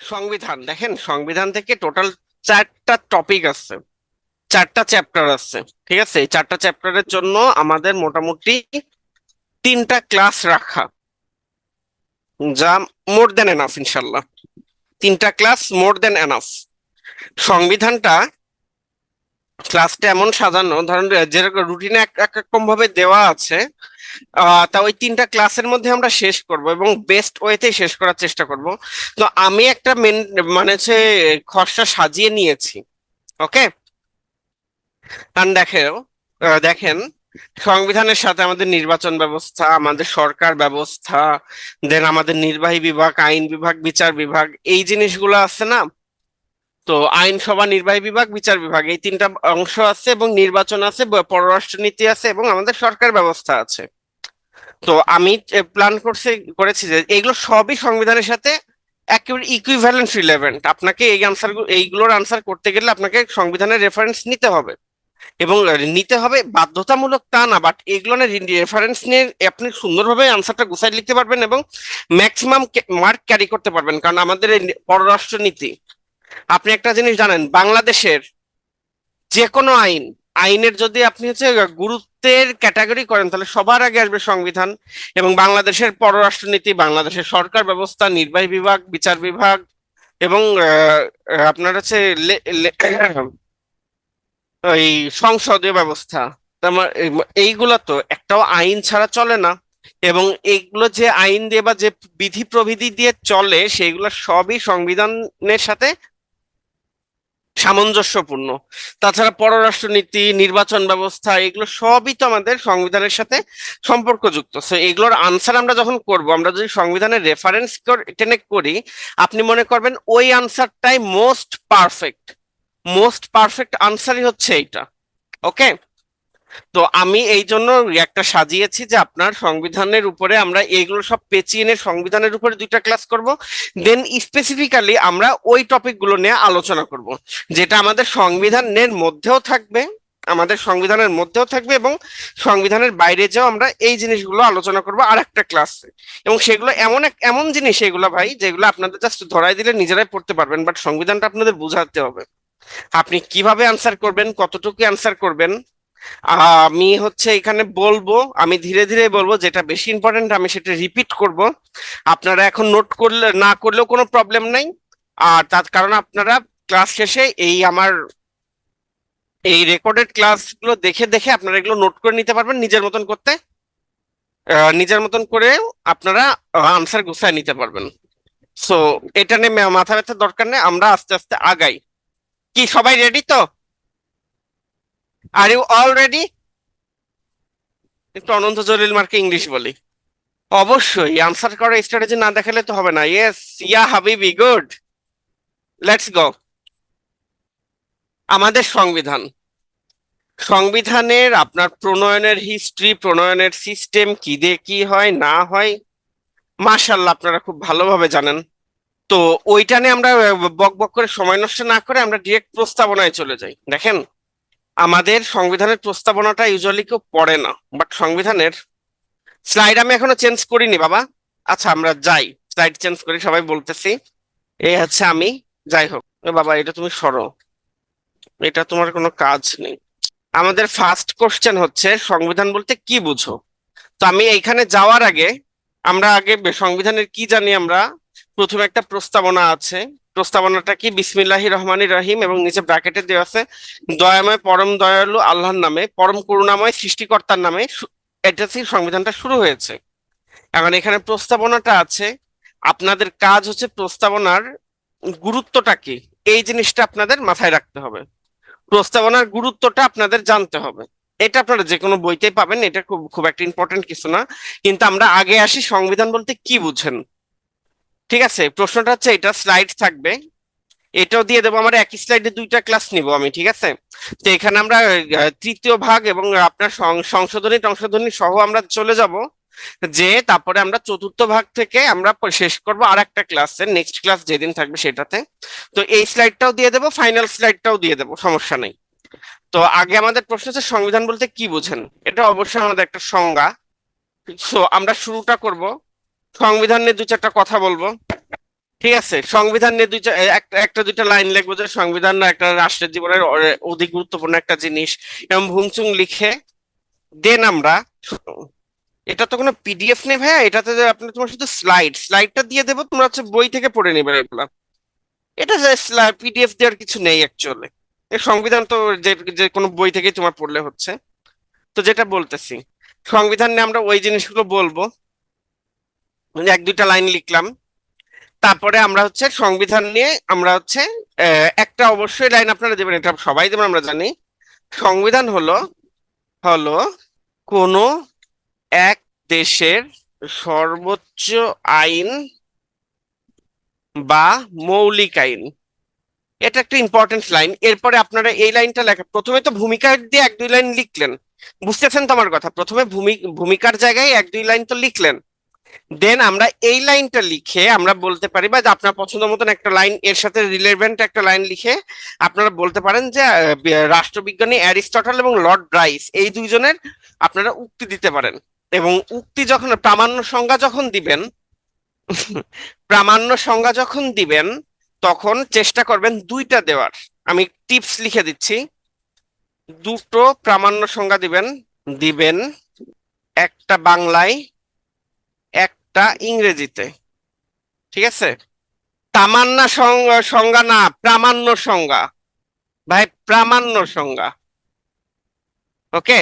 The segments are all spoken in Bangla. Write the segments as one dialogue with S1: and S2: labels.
S1: সংবিধান দেখেন, সংবিধান থেকে টোটাল 4টা টপিক আছে, 4টা চ্যাপ্টার আছে। ঠিক আছে, এই 4টা চ্যাপ্টারের জন্য আমাদের মোটামুটি 3টা ক্লাস রাখা, যা মোর দেন এনাফ ইনশাল্লাহ। 3টা ক্লাস মোর দেন এনাফ। সংবিধানটা ক্লাসটা এমন সাজানো, ধরেন যেরকম রুটিনে এক এক রকম ভাবে দেওয়া আছে, তা ওই 3টা ক্লাসের মধ্যে আমরা শেষ করব এবং বেস্ট ওয়েতে শেষ করার চেষ্টা করব। তো আমি একটা মানে হচ্ছে খসড়া সাজিয়ে নিয়েছি। ওকে, কারণ দেখেন, সংবিধানের সাথে আমাদের নির্বাচন ব্যবস্থা, আমাদের সরকার ব্যবস্থা, দেন আমাদের নির্বাহী বিভাগ, আইন বিভাগ, বিচার বিভাগ, এই জিনিসগুলো আছে না। তো আইনসভা, নির্বাহী বিভাগ, বিচার বিভাগ, এই 3টা অংশ আছে, এবং নির্বাচন আছে, পররাষ্ট্রনীতি আছে, এবং আমাদের সরকার ব্যবস্থা আছে। তো আমি প্ল্যান করেছি যে এগুলো সবই সংবিধানের সাথে একেবারে ইকুইভ্যালেন্ট রিলেভেন্ট। আপনাকে এইগুলোর আনসার করতে গেলে আপনাকে সংবিধানের রেফারেন্স নিতে হবে, এবং নিতে হবে বাধ্যতামূলক তা না, বাট এগুলো রেফারেন্স নিয়ে আপনি সুন্দরভাবে আনসারটা গুছাই লিখতে পারবেন এবং ম্যাক্সিমাম মার্ক ক্যারি করতে পারবেন। কারণ আমাদের এই পররাষ্ট্রনীতি, আপনি একটা জিনিস জানেন, বাংলাদেশের যে কোনো আইনের যদি আপনি হচ্ছে গুরুত্বের ক্যাটাগরি করেন, তাহলে সবার আগে আসবে সংবিধান, এবং বাংলাদেশের পররাষ্ট্রনীতি, বাংলাদেশের সরকার ব্যবস্থা, নির্বাহী বিভাগ, বিচার বিভাগ, এবং আপনার হচ্ছে ওই সংসদীয় ব্যবস্থা। এইগুলা তো একটাও আইন ছাড়া চলে না, এবং এইগুলো যে আইন দিয়ে বা যে বিধি প্রবিধি দিয়ে চলে, সেগুলো সবই সংবিধানের সাথে সামঞ্জস্যপূর্ণ। তাছাড়া পররাষ্ট্রনীতি, নির্বাচন ব্যবস্থা, এগুলো সবই তো আমাদের সংবিধানের সাথে সম্পর্কযুক্ত। সো এগুলোর আনসার আমরা যখন করব, আমরা যদি সংবিধানের রেফারেন্স টেনে করি, আপনি মনে করবেন ওই আনসারটাই মোস্ট পারফেক্ট আনসারই হচ্ছে এইটা। ওকে, তো আমি এই জন্য একটা সাজিয়েছি যে আপনার সংবিধানের উপরে আমরা এইগুলো সব পেঁচিয়ে এনে সংবিধানের উপরে 2টা ক্লাস করব, দেন স্পেসিফিক্যালি আমরা ওই টপিকগুলো নিয়ে আলোচনা করব, যেটা আমাদের সংবিধানের মধ্যেও থাকবে, এবং সংবিধানের বাইরে যেও আমরা এই জিনিসগুলো আলোচনা করব আর একটা ক্লাসে। এবং সেগুলো এমন জিনিস এগুলো ভাই, যেগুলো আপনাদের জাস্ট ধরাই দিলে নিজেরাই পড়তে পারবেন, বাট সংবিধানটা আপনাদের বুঝাতে হবে। আপনি কিভাবে আনসার করবেন, কতটুকু আনসার করবেন, আমি হচ্ছে এখানে বলবো, আমি ধীরে ধীরে বলবো, যেটা বেশি ইম্পর্টেন্ট আমি সেটা রিপিট করব। আপনারা এখন নোট করলে না করলেও কোনো প্রবলেম নাই। আর তার কারণ আপনারা ক্লাস শেষে এই রেকর্ডেড ক্লাসগুলো দেখে দেখে আপনারা এগুলো নোট করে নিতে পারবেন নিজের মতন করতে, নিজের মতন করে আপনারা আনসার গুছায় নিতে পারবেন। সো এটা নিয়ে মাথা ব্যথার দরকার নেই, আমরা আস্তে আস্তে আগাই। কি সবাই রেডি তো? Are you all ready? একটু অনন্ত জলিল মার্কে ইংলিশ বলি। অবশ্যই আনসার করার স্ট্র্যাটেজি না দেখালে তো হবে না। ইয়েস, ইয়া হাবিবি, গুড, লেটস গো। আমাদের সংবিধানের আপনার প্রণয়নের হিস্ট্রি, প্রণয়নের সিস্টেম, কি দিয়ে কি হয় না হয়, মাশাআল্লাহ আপনারা খুব ভালোভাবে জানেন। তো ওইটা নিয়ে আমরা বক বক করে সময় নষ্ট না করে আমরা ডিরেক্ট প্রস্তাবনায় চলে যাই। দেখেন, আমাদের সংবিধানের প্রস্তাবনাটা ইউজুয়ালি কেউ পড়ে না, বাট সংবিধানের স্লাইড আমি এখনো চেঞ্জ করিনি বাবা। আচ্ছা, আমরা যাই, স্লাইড চেঞ্জ করি, সবাই বলতেছি। এই হচ্ছে আমি। যাই হোক, এ বাবা এটা তুমি সরো, এটা তোমার কোনো কাজ নেই। আমাদের ফার্স্ট কোশ্চেন হচ্ছে সংবিধান বলতে কি বুঝো। তো আমি এইখানে যাওয়ার আগে, আমরা আগে সংবিধানের কি জানি আমরা। প্রথমে একটা প্রস্তাবনা আছে। প্রস্তাবনাটা কি? বিসমিল্লাহির রহমানির রহিম, এবং নিচে ব্র্যাকেটে দেওয়া আছে দয়াময় পরম দয়ালু আল্লাহর নামে, পরম করুণাময় সৃষ্টিকর্তার নামে এটা থেকে সংবিধানটা শুরু হয়েছে। এখন এখানে প্রস্তাবনাটা আছে, আপনাদের কাজ হচ্ছে প্রস্তাবনার গুরুত্বটা কি, এই জিনিসটা আপনাদের মাথায় রাখতে হবে। প্রস্তাবনার গুরুত্বটা আপনাদের জানতে হবে। এটা আপনারা যে কোনো বইতেই পাবেন, এটা খুব খুব একটা ইম্পর্টেন্ট কিছু না। কিন্তু আমরা আগে আসি, সংবিধান বলতে কি বুঝেন। ঠিক আছে, প্রশ্নটা হচ্ছে, এটা স্লাইড থাকবে, এটাও দিয়ে দেবো, আমার একই স্লাইডে 2টা ক্লাস নিব আমি। ঠিক আছে, তো এখানে আমরা তৃতীয় ভাগ এবং আপনার সংশোধনী টংশোধনী সহ আমরা চলে যাব, যে তারপরে আমরা চতুর্থ ভাগ থেকে আমরা শেষ করব আর একটা ক্লাসে, নেক্সট ক্লাস যেদিন থাকবে সেটাতে। তো এই স্লাইডটাও দিয়ে দেবো, ফাইনাল স্লাইডটাও দিয়ে দেবো, সমস্যা নেই। তো আগে আমাদের প্রশ্ন হচ্ছে সংবিধান বলতে কি বুঝেন, এটা অবশ্যই আমাদের একটা সংজ্ঞা। সো আমরা শুরুটা করব, সংবিধান নিয়ে 2-4টা কথা বলবো। ঠিক আছে, সংবিধান নিয়ে একটা একটা দুইটা লাইন লিখবো যে সংবিধান একটা রাষ্ট্রের জীবনের অধিক গুরুত্বপূর্ণ একটা জিনিস, এবং ভুংচুং লিখে দেন আমরা, এটা তো কোনো পিডিএফ নেই ভাইয়া, এটাতে যে আপনি তোমার শুধু স্লাইডটা দিয়ে দেবো, তোমরা হচ্ছে বই থেকে পড়ে নেবে এগুলা। এটা পিডিএফ দেওয়ার কিছু নেই অ্যাকচুয়ালি, এই সংবিধান তো যে যে কোনো বই থেকেই তোমার পড়লে হচ্ছে। তো যেটা বলতেছি, সংবিধান নিয়ে আমরা ওই জিনিসগুলো বলবো, মানে এক দুইটা লাইন লিখলাম। তারপরে আমরা হচ্ছে সংবিধান নিয়ে আমরা হচ্ছে একটা অবশ্যই লাইন আপনারা দেবেন, এটা সবাই দেবেন আমরা জানি। সংবিধান হলো হলো কোনো এক দেশের সর্বোচ্চ আইন বা মৌলিক আইন। এটা একটা ইম্পর্টেন্ট লাইন। এরপরে আপনারা এই লাইনটা লেখা, প্রথমে তো ভূমিকা দিয়ে এক দুই লাইন লিখলেন, বুঝতেছেন তো আমার কথা? প্রথমে ভূমিকার জায়গায় এক দুই লাইন তো লিখলেন, দেন আমরা এই লাইনটা লিখে আমরা বলতে পারি, বা যে আপনার পছন্দ মতন একটা লাইন এর সাথে রিলেভেন্ট একটা লাইন লিখে আপনারা বলতে পারেন যে রাষ্ট্রবিজ্ঞানী অ্যারিস্টটল এবং লর্ড ব্রাইস এই দুইজনের আপনারা উক্তি দিতে পারেন। এবং উক্তি যখন প্রামাণ্য সংজ্ঞা যখন দিবেন, প্রামাণ্য সংজ্ঞা যখন দিবেন তখন চেষ্টা করবেন দুইটা দেওয়ার। আমি টিপস লিখে দিচ্ছি, দুটো প্রামাণ্য সংজ্ঞা দিবেন। দিবেন একটা বাংলায়, একটা ইংরেজিতে। ঠিক আছে? তামান্না সংজ্ঞা না, প্রামাণ্য সংজ্ঞা ভাই, প্রামাণ্য সংজ্ঞা। ওকে,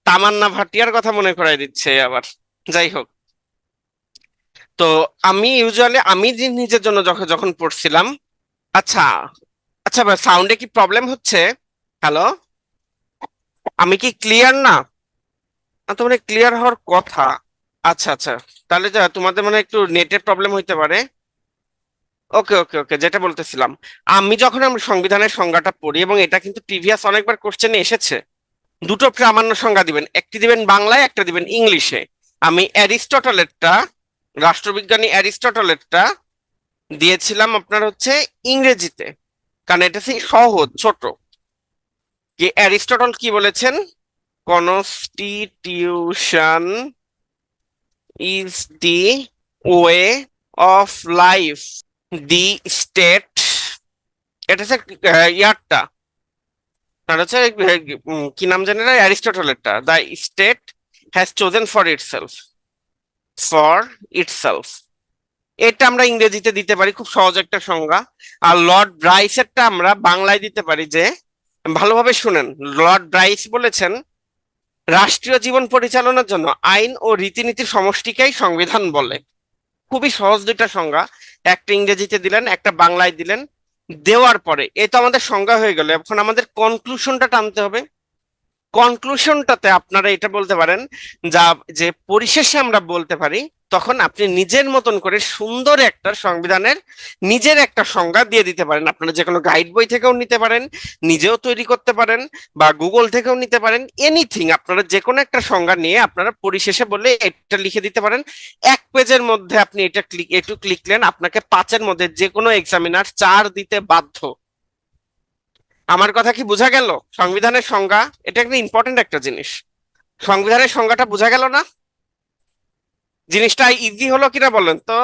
S1: তামান্না ভাটিয়ার কথা মনে করাই দিচ্ছে আবার। যাই হোক, তো আমি ইউজুয়ালি আমি নিজের জন্য যখন যখন পড়ছিলাম, আচ্ছা আচ্ছা, সাউন্ডে কি প্রবলেম হচ্ছে? হ্যালো, আমি কি ক্লিয়ার না? তো মানে ক্লিয়ার হওয়ার কথা। আচ্ছা আচ্ছা, তাহলে তোমাদের মানে একটু নেটের প্রবলেম হইতে পারে। ওকে ওকে ওকে, যেটা বলতেছিলাম, আমি যখন সংবিধানের সংজ্ঞাটা পড়ি, এবং এটা কিন্তু প্রিভিয়াস অনেকবার কোশ্চেনে এসেছে, দুটো প্রামাণ্য সংজ্ঞা দিবেন, একটি দিবেন বাংলায়, একটা দিবেন ইংলিশে। আমি অ্যারিস্টটলেরটা, রাষ্ট্রবিজ্ঞানী অ্যারিস্টটলেরটা দিয়েছিলাম আপনার হচ্ছে ইংরেজিতে, কারণ এটা সেই সহজ ছোট। যে অ্যারিস্টটল কি বলেছেন, constitution is the way of life, the state, এটা হচ্ছে ইয়ারটা, আর হচ্ছে কি নাম জানি না অ্যারিস্টটলেরটা, the state has chosen for itself. এটা আমরা ইংরেজিতে দিতে পারি, খুব সহজ একটা সংজ্ঞা। আর লর্ড ব্রাইসেরটা আমরা বাংলায় দিতে পারি যে, ভালোভাবে শুনেন, লর্ড ব্রাইস বলেছেন রাষ্ট্রীয় জীবন পরিচালনার জন্য আইন ও রীতিনীতির সমষ্টিকেই সংবিধান বলে। খুবই সহজ দুইটা সংজ্ঞা, একটা ইংরেজিতে দিলেন, একটা বাংলায় দিলেন। দেওয়ার পরে এই তো আমাদের সংজ্ঞা হয়ে গেল, এখন আমাদের কনক্লুশনটা টানতে হবে। কনক্লুশনটাতে আপনারা এটা বলতে পারেন, যা যে পরিশেষে আমরা বলতে পারি, তখন আপনি নিজের মতন করে সুন্দর একটা সংবিধানের নিজের একটা সংজ্ঞা দিয়ে দিতে পারেন। আপনারা যে কোনো গাইড বই থেকেও নিতে পারেন, নিজেও তৈরি করতে পারেন, বা গুগল থেকেও নিতে পারেন, এনিথিং। আপনারা যে কোনো একটা সংজ্ঞা নিয়ে আপনারা পরিশেষে বলে এটা লিখে দিতে পারেন। এক পেজের মধ্যে আপনি একটু লিখলেন, আপনাকে পাঁচের মধ্যে যে কোনো এক্সামিনার 4 দিতে বাধ্য। আমার কথা কি বোঝা গেল? সংবিধানের সংজ্ঞা এটা একটা ইম্পর্টেন্ট একটা জিনিস। সংবিধানের সংজ্ঞাটা বোঝা গেল না? জিনিসটা ইজি হলো কিনা বলেন তো?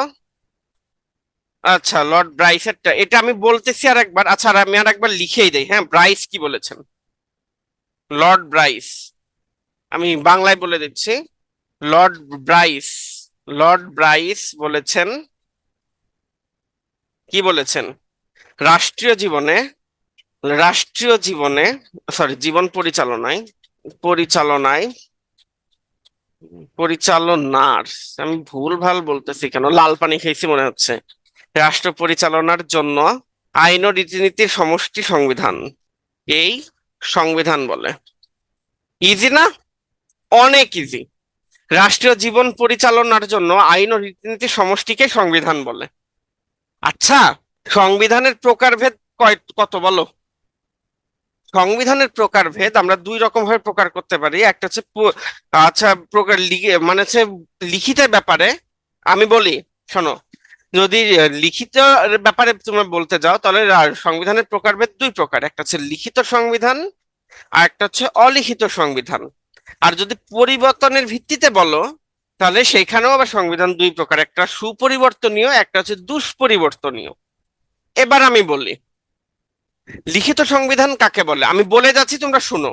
S1: আচ্ছা, লর্ড ব্রাইসেরটা এটা আমি বলতেছি আর একবার, আচ্ছা আর আমি আর একবার লিখেই দেই, হ্যাঁ, ব্রাইস কি বলেছেন। লর্ড ব্রাইস, আমি বাংলায় বলে দিচ্ছি। লর্ড ব্রাইস, লর্ড ব্রাইস বলেছেন, কি বলেছেন, রাষ্ট্রীয় জীবনে, রাষ্ট্রীয় জীবনে, সরি, জীবন পরিচালনায়, পরিচালনায়, পরিচালনার, আমি ভুল ভাল বলতেছি কেন, লাল পানি খেয়েছি মনে হচ্ছে, রাষ্ট্র পরিচালনার জন্য আইন ও রীতিনীতির সমষ্টি সংবিধান, এই সংবিধান বলে। ইজি না? অনেক ইজি। রাষ্ট্রীয় জীবন পরিচালনার জন্য আইন ও রীতিনীতির সমষ্টিকে সংবিধান বলে। আচ্ছা, সংবিধানের প্রকারভেদ কত বলো? সংবিধানের প্রকারভেদ আমরা দুই রকম ভাবে প্রকার করতে পারি। একটা হচ্ছে আচ্ছা, প্রকার মানে হচ্ছে লিখিতের ব্যাপারে আমি বলি, শোনো, যদি লিখিত ব্যাপারে তোমরা বলতে যাও, তাহলে সংবিধানের প্রকারভেদ দুই প্রকার, একটা হচ্ছে লিখিত সংবিধান আর একটা হচ্ছে অলিখিত সংবিধান। আর যদি পরিবর্তনের ভিত্তিতে বলো, তাহলে সেখানেও আবার সংবিধান দুই প্রকার, একটা সুপরিবর্তনীয়, একটা হচ্ছে দুষ্পরিবর্তনীয়। এবার আমি বলি লিখিত সংবিধান কাকে বলে, আমি বলে যাচ্ছি তোমরা শুনো।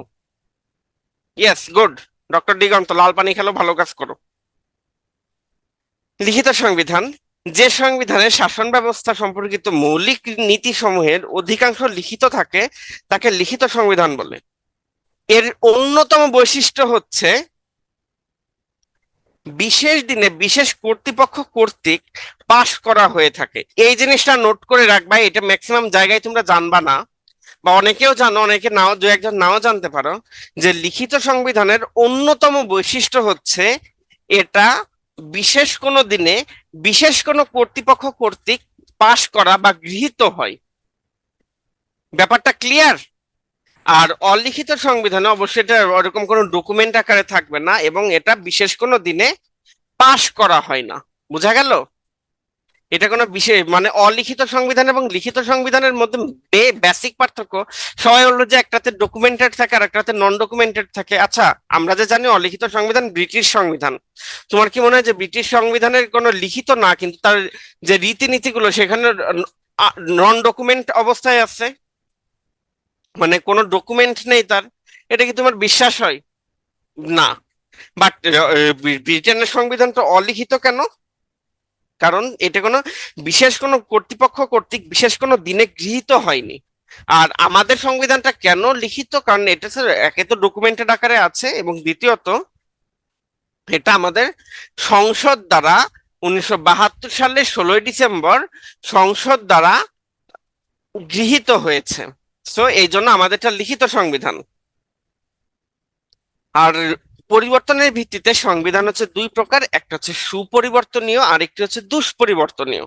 S1: Yes, good. ডক্টর দিগন্ত লাল পানি খেলো, ভালো কাজ করো। লিখিত সংবিধান যে সংবিধানের শাসন ব্যবস্থা সম্পর্কিত মৌলিক নীতিসমূহের অধিকাংশ লিখিত থাকে তাকে লিখিত সংবিধান বলে। এর অন্যতম বৈশিষ্ট্য হচ্ছে বিশেষ দিনে বিশেষ কর্তৃপক্ষ কর্তৃক পাশ করা হয়ে থাকে। এই জিনিসটা নোট করে রাখবা, এটা ম্যাক্সিমাম জায়গায় তোমরা জানবা না, বা অনেকেও জানো, অনেকে নাও, দু একজন নাও জানতে পারো, যে লিখিত সংবিধানের অন্যতম বৈশিষ্ট্য হচ্ছে এটা বিশেষ কোনো দিনে বিশেষ কোনো কর্তৃপক্ষ কর্তৃক পাশ করা বা গৃহীত হয়। ব্যাপারটা ক্লিয়ার? আর অলিখিত সংবিধানে অবশ্যই এটা ওরকম কোনো ডকুমেন্ট আকারে থাকবে না, এবং এটা বিশেষ কোনো দিনে পাশ করা হয় না। বোঝা গেল? এটা কোনো বিশেষ মানে অলিখিত সংবিধান এবং লিখিত সংবিধানের মধ্যে বেসিক পার্থক্য সবাই হলো যে একটাতে ডকুমেন্টেড থাকে আর একটাতে নন ডকুমেন্টেড থাকে। আচ্ছা, আমরা যে জানি অলিখিত সংবিধান ব্রিটিশ সংবিধান, তোমার কি মনে হয় যে ব্রিটিশ সংবিধানের কোনো লিখিত না, কিন্তু তার যে রীতিনীতিগুলো সেখানে নন ডকুমেন্ট অবস্থায় আছে, মানে কোনো ডকুমেন্ট নেই তার? এটা কি তোমার বিশ্বাস হয়? না। বাট ব্রিটেনের সংবিধান তো অলিখিত কেন? কারণ এটা কোনো বিশেষ কোনো কর্তৃপক্ষ কর্তৃক বিশেষ কোনো দিনে গৃহীত হয়নি। আর আমাদের সংবিধানটা কেন লিখিত? কারণ এটা স্যার একে তো ডকুমেন্টেড আকারে আছে, এবং দ্বিতীয়ত এটা আমাদের সংসদ দ্বারা 1972 সালে 16ই ডিসেম্বর সংসদ দ্বারা গৃহীত হয়েছে। সো এই জন্য আমাদের এটা লিখিত সংবিধান। আর পরিবর্তনের ভিত্তিতে সংবিধান হচ্ছে দুই প্রকার, একটা হচ্ছে সুপরিবর্তনীয় আর একটি হচ্ছে দুষ্পরিবর্তনীয়।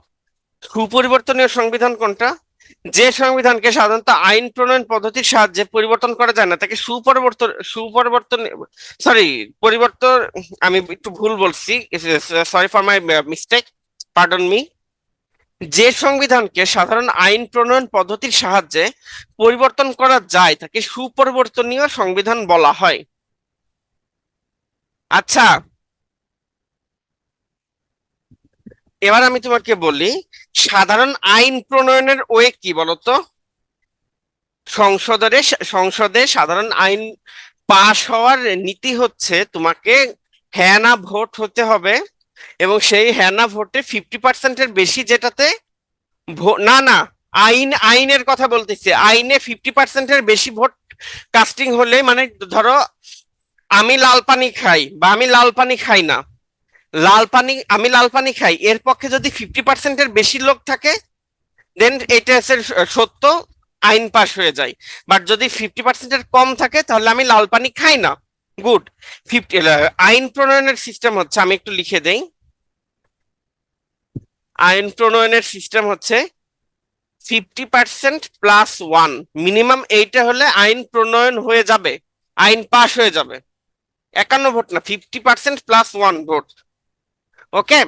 S1: সুপরিবর্তনীয় সংবিধান কোনটা? যে সংবিধানকে সাধারণত আইন প্রণয়ন পদ্ধতির সাহায্যে পরিবর্তন করা যায় না তাকে সুপরিবর্তন সরি পরিবর্তন, আমি একটু ভুল বলছি, sorry for my mistake, pardon me. যে সংবিধানকে সাধারণ আইন প্রণয়ন পদ্ধতির সাহায্যে পরিবর্তন করা যায় তাকে সুপরিবর্তনীয় সংবিধান বলা হয়। আচ্ছা, এবার আমি তোমাকে বলি সাধারণ আইন প্রণয়নের ওয়ে কি বলতো? সংসদে সংসদে সাধারণ আইন পাশ হওয়ার নীতি হচ্ছে তোমাকে হ্যাঁ না ভোট হতে হবে, এবং সেই হ্যাঁ না ভোটে 50%-এর বেশি যেটাতে না না, আইনের কথা বলতেছি, আইনে 50%-এর বেশি ভোট কাস্টিং হলে, মানে ধরো আমি লাল পানি খাই বা আমি লাল পানি খাই না, আমি লাল পানি খাই, এর পক্ষে যদি 50%-এর বেশি লোক থাকে দেন এটা হচ্ছে সত্য, আইন পাশ হয়ে যায়। বাট যদি 50%-এর কম থাকে তাহলে আমি লাল পানি খাই না। গুড। 50 আইন প্রণয়নের সিস্টেম হচ্ছে, আমি একটু লিখে দেই, আইন প্রণয়নের সিস্টেম হচ্ছে 50%+1 মিনিমাম, এইটা হলে আইন প্রণয়ন হয়ে যাবে, আইন পাশ হয়ে যাবে। 51 ভোট না, 50%+1 ভোট। ওকে।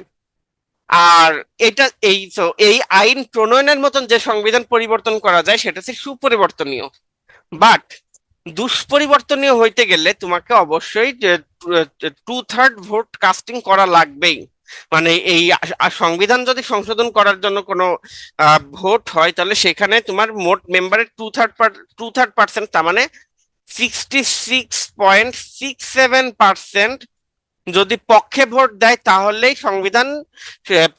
S1: আর এটা এই আইন প্রণয়নের মতন যে সংবিধান পরিবর্তন করা যায় সেটা হচ্ছে সুপরিবর্তনীয়। বাট দুষ্পরিবর্তনীয় হইতে গেলে তোমাকে অবশ্যই 2/3 ভোট কাস্টিং করা লাগবেই। মানে এই সংবিধান যদি সংশোধন করার জন্য কোনো ভোট হয় তাহলে সেখানে তোমার মোট মেম্বারের 2/3 তার মানে 66.67% যদি পক্ষে ভোট দেয় তাহলেই সংবিধান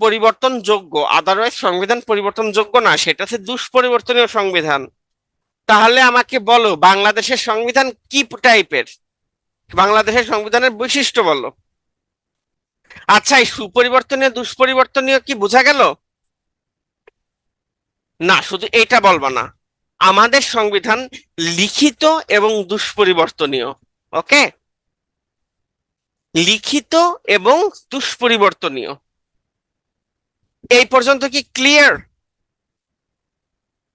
S1: পরিবর্তনযোগ্য, আদারওয়াইজ সংবিধান পরিবর্তনযোগ্য না, সেটা হচ্ছে দুষ্পরিবর্তনীয় সংবিধান। তাহলে আমাকে বলো বাংলাদেশের সংবিধান কি টাইপের? বাংলাদেশের সংবিধানের বৈশিষ্ট্য বলো। আচ্ছা, এই সুপরিবর্তনীয় দুষ্পরিবর্তনীয় কি বোঝা গেল? না, শুধু এটা বলবা না, আমাদের সংবিধান লিখিত এবং দুষ্পরিবর্তনীয়। ওকে, লিখিত এবং দুষ্পরিবর্তনীয়। এই পর্যন্ত কি ক্লিয়ার?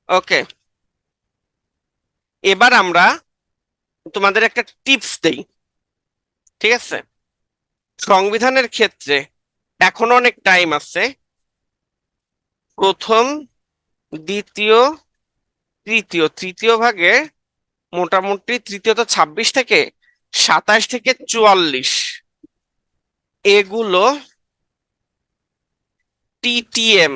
S1: ওকে, এবার আমরা তোমাদের একটা টিপস দেই, ঠিক আছে? সংবিধানের ক্ষেত্রে এখনো অনেক টাইম আছে। প্রথম, দ্বিতীয়, তৃতীয় ভাগে মোটামুটি তৃতীয়ত 26 থেকে 27 থেকে 44 এগুলো টিটিএম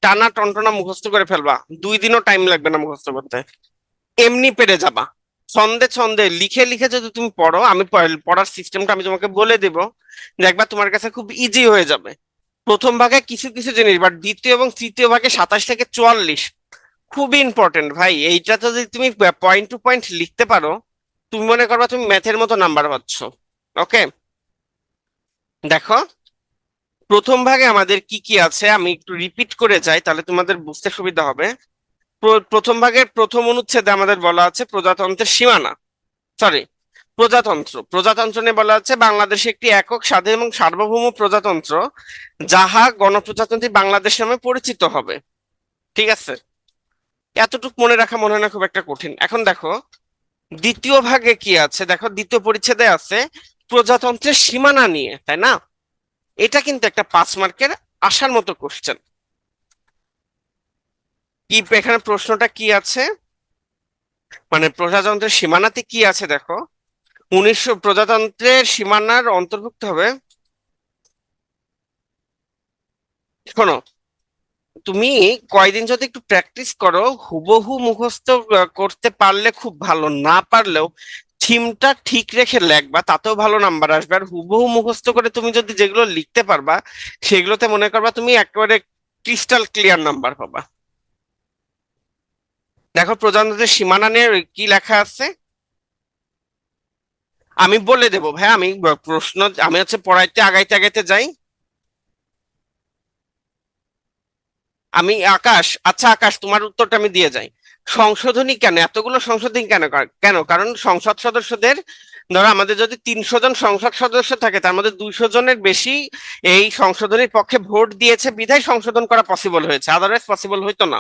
S1: টানা টনটনা মুখস্থ করে ফেলবা, 2 দিনও টাইম লাগবে না মুখস্থ করতে, এমনি পেরে যাবা। ছন্দে ছন্দে লিখে লিখে যদি তুমি পড়ো, আমি পড়ার সিস্টেমটা আমি তোমাকে বলে দেব, দেখবা তোমার কাছে খুব ইজি হয়ে যাবে। প্রথম ভাগে কিছু কিছু জিনিস, বাট দ্বিতীয় এবং তৃতীয় ভাগে 27 থেকে 44 খুবই ইম্পর্টেন্ট ভাই। এইটা তো যদি তুমি পয়েন্ট টু পয়েন্ট লিখতে পারো, তুমি মনে করবা তুমি ম্যাথের মতো নাম্বার পাচ্ছ। ওকে, দেখো প্রথম ভাগে আমাদের কি কি আছে আমি একটু রিপিট করে যাই, তাহলে তোমাদের বুঝতে সুবিধা হবে। প্রথম ভাগের প্রথম অনুচ্ছেদে আমাদের বলা আছে প্রজাতন্ত্রের সীমানা, সরি, প্রজাতন্ত্র নিয়ে বলা আছে বাংলাদেশ একটি একক স্বাধীন এবং সার্বভৌম প্রজাতন্ত্র, যাহা গণপ্রজাতন্ত্রী বাংলাদেশ নামে পরিচিত হবে। ঠিক আছে, এতটুকু মনে রাখা মনে হয় না খুব একটা কঠিন। এখন দেখো দ্বিতীয় ভাগে কি আছে, দেখো দ্বিতীয় পরিচ্ছেদে আছে প্রজাতন্ত্রের সীমানা নিয়ে, তাই না? এটা কিন্তু একটা 5 মার্কের আসার মতো কোশ্চেন। কি এখানে প্রশ্নটা কি আছে, মানে প্রজাতন্ত্রের সীমানাতে কি আছে দেখো, 19 প্রজাতন্ত্রের সীমানার অন্তর্ভুক্ত হবে। শোনো, তুমি কয়দিন যদি একটু প্র্যাকটিস করো, হুবহু মুখস্থ করতে পারলে খুব ভালো, না পারলেও থিমটা ঠিক রেখে লেখবা, তাতেও ভালো নাম্বার আসবে। আর হুবহু মুখস্থ করে তুমি যদি যেগুলো লিখতে পারবা, সেগুলোতে মনে করবা তুমি একেবারে ক্রিস্টাল ক্লিয়ার নাম্বার পাবা। দেখো প্রজাতন্ত্রের সীমানা নিয়ে কি লেখা আছে, আমি বলে দেবো ভাই। আমি প্রশ্ন, আমি হচ্ছে পড়াইতে আগাইতে আগাইতে যাই। আমি আকাশ, আচ্ছা আকাশ, তোমার উত্তরটা আমি দিয়ে যাই। সংশোধনী কেন, এতগুলো সংশোধনী কেন? কেন, কারণ সংসদ সদস্যদের, ধরো আমাদের যদি 300 জন সংসদ সদস্য থাকে, তার মধ্যে 200 জনের বেশি এই সংশোধনীর পক্ষে ভোট দিয়েছে বিধায় সংশোধন করা পসিবল হয়েছে, আদারওয়াইজ পসিবল হইতো না।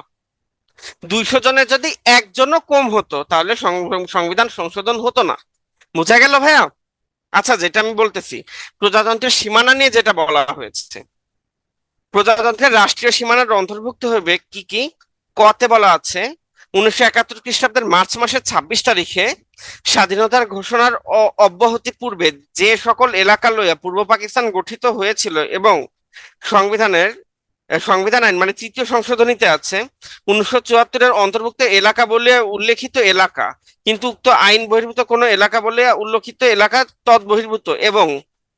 S1: 200 জনের যদি একজনও কম হতো, তাহলে সংবিধান সংশোধন হতো না। বুঝা গেল ভাইয়া? আচ্ছা, যেটা আমি বলতেছি, প্রজাতন্ত্রের সীমানা নিয়ে যেটা বলা হয়েছে, প্রজাতন্ত্রের রাষ্ট্রীয় সীমানার অন্তর্ভুক্ত হবে কি কি। কতে বলা আছে 1971 খ্রিস্টাব্দের মার্চ মাসের 26 তারিখে স্বাধীনতার ঘোষণার অব্যাহতি পূর্বে যে সকল এলাকা লইয়া পূর্ব পাকিস্তান গঠিত হয়েছিল এবং সংবিধানের সংবিধান আইন মানে 3য় সংশোধনীতে আছে 1974-এর অন্তর্ভুক্ত এলাকা বলে উল্লেখিত এলাকা, কিন্তু উক্ত আইন বহির্ভূত কোনো এলাকা বলে উল্লেখিত এলাকা তদ বহির্ভূত, এবং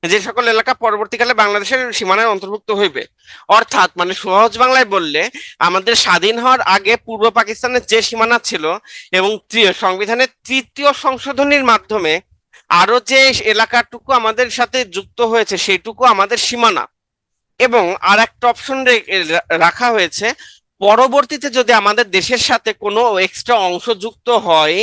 S1: যে সকল এলাকা পরবর্তীকালে বাংলাদেশের সীমানায় অন্তর্ভুক্ত হইবে। অর্থাৎ মানে সহজ বাংলায় বললে, আমাদের স্বাধীন হওয়ার আগে পূর্ব পাকিস্তানের যে সীমানা ছিল, এবং সংবিধানের 3য় সংশোধনীর মাধ্যমে আরো যে এলাকাটুকু আমাদের সাথে যুক্ত হয়েছে সেইটুকু আমাদের সীমানা। এবং আর একটা অপশন রাখা হয়েছে, পরবর্তীতে যদি আমাদের দেশের সাথে কোনো এক্সট্রা অংশ যুক্ত হয়,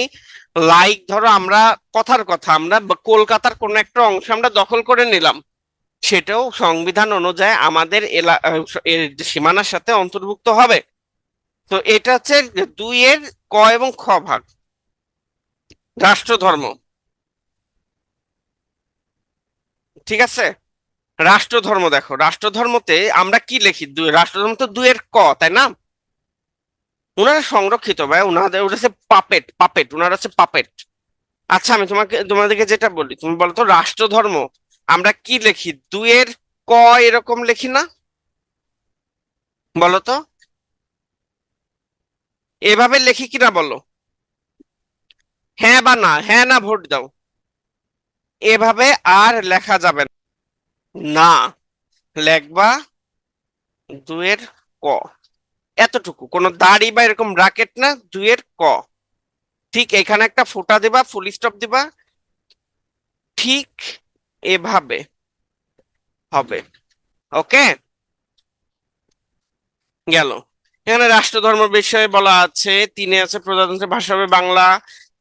S1: লাইক ধরো আমরা, কথার কথা, আমরা কলকাতার কোনো একটা অংশ আমরা দখল করে নিলাম, সেটাও সংবিধান অনুযায়ী আমাদের এর সীমানার সাথে অন্তর্ভুক্ত হবে। তো এটা হচ্ছে 2 এর ক এবং খ ভাগ। রাষ্ট্রধর্ম, ঠিক আছে। রাষ্ট্রধর্ম, দেখো রাষ্ট্রধর্মতে আমরা কি লিখি, রাষ্ট্রধর্ম তো 2 এর ক, তাই না? ওনারা সংরক্ষিত ভাই, ওনাদের ওটা হচ্ছে পাপেট, ওনারা হচ্ছে পাপেট। আচ্ছা, আমি তোমাদেরকে যেটা বলি, তুমি বলো তো রাষ্ট্রধর্ম আমরা কি লিখি, 2 এর ক এরকম লিখি না? বলো তো, এভাবে লিখি কিনা বলো? হ্যাঁ বা না, হ্যাঁ না ভোট দাও। এভাবে আর লেখা যাবে না, লেখবা 2 এর ক, এতটুকু, কোনো দাড়ি বা এরকম ব্রাকেট না, 2 এর ক। ঠিক এখানে একটা ফোঁটা দিবা, ফুল স্টপ দিবা, ঠিক এভাবে হবে। ওকে, গেল। এখানে রাষ্ট্রধর্ম বিষয়ে বলা আছে, 3-এ আছে প্রজাতন্ত্রের ভাষা হবে বাংলা,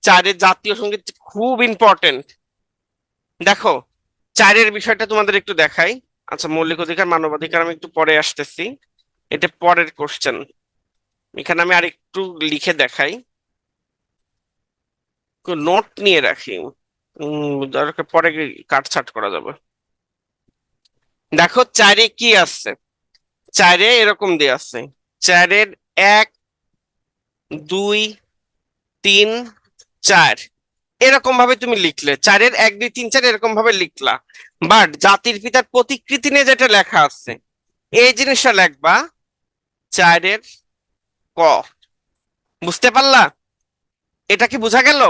S1: 4-এ জাতীয় সঙ্গীত খুব ইম্পর্টেন্ট। দেখো 4-এর বিষয়টা তোমাদের একটু দেখাই। আচ্ছা, মৌলিক অধিকার মানবাধিকার আমি একটু পরে আসতেছি, এটা পরের কোশ্চেন। এখানে আমি আর একটু লিখে দেখাই, নোট নিয়ে রাখি, দরকার পরে কাটছাট করা যাবে। দেখো 4-এ কি আছে, 4-এ এরকম দিয়ে আছে, 4-এর 1, 2, 3, 4, এরকম ভাবে তুমি লিখলে, 4-এর 1 2 3 4 এরকম ভাবে লিখলা। বাট জাতির পিতার প্রতিকৃতি নিয়ে যেটা লেখা আছে এই জিনিসটা লিখবা 4-এর ক। বুঝতে পারলা? এটা কি বোঝা গেল?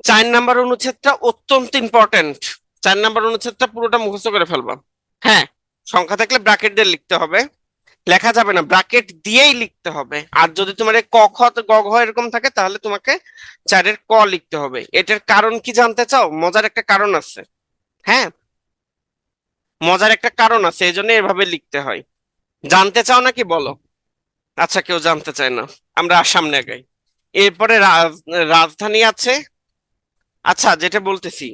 S1: 4 নাম্বার অনুচ্ছেদটা অত্যন্ত ইম্পর্টেন্ট। 4 নাম্বার অনুচ্ছেদটা পুরোটা মুখস্থ করে ফেলবা। হ্যাঁ, সংখ্যা থাকলে ব্র্যাকেট দিয়ে লিখতে হবে, লেখা যাবে না, ব্র্যাকেট দিয়েই লিখতে হবে। আর যদি তোমার এই ক খ গ ঘ এরকম থাকে তাহলে তোমাকে 4-এর ক লিখতে হবে। এটার কারণ কি জানতে চাও? মজার একটা কারণ আছে। হ্যাঁ, মজার একটা কারণ আছে, এই জন্য এভাবে লিখতে হয়। জানতে চাও নাকি বলো? আচ্ছা, কেউ জানতে চায় না, আমরা সামনে আগাই। এরপরে রাজধানী আছে। আচ্ছা, যেটা বলতেছি,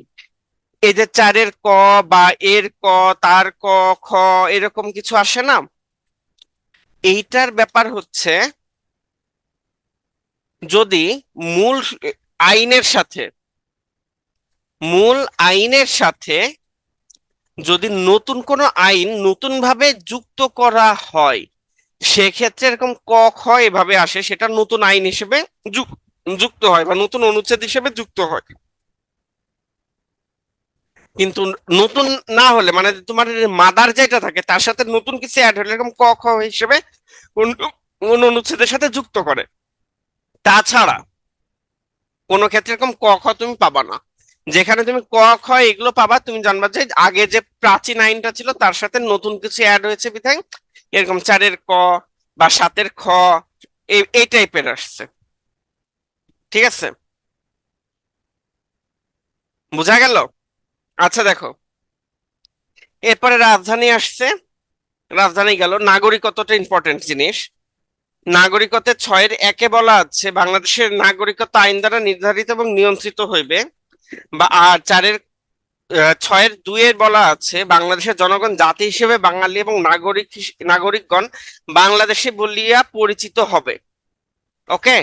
S1: এই যে 4-এর ক বা এর ক, তার ক, খ এরকম কিছু আসে না, এইটার ব্যাপার হচ্ছে যদি মূল আইনের সাথে মূল আইনের সাথে যদি নতুন কোনো আইন নতুন ভাবে যুক্ত করা হয়, সেক্ষেত্রে এরকম ক খ এভাবে আসে, সেটা নতুন আইন হিসেবে যুক্ত হয় বা নতুন অনুচ্ছেদ হিসেবে যুক্ত হয়। কিন্তু নতুন না হলে, মানে তোমার মাদার যেটা থাকে তার সাথে নতুন কিছু অ্যাড হলে এরকম ক খ হিসেবে কোন কোন অনুচ্ছেদের সাথে যুক্ত করে। তাছাড়া কোনো ক্ষেত্রে এরকম ক খ তুমি পাবা না। যেখানে তুমি ক খ এগুলো পাবা, তুমি জানবা যে আগে যে প্রাচীন আইনটা ছিল তার সাথে নতুন কিছু অ্যাড হয়েছে বিধায় এরকম 4-এর ক বা 7-এর খ এই টাইপের আসছে। ঠিক আছে, বোঝা গেল? আচ্ছা দেখো, এরপরে রাজধানী আসছে। রাজধানী গেল। নাগরিকত্বটা ইম্পর্টেন্ট জিনিস। নাগরিকত্বের 6-এর 1-এ বলা আছে বাংলাদেশের নাগরিকত্ব আইন দ্বারা নির্ধারিত এবং নিয়ন্ত্রিত হইবে। বা আর 6-এর 2-এ বলা আছে বাংলাদেশের জনগণ জাতি হিসেবে বাঙালি এবং নাগরিকগণ বাংলাদেশি বলিয়া পরিচিত হবে। ওকে,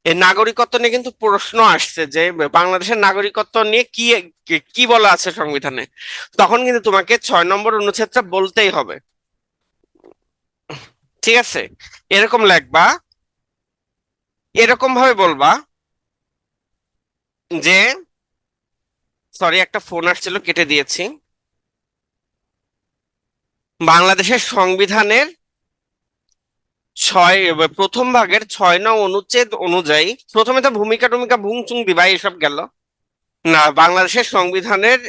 S1: এই নাগরিকত্ব নিয়ে কিন্তু প্রশ্ন আসছে যে বাংলাদেশের নাগরিকত্ব নিয়ে কি কি বলা আছে সংবিধানে, তখন কিন্তু তোমাকে 6 নম্বর অনুচ্ছেদটা বলতেই হবে। ঠিক আছে, এরকম লিখবা, এরকম ভাবে বলবা যে, সরি একটা ফোন আসছিল, কেটে দিয়েছি। বাংলাদেশের সংবিধানের প্রথম ভাগের 6 নং অনুচ্ছেদ অনুযায়ী, প্রথমে তো ভূমিকা টুমিকা ভুং চুং দিবা, এসব গেল না। বাংলাদেশের সংবিধানের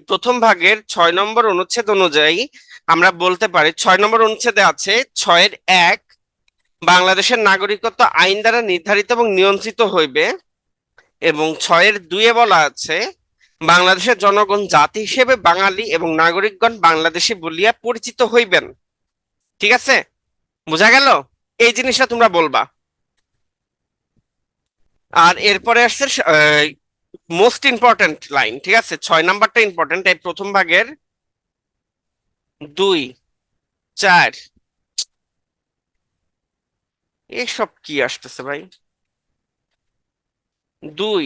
S1: প্রথম ভাগের 6 নম্বর অনুচ্ছেদ অনুযায়ী আমরা বলতে পারি, 6 নম্বর অনুচ্ছেদে আছে 6-এর 1, বাংলাদেশের নাগরিকত্ব আইন দ্বারা নির্ধারিত এবং নিয়ন্ত্রিত হইবে। এবং 6-এর 2-এ বলা আছে বাংলাদেশের জনগণ জাতি হিসেবে বাঙালি এবং নাগরিকগণ বাংলাদেশী বলিয়া পরিচিত হইবেন। ঠিক আছে, বোঝা গেল? এই জিনিসটা তোমরা বলবা। আর এরপরে আসছে মোস্ট ইম্পর্টেন্ট লাইন। ঠিক আছে, 6 নাম্বারটা ইম্পর্টেন্ট। এই প্রথম ভাগের 2 4, এসব কি আসতেছে ভাই? 2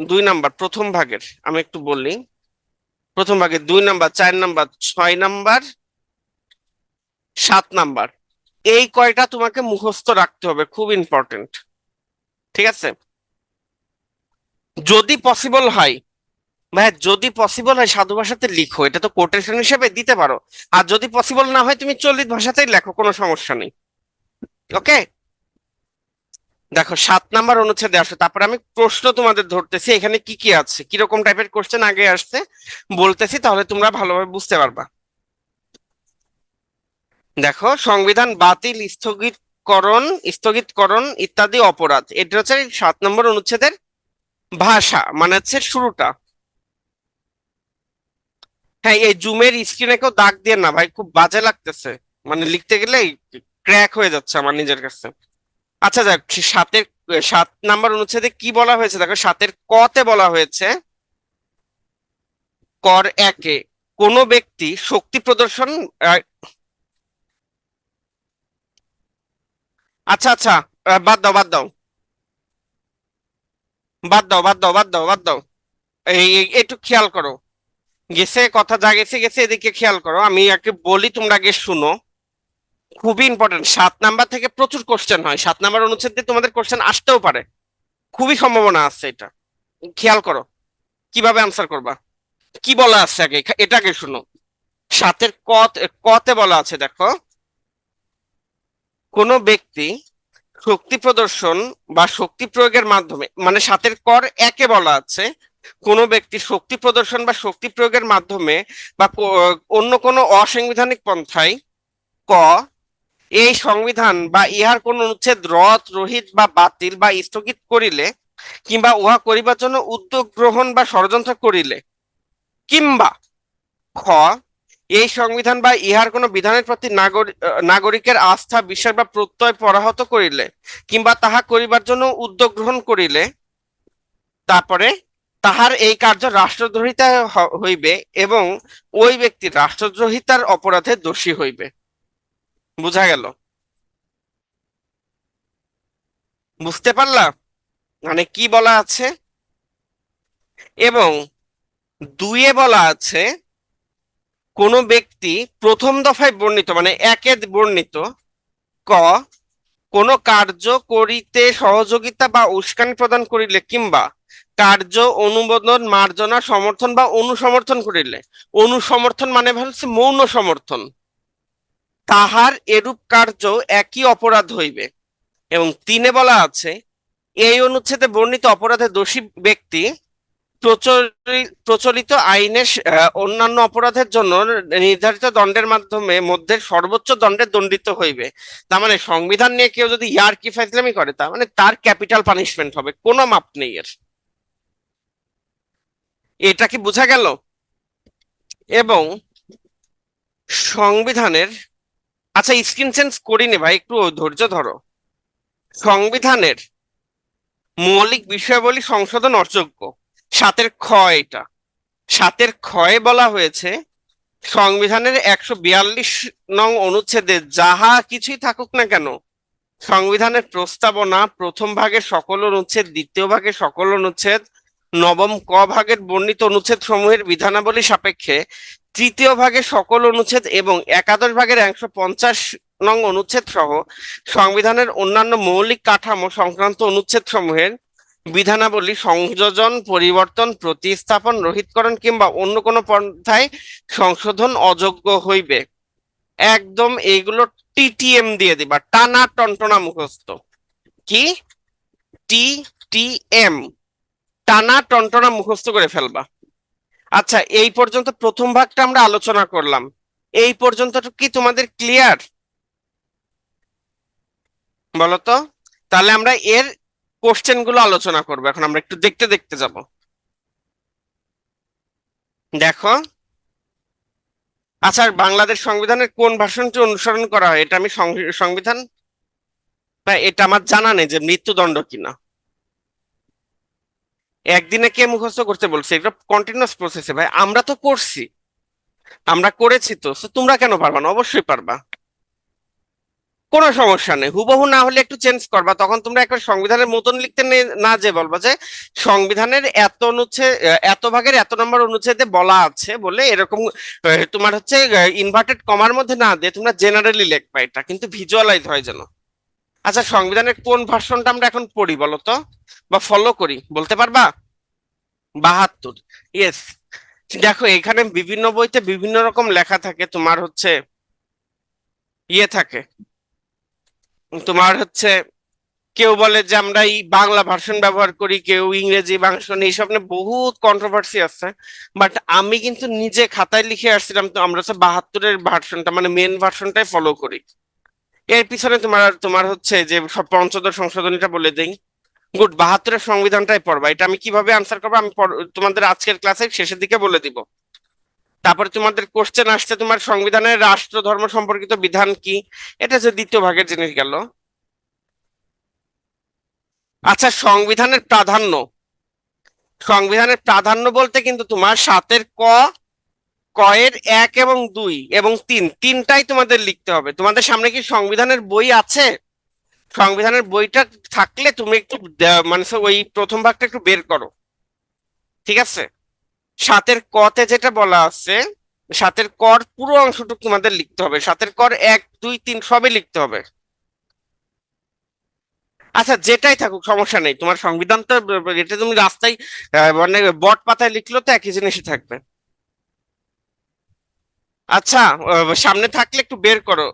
S1: 2 নাম্বার প্রথম ভাগের, আমি একটু বললি, প্রথম ভাগের 2 নাম্বার, 4 নাম্বার, 6 নাম্বার, 7 নাম্বার, এই কয়টা তোমাকে মুখস্থ রাখতে হবে, খুব ইম্পর্টেন্ট। ঠিক আছে, যদি পসিবল হয়, ভাই যদি পসিবল হয় সাধু ভাষাতে লিখো, এটা তো কোটেশন হিসেবে দিতে পারো। আর যদি পসিবল না হয় তুমি চলিত ভাষাতেই লেখো, কোনো সমস্যা নেই। ওকে, দেখো 7 নাম্বার অনুচ্ছেদে আসো, তারপরে আমি প্রশ্ন তোমাদের ধরতেছি এখানে কি কি আছে, কিরকম টাইপের কোশ্চেন আগে আসছে বলতেছি, তাহলে তোমরা ভালোভাবে বুঝতে পারবা। দেখো, সংবিধান বাতিল, স্থগিতকরণ ইত্যাদি অপরাধ, এটা হচ্ছে 7 নম্বর অনুচ্ছেদের ভাষা, মানে হচ্ছে শুরুটা। হ্যাঁ, এই জুমের স্ক্রিনে কেউ দাগ দিয়ে না ভাই, খুব বাজে লাগতেছে, মানে লিখতে গেলে ক্র্যাক হয়ে যাচ্ছে আমার নিজের কাছে। আচ্ছা যাক, 7 নাম্বার অনুচ্ছেদে কি বলা হয়েছে দেখো, 7-এর 1-তে বলা হয়েছে, কর 1-এ কোনো ব্যক্তি শক্তি প্রদর্শন আচ্ছা আচ্ছা, বাদ দাও বাদ দাও বাদ দাও বাদ দাও বাদ দাও বাদ দাও, একটু খেয়াল করো। গেছে, কথা যা গেছে গেছে, এদিকে খেয়াল করো, আমি আগে বলি, তোমরা আগে শুনো। খুবই ইম্পর্টেন্ট, 7 নাম্বার থেকে প্রচুর কোশ্চেন হয়, 7 নাম্বার অনুচ্ছেদ দিয়ে তোমাদের কোশ্চেন আসতেও পারে, খুবই সম্ভাবনা আছে এটা। খেয়াল করো কিভাবে আনসার করবা। কি বলা আছে আগে, এটাকে শুনো। সাতের কতে বলা আছে, দেখো, কোনো ব্যক্তি শক্তি প্রদর্শন বা শক্তি প্রয়োগের মাধ্যমে, মানে সাতের কর একে বলা আছে কোনো ব্যক্তি শক্তি প্রদর্শন বা শক্তি প্রয়োগের মাধ্যমে বা অন্য কোনো অসাংবিধানিক পন্থায় ক এই সংবিধান বা ইহার কোন অনুচ্ছেদ রদ রহিত বা বাতিল বা স্থগিত করিলে, কিংবা উহা করিবার জন্য উদ্যোগ গ্রহণ বা ষড়যন্ত্র করিলে, কিংবা খ এই সংবিধান বা ইহার কোন বিধানের প্রতি নাগরিকের আস্থা বিশ্বাস বা প্রত্যয় পরাহত করিলে, কিংবা তাহা করিবার জন্য উদ্যোগ গ্রহণ করিলে, তারপরে তাহার এই কার্য রাষ্ট্রদ্রোহিতা হইবে এবং ওই ব্যক্তি রাষ্ট্রদ্রোহিতার অপরাধে দোষী হইবে। বুঝা গেল? বুঝতে পারলা মানে কি বলা আছে? এবং দুইয়ে বলা আছে কোন ব্যক্তি প্রথম দফায় বর্ণিত, মানে একে বর্ণিত ক কোন কার্য করিতে সহযোগিতা বা উস্কানি প্রদান করিলে, কিংবা কার্য অনুমোদন মার্জনা সমর্থন বা অনুসমর্থন করিলে, অনুসমর্থন মানে হচ্ছে মৌন সমর্থন, তাহার এরূপ কার্য একই অপরাধ হইবে। এবং তিনে বলা আছে এই অনুচ্ছেদে বর্ণিত অপরাধে দোষী ব্যক্তি প্রচলিত আইনের অন্যান্য অপরাধের জন্য নির্ধারিত দণ্ডের মাধ্যমে মধ্যে সর্বোচ্চ দণ্ডে দণ্ডিত হইবে। তার মানে সংবিধান নিয়ে কেউ যদি ইয়ার্কি ফাজলামি করে, তার মানে তার ক্যাপিটাল পানিশমেন্ট হবে, কোনো মাপ নেই এর। এটা কি বোঝা গেল? এবং সংবিধানের, আচ্ছা স্ক্রিন চেঞ্জ করিনি ভাই, একটু ধৈর্য ধরো। সংবিধানের মৌলিক বিষয়াবলী সংশোধন অযোগ্য, সাতের খ। এটা সাতের ক্ষয়ে বলা হয়েছে সংবিধানের 142 নং অনুচ্ছেদে যাহা কিছুই থাকুক না কেন, সংবিধানের প্রস্তাবনা প্রথম ভাগের সকল অনুচ্ছেদ, দ্বিতীয় ভাগের সকল অনুচ্ছেদ, নবম ক ভাগের বর্ণিত অনুচ্ছেদ সমূহের বিধানাবলী সাপেক্ষে তৃতীয় ভাগের সকল অনুচ্ছেদ এবং একাদশ ভাগের 150 নং অনুচ্ছেদ সহ সংবিধানের অন্যান্য মৌলিক কাঠামো সংক্রান্ত অনুচ্ছেদ সমূহের বিধানাবলী সংযোজন, পরিবর্তন, প্রতিস্থাপন, রহিতকরণ কিংবা অন্য কোনো পন্থায় সংশোধন অযোগ্য হইবে। একদম এইগুলো টিটিএম দিয়ে দিবা, টানা টনটনা মুখস্থ। কি? টিটিএম, টানা টনটনা মুখস্থ করে ফেলবা। আচ্ছা, এই পর্যন্ত প্রথম ভাগটা আমরা আলোচনা করলাম, এই পর্যন্ত কি তোমাদের ক্লিয়ার? বলতো। তাহলে আমরা এর কোশ্চেন গুলো আলোচনা করবো, এখন আমরা একটু দেখতে দেখতে যাব। দেখো, আচ্ছা বাংলাদেশ সংবিধানের কোন ভার্সনটি অনুসরণ করা হয়? এটা আমি সংবিধান, এটা আমার জানা নেই যে মৃত্যুদণ্ড কিনা। একদিনে কে মুখস্থ করতে বলছে? এটা কন্টিনিউয়াস প্রসেসে ভাই, আমরা তো করছি, আমরা করেছি তো, তোমরা কেন পারবা না? অবশ্যই পারবা, কোনো সমস্যা নেই। হুবহু না হলে একটু চেঞ্জ করবা, তখন তোমরা একবার সংবিধানের মতন লিখতে না যে বলবা যে সংবিধানের এত অনুচ্ছেদ, এত ভাগের এত নম্বর অনুচ্ছেদে বলা আছে বলে এরকম, তোমার হচ্ছে ইনভার্টেড কমার মধ্যে না দিয়ে তোমরা জেনারেলি লিখবা, এটা কিন্তু ভিজুয়ালাইজ হয় যেন। আচ্ছা সংবিধানের কোন ভার্সনটা আমরা এখন পড়ি বলো তো, বা ফলো করি, বলতে পারবা? 72। ইয়েস। দেখো এখানে বিভিন্ন বইতে বিভিন্ন রকম লেখা থাকে, তোমার হচ্ছে ইয়ে থাকে, তোমার হচ্ছে কেউ বলে যে আমরা এই বাংলা ভার্সন ব্যবহার করি, কেউ ইংরেজি ভার্সন, এইসব নিয়ে বহুত কন্ট্রোভার্সি আছে। বাট আমি কিন্তু নিজে খাতায় লিখে আসছিলাম, তো আমরা হচ্ছে 72-এর ভার্সনটা, মানে মেন ভার্সনটাই ফলো করি। এর পিছনে তোমার তোমার হচ্ছে যে সব পঞ্চদশ সংশোধনীটা বলে দেই। গুড, 72-এর সংবিধানটাই পড়বা। এটা আমি কিভাবে আনসার করবো আমি তোমাদের আজকের ক্লাসের শেষের দিকে বলে দিব। তারপরে তোমাদের কোশ্চেন আসছে তোমার সংবিধানের রাষ্ট্র ধর্ম সম্পর্কিত বিধান কি, এটা যে দ্বিতীয় ভাগের জিনিস গেল। আচ্ছা সংবিধানের প্রাধান্য বলতে কিন্তু তোমার সাতের কয়ের 1 এবং 2 এবং 3, তিনটাই তোমাদের লিখতে হবে। তোমাদের সামনে কি সংবিধানের বই আছে? সংবিধানের বইটা থাকলে তুমি একটু মানে ওই প্রথম ভাগটা একটু বের করো, ঠিক আছে? সাতের কতে যেটা বলা আছে, সাতের কর পুরো অংশটুকু তোমাদের লিখতে হবে, সাতের কর 1, 2, 3 সবই লিখতে হবে। আচ্ছা যেটাই থাকুক সমস্যা নেই, তোমার সংবিধান তো এটা তুমি রাস্তায় মানে বট পাতায় লিখলেও তো একই জিনিসই থাকবে। আচ্ছা সামনে থাকলে একটু বের করো।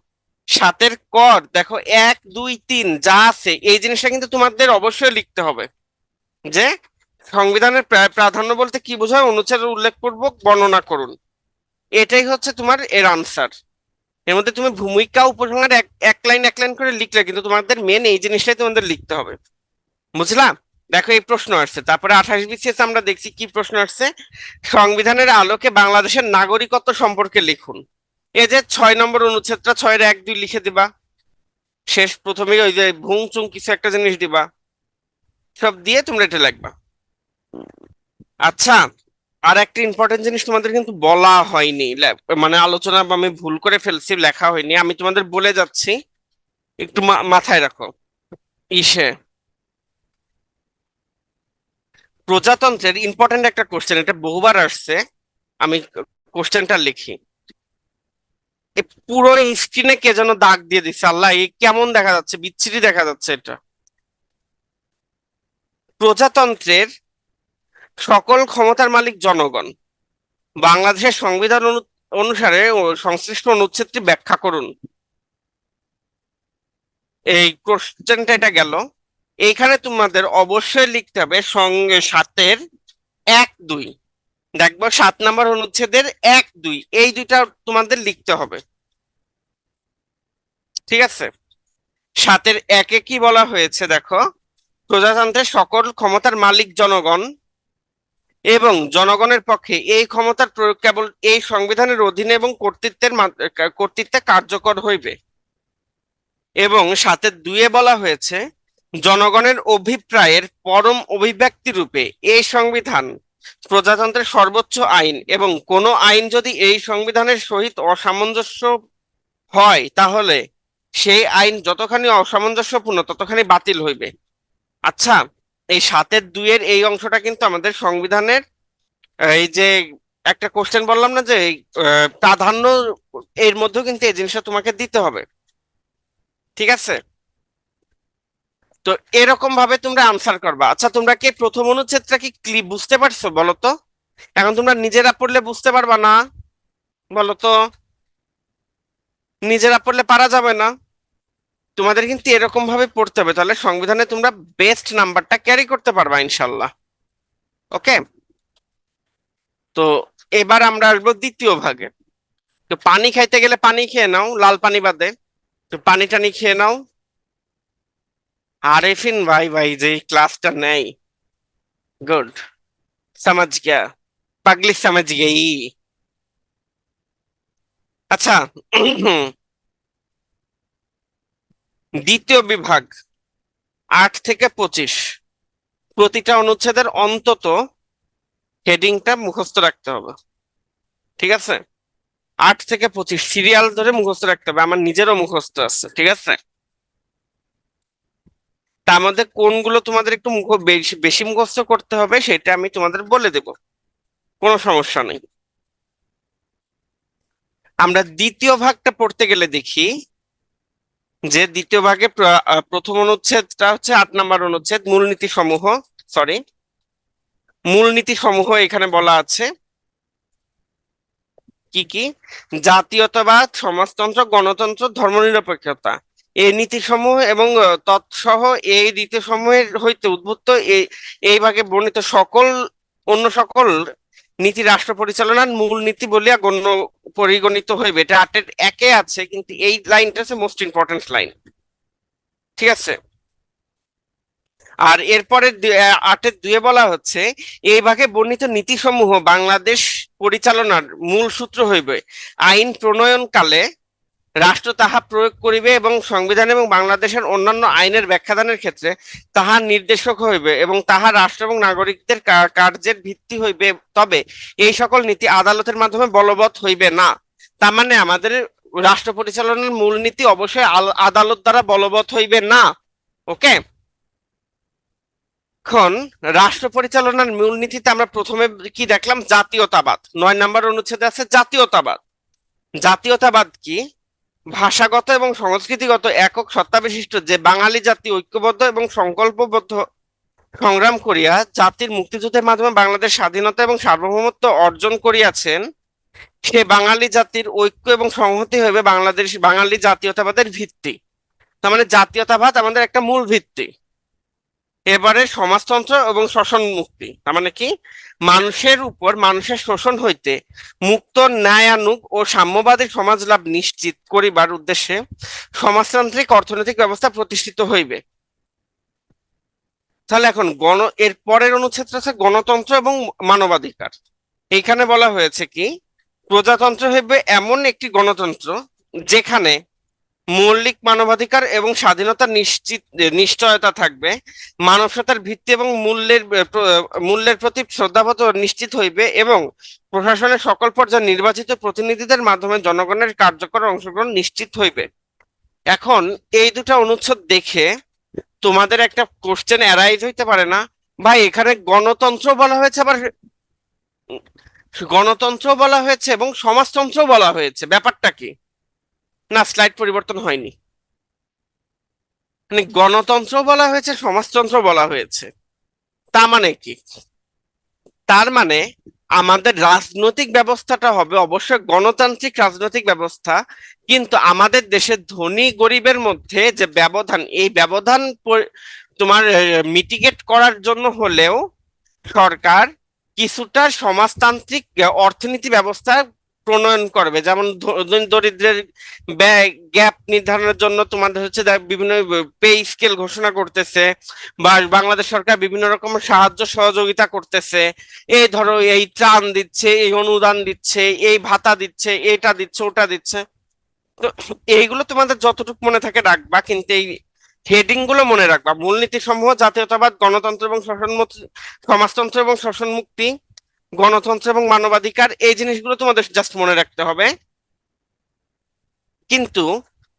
S1: সাতের কর দেখো, 1 2 3 যা আছে এই জিনিসটা কিন্তু তোমাদের অবশ্যই লিখতে হবে, যে সংবিধানের প্রাধান্য বলতে কি বোঝায়, অনুচ্ছেদের উল্লেখপূর্বক বর্ণনা করুন। এটাই হচ্ছে তোমার এর আনসার। এর মধ্যে তুমি ভূমিকা উপসংহার এক লাইন এক লাইন করে লিখলে, কিন্তু তোমাদের মেন এই জিনিসটাই তোমাদের লিখতে হবে। বুঝলাম। দেখো এই প্রশ্ন আসছে, তারপরে 28 BCS আমরা দেখছি কি প্রশ্ন আসছে। সংবিধানের আলোকে বাংলাদেশের নাগরিকত্ব সম্পর্কে লিখুন। এই যে 6 নম্বর অনুচ্ছেদটা, 6-1 2 লিখে দিবা। শেষ প্রথমেই ওই যে ভুং চুং কিছু একটা জিনিস দিবা, সব দিয়ে তোমরা এটা লিখবা। আচ্ছা, আর একটা ইম্পর্টেন্ট জিনিস তোমাদের কিন্তু বলা হয়নি, মানে আলোচনা আমি ভুল করে ফেলছি, লেখা হয়নি, আমি তোমাদের বলে যাচ্ছি, একটু মাথায় রাখো। ইসে প্রজাতন্ত্রের ইম্পর্টেন্ট একটা কোশ্চেন, এটা বহুবার আসছে, আমি কোশ্চেনটা লিখি। পুরো স্ক্রিনে কে যেন দাগ দিয়ে দিচ্ছে, আল্লাহ এই কেমন দেখা যাচ্ছে, বিচ্ছিরি দেখা যাচ্ছে এটা। প্রজাতন্ত্রের সকল ক্ষমতার মালিক জনগণ। বাংলাদেশের সংবিধান অনুসারে সংশ্লিষ্ট অনুচ্ছেদটি ব্যাখ্যা করুন। এই কোশ্চেনটা এটা গেল। এইখানে তোমাদের অবশ্যই লিখতে হবে সঙ্গে 7-1 2। দেখবো 7 নম্বর অনুচ্ছেদের 1 2, এই দুইটা তোমাদের লিখতে হবে। ঠিক আছে। 7-1 কি বলা হয়েছে দেখো, প্রজাতন্ত্রের সকল ক্ষমতার মালিক জনগণ এবং জনগণের পক্ষে এই ক্ষমতার প্রয়োগ কেবল এই সংবিধানের অধীনে এবং কর্তৃত্বে কার্যকর হইবে। এবং 7-2 বলা হয়েছে, জনগণের অভিপ্রায়ের পরম অভিব্যক্তি রূপে এই সংবিধান প্রজাতন্ত্রের সর্বোচ্চ আইন, এবং কোন আইন যদি এই সংবিধানের সহিত অসামঞ্জস্য হয় তাহলে সেই আইন যতখানি অসামঞ্জস্যপূর্ণ ততখানি বাতিল হইবে। আচ্ছা, এই 7-2 এই অংশটা কিন্তু আমাদের সংবিধানের এই যে একটা কোশ্চেন বললাম না যে প্রাধান্য, এর মধ্যেও কিন্তু এই জিনিসটা তোমাকে দিতে হবে। ঠিক আছে। তো এরকম ভাবে তোমরা আনসার করবা। আচ্ছা তোমরা কি প্রথম অনুচ্ছেদটা কি বুঝতে পারছো বলো তো? এখন তোমরা নিজেরা পড়লে বুঝতে পারবা না, বলো তো? নিজেরা পড়লে পারা যাবে না। তোমাদের কিন্তু এরকম ভাবে পড়তে হবে, তাহলে সংবিধানে তোমরা বেস্ট নাম্বারটা ক্যারি করতে পারবা ইনশাল্লাহ। ওকে। তো এবার আমরা আসবো দ্বিতীয় ভাগে। তো পানি খাইতে গেলে পানি খেয়ে নাও, লাল পানি বাদে। তো পানি টানি খেয়ে নাও। আরেফিন ভাই, ভাই যে ক্লাসটা নেই, গুড, সমাজ গয়া, পাগলি সমাজ গেই। আচ্ছা দ্বিতীয় বিভাগ 8 থেকে 25, প্রতিটা অনুচ্ছেদের অন্তত হেডিংটা মুখস্থ রাখতে হবে। ঠিক আছে। 8 থেকে 25 সিরিয়াল ধরে মুখস্থ রাখতে হবে, আমার নিজেরও মুখস্থ আছে। ঠিক আছে। তার মধ্যে কোনগুলো তোমাদের একটু বেশি বেশি মুখস্থ করতে হবে সেটা আমি তোমাদের বলে দেব, কোনো সমস্যা নেই। আমরা দ্বিতীয় ভাগটা পড়তে গেলে দেখি যে দ্বিতীয় ভাগে প্রথম অনুচ্ছেদটা হচ্ছে 8 নম্বর অনুচ্ছেদ, মূলনীতি সমূহ। সরি, মূলনীতি সমূহ এখানে বলা আছে কি কি: জাতীয়তাবাদ, সমাজতন্ত্র, গণতন্ত্র, ধর্মনিরপেক্ষতা। এই নীতিসমূহ এবং তৎসহ এই নীতিসমূহের হইতে উদ্ভূত এই ভাগে বর্ণিত সকল অন্য সকল নীতি রাষ্ট্র পরিচালনার মূল নীতি বলিয়া পরিগণিত হইবে। এটা 8-1 আছে, কিন্তু এই লাইনটা হচ্ছে মোস্ট ইম্পর্টেন্ট লাইন। ঠিক আছে। আর এরপরে 8-2 বলা হচ্ছে, এই ভাগে বর্ণিত নীতিসমূহ বাংলাদেশ পরিচালনার মূল সূত্র হইবে। আইন প্রণয়ন কালে রাষ্ট্র তাহা প্রয়োগ করিবে এবং সংবিধান এবং বাংলাদেশের অন্যান্য আইনের ব্যাখ্যাদানের ক্ষেত্রে তাহার নির্দেশক হইবে এবং তাহা রাষ্ট্র এবং নাগরিকদের কার্যের ভিত্তি হইবে। তবে এই সকল নীতি আদালতের মাধ্যমে বলবৎ হইবে না। তার মানে আমাদের রাষ্ট্র পরিচালনার মূলনীতি অবশ্যই আদালত দ্বারা বলবৎ হইবে না। ওকে। এখন রাষ্ট্র পরিচালনার মূলনীতিতে আমরা প্রথমে কি দেখলাম? জাতীয়তাবাদ। 9 নম্বর অনুচ্ছেদে আছে জাতীয়তাবাদ। জাতীয়তাবাদ কি? ভাষাগত এবং সংস্কৃতিগত একক সত্তা বিশিষ্ট যে বাঙালি জাতি ঐক্যবদ্ধ এবং সংকল্পবদ্ধ সংগ্রাম করিয়া জাতির মুক্তিযুদ্ধের মাধ্যমে বাংলাদেশ স্বাধীনতা এবং সার্বভৌমত্ব অর্জন করিয়াছেন, সে বাঙালি জাতির ঐক্য এবং সংহতি হইবে বাংলাদেশ বাঙালি জাতীয়তাবাদের ভিত্তি। তার মানে জাতীয়তাবাদ আমাদের একটা মূল ভিত্তি। এবারে সমাজতন্ত্র এবং শোষণ মুক্তি, তার মানে কি, মানুষের উপর মানুষের শোষণ হইতে মুক্ত ন্যায়ানুগ ও সাম্যবাদী সমাজ লাভ নিশ্চিত করিবার উদ্দেশ্যে সমাজতান্ত্রিক অর্থনৈতিক ব্যবস্থা প্রতিষ্ঠিত হইবে। তাহলে এখন এর পরের অনুচ্ছেদটা আছে গণতন্ত্র এবং মানবাধিকার। এইখানে বলা হয়েছে কি, প্রজাতন্ত্র হইবে এমন একটি গণতন্ত্র যেখানে মৌলিক মানবাধিকার এবং স্বাধীনতার নিশ্চয়তা থাকবে, মানবতার ভিত্তি এবং মূল্যের প্রতি শ্রদ্ধাবোধ নিশ্চিত হইবে, এবং প্রশাসনের সকল পর্যায়ে নির্বাচিত প্রতিনিধিদের মাধ্যমে জনগণের কার্যকর অংশগ্রহণ নিশ্চিত হইবে। এখন এই দুটা অনুচ্ছেদ দেখে তোমাদের একটা কোশ্চেন অ্যারাইজ হইতে পারে না, ভাই এখানে গণতন্ত্র বলা হয়েছে, আবার গণতন্ত্র বলা হয়েছে এবং সমাজতন্ত্র বলা হয়েছে, ব্যাপারটা কি? না, স্লাইড পরিবর্তন হয়নি। মানে গণতন্ত্র বলা হয়েছে, সমাজতন্ত্র বলা হয়েছে, তার মানে কি? তার মানে আমাদের রাজনৈতিক ব্যবস্থাটা হবে অবশ্যই গণতান্ত্রিক রাজনৈতিক ব্যবস্থা, কিন্তু আমাদের দেশের ধনী গরিবের মধ্যে যে ব্যবধান, এই ব্যবধান তোমার মিটিগেট করার জন্য হলেও সরকার কিছুটা সমাজতান্ত্রিক অর্থনীতি ব্যবস্থা প্রণয়ন করবে। যেমন দরিদ্রের গ্যাপ নির্ধারণের জন্য তোমাদের হচ্ছে বিভিন্ন পে স্কেল ঘোষণা করতেছে, বা বাংলাদেশ সরকার বিভিন্ন রকমের সাহায্য সহযোগিতা করতেছে। এই ধরো এই ত্রাণ দিচ্ছে, এই অনুদান দিচ্ছে, এই ভাতা দিচ্ছে, এটা দিচ্ছে, ওটা দিচ্ছে। তো এইগুলো তোমাদের যতটুকু মনে থাকে রাখবা, কিন্তু এই হেডিং গুলো মনে রাখবা: মূলনীতি সমূহ জাতীয়তাবাদ, গণতন্ত্র এবং সমাজতন্ত্র এবং শোষণ মুক্তি, গণতন্ত্র এবং মানবাধিকার, এই জিনিসগুলো তোমাদের জাস্ট মনে রাখতে হবে। কিন্তু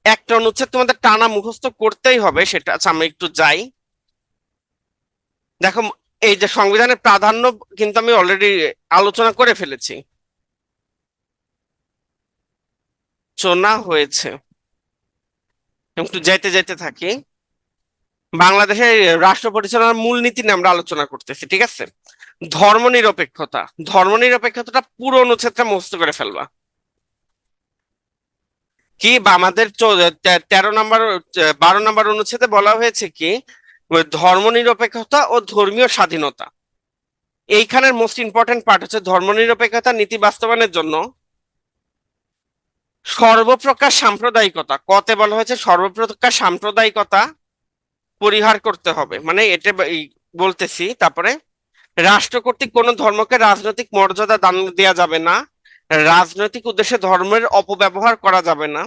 S1: একটা অনুচ্ছেদ তোমাদের টানা মুখস্থ করতেই হবে, সেটা আচ্ছা আমরা একটু যাই। দেখো, এই যে সংবিধানের প্রাধান্য কিন্তু আমি অলরেডি আলোচনা করে ফেলেছি, শোনা হয়েছে। একটু যাইতে যাইতে থাকি। বাংলাদেশের রাষ্ট্র পরিচালনার মূলনীতি নিয়ে আমরা আলোচনা করতেছি, ঠিক আছে? ধর্মনিরপেক্ষতা, ধর্মনিরপেক্ষতাটা পুরো অনুচ্ছেদটা মুখস্থ করে ফেলবা। কি বা আমাদের 13 নম্বর 12 নম্বর অনুচ্ছেদে বলা হয়েছে কি, ধর্মনিরপেক্ষতা ও ধর্মীয় স্বাধীনতা। এইখানের মোস্ট ইম্পর্টেন্ট পার্ট হচ্ছে ধর্মনিরপেক্ষতা নীতি বাস্তবায়নের জন্য সর্বপ্রকার সাম্প্রদায়িকতা, কতে বলা হয়েছে সর্বপ্রকার সাম্প্রদায়িকতা পরিহার করতে হবে। মানে এটা বলতেছি, তারপরে রাষ্ট্র কর্তৃক কোনো ধর্মকে রাজনৈতিক মর্যাদা দান দেওয়া যাবে না, রাজনৈতিক উদ্দেশ্যে ধর্মের অপব্যবহার করা যাবে না,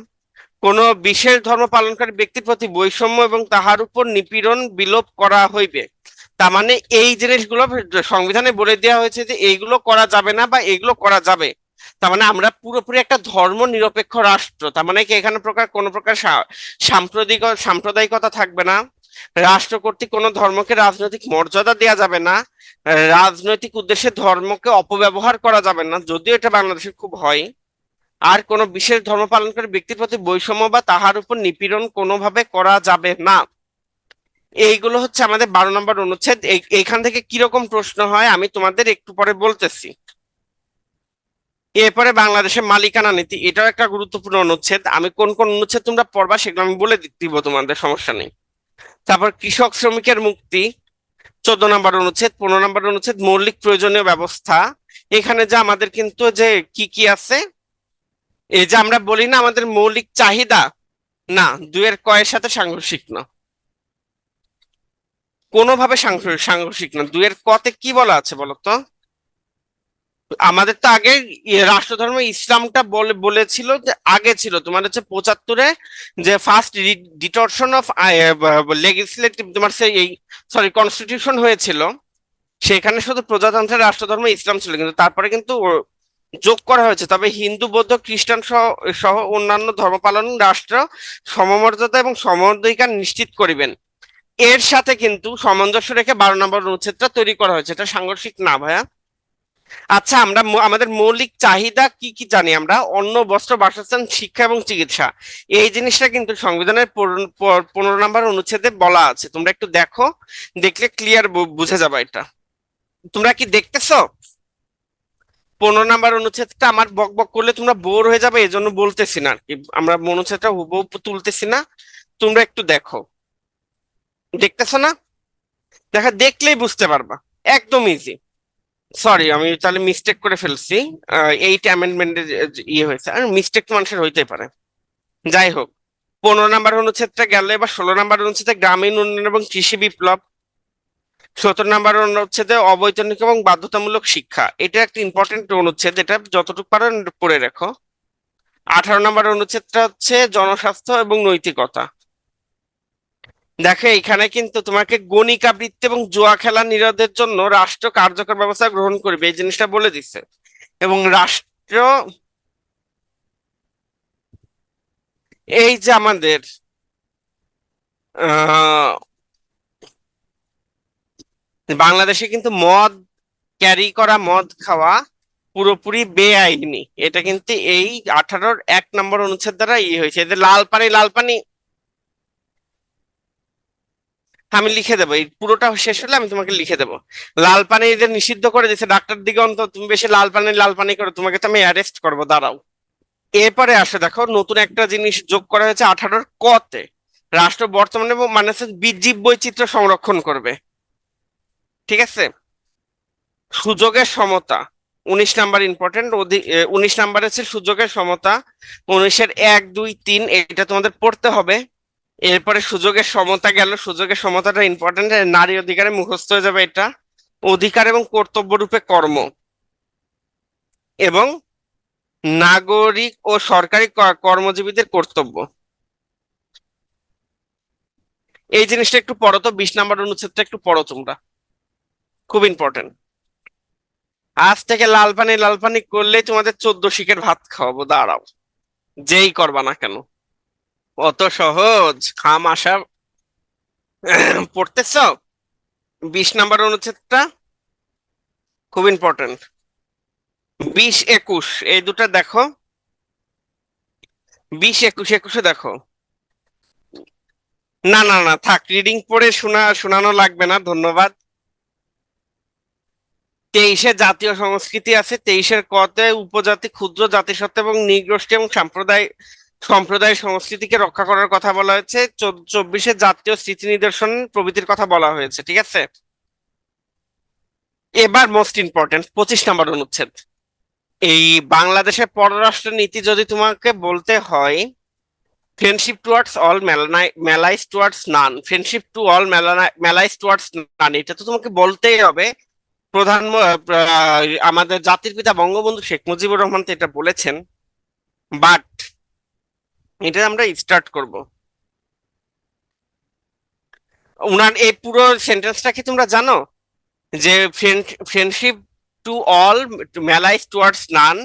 S1: কোনো বিশেষ ধর্ম পালনকারী ব্যক্তির প্রতি বৈষম্য এবং তাহার উপর নিপীড়ন বিলোপ করা হইবে। তার মানে এই জিনিসগুলো সংবিধানে বলে দেওয়া হয়েছে যে এইগুলো করা যাবে না বা এইগুলো করা যাবে। তার মানে আমরা পুরোপুরি একটা ধর্ম নিরপেক্ষ রাষ্ট্র। তার মানে কি এখানে কোনো প্রকার সাম্প্রদায়িকতা থাকবে না, রাষ্ট্র কর্তৃক কোনো ধর্মকে রাজনৈতিক মর্যাদা দেওয়া যাবে না, রাজনৈতিক উদ্দেশ্যে ধর্মকে অপব্যবহার করা যাবে না, যদিও এটা বাংলাদেশে খুব হয়, আর কোনো বিশেষ ধর্ম পালনকারী ব্যক্তির প্রতি বৈষম্য বা তাহার উপর নিপীড়ন কোনোভাবে করা যাবে না। এইগুলো হচ্ছে আমাদের 12 নম্বর অনুচ্ছেদ। এইখান থেকে কিরকম প্রশ্ন হয় আমি তোমাদের একটু পরে বলতেছি। এরপরে বাংলাদেশের মালিকানা নীতি, এটাও একটা গুরুত্বপূর্ণ অনুচ্ছেদ। আমি কোন কোন অনুচ্ছেদ তোমরা পড়বা সেগুলো আমি বলে দিব, তোমাদের সমস্যা নেই। তারপর কৃষক শ্রমিকের মুক্তি, 14 নম্বর অনুচ্ছেদ। 15 নম্বর অনুচ্ছেদ মৌলিক প্রয়োজনীয় ব্যবস্থা। এখানে যে আমাদের কিন্তু যে কি কি আছে, এই যে আমরা বলি না আমাদের মৌলিক চাহিদা, না, দুয়ের কয়ের সাথে সাংঘর্ষিক না, কোনোভাবে সাংঘর্ষিক না। দুয়ের কতে কি বলা আছে বলতো? আমাদের তো আগে রাষ্ট্রধর্ম ইসলামটা বলেছিল যে আগে ছিল তোমার হচ্ছে 75-এ যে ফার্স্ট ডিটরশন অফ লেজিসলেটিভ তোমার এই কনস্টিটিউশন হয়েছিল, সেখানে শুধু প্রজাতন্ত্রের রাষ্ট্রধর্ম ইসলাম ছিল, কিন্তু তারপরে কিন্তু যোগ করা হয়েছে তবে হিন্দু বৌদ্ধ খ্রিস্টান সহ সহ অন্যান্য ধর্ম পালন রাষ্ট্র সমমর্যাদা এবং সমঅধিকার নিশ্চিত করিবেন। এর সাথে কিন্তু সামঞ্জস্য রেখে 12 নম্বর অনুচ্ছেদটা তৈরি করা হয়েছে। এটা সাংঘর্ষিক না ভাইয়া। আচ্ছা, আমরা আমাদের মৌলিক চাহিদা কি কি জানি আমরা? অন্ন, বস্ত্র, বাসস্থান, শিক্ষা এবং চিকিৎসা। এই জিনিসটা কিন্তু সংবিধানের 15 নম্বর অনুচ্ছেদে বলা আছে, তোমরা একটু দেখো, দেখলে ক্লিয়ার বুঝে যাবে এটা। তোমরা কি দেখতেছো? 15 নম্বর অনুচ্ছেদটা আমার বক বক করলে তোমরা বোর হয়ে যাবে, এই জন্য বলতেছি না আর কি, আমরা অনুচ্ছেদটা হুবহু তুলতেছি না। তোমরা একটু দেখো, দেখতেছো না? দেখলেই বুঝতে পারবা, একদম ইজি। সরি, আমি তাহলে মিস্টেক করে ফেলছি। 8 অ্যামেন্ডমেন্টের ইয়ে হয়েছে, আর মিস্টেক তো মানুষের হইতেই পারে। যাই হোক, 15 নম্বর অনুচ্ছেদটা গেল, এবার 16 নম্বর অনুচ্ছেদে গ্রামীণ উন্নয়ন এবং কৃষি বিপ্লব। 17 নম্বর অনুচ্ছেদে অবৈতনিক এবং বাধ্যতামূলক শিক্ষা, এটা একটা ইম্পর্টেন্ট অনুচ্ছেদ, এটা যতটুকু পারো পড়ে রাখো। 18 নম্বর অনুচ্ছেদটা হচ্ছে জনস্বাস্থ্য এবং নৈতিকতা। দেখো, এখানে কিন্তু তোমাকে গণিকা বৃত্তি এবং জুয়া খেলা নিরোধের জন্য রাষ্ট্র কার্যকর ব্যবস্থা গ্রহণ করবে, এই জিনিসটা বলে দিচ্ছে। এবং রাষ্ট্র, এই যে আমাদের আহ বাংলাদেশে কিন্তু মদ ক্যারি করা, মদ খাওয়া পুরোপুরি বেআইনি, এটা কিন্তু এই 18-1 নম্বর অনুচ্ছেদ দ্বারা ইয়ে হয়েছে। এদের লাল পানি, লাল পানি আমি লিখে দেবো, এই পুরোটা শেষ হলে আমি তোমাকে লিখে দেবো। লাল পানি এদের নিষিদ্ধ করে দিয়েছে, ডাক্তার দিগন্ত তুমি বেশি লাল পানি, লাল পানি করো, তোমাকে তো আমি অ্যারেস্ট করবো, দাঁড়াও। এরপরে আসে, দেখো নতুন একটা জিনিস যোগ করা হয়েছে 18 ক তে। রাষ্ট্র বর্তমানে মানে হচ্ছে জীব বৈচিত্র্য সংরক্ষণ করবে, ঠিক আছে। সুযোগের সমতা, 19 নম্বর ইম্পর্টেন্ট। 19 নম্বর হচ্ছে সুযোগের সমতা। 19-এর 1, 2, 3 এটা তোমাদের পড়তে হবে। এরপরে সুযোগের সমতা গেল, সুযোগের সমতাটা ইম্পর্টেন্ট, নারী অধিকারে মুখস্থ হয়ে যাবে এটা। অধিকার এবং কর্তব্য রূপে কর্ম, এবং নাগরিক ও সরকারি কর্মজীবীদের কর্তব্য। এই জিনিসটা একটু পড়ো তো, 20 নম্বর অনুচ্ছেদটা একটু পড়ো তোমরা, খুব ইম্পর্টেন্ট। আজ থেকে লাল পানি, লাল পানি করলেই তোমাদের 14 শিখের ভাত খাওয়াবো, দাঁড়াও, যেই করবা না কেন। অত সহজ খাম আসা পড়তেছ? 20 নম্বর অনুচ্ছেদটা খুব ইম্পর্টেন্ট। 20-21 এই দুটো দেখো। 20-21 দেখো। না না না, থাক, রিডিং পড়ে শোনানো লাগবে না, ধন্যবাদ। 23-এ জাতীয় সংস্কৃতি আছে, 23-এর 'ক' তে উপজাতি, ক্ষুদ্র জাতিসত্তা এবং নৃগোষ্ঠী এবং সম্প্রদায় সম্প্রদায় সংস্কৃতিকে রক্ষা করার কথা বলা হয়েছে। 24-এ জাতীয় স্মৃতি নিদর্শন প্রভৃতির কথা বলা হয়েছে, ঠিক আছে। এবার মোস্ট ইম্পর্টেন্ট 25 নম্বর অনুচ্ছেদ। এই বাংলাদেশের পররাষ্ট্র নীতি যদি তোমাকে বলতে হয়, friendship towards all, malice towards none, friendship to all, malice towards none, এটা তো তোমাকে বলতেই হবে। আমাদের জাতির পিতা বঙ্গবন্ধু শেখ মুজিবুর রহমান তো এটা বলেছেন, বাট এটা আমরা স্টার্ট করব। উনার এই পুরো সেন্টেন্সটা কি তোমরা জানো? যে friendship to all, malice towards none,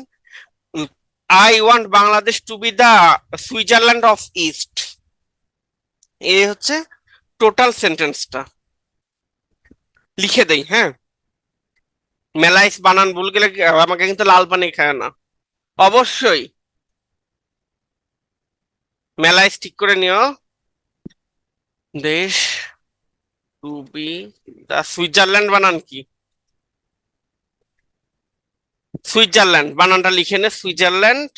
S1: I want Bangladesh to be the Switzerland of East, এই হচ্ছে টোটাল সেন্টেন্সটা। লিখে দেই, হ্যাঁ। মেলাইস বানান ভুল গেলে আমাকে কিন্তু লাল পানি খায় না, অবশ্যই। মেলাইস ঠিক করে নিও। দেশ টু বি দা সুইজারল্যান্ড বানান কি? সুইজারল্যান্ড বানানটা লিখে নে, সুইজারল্যান্ড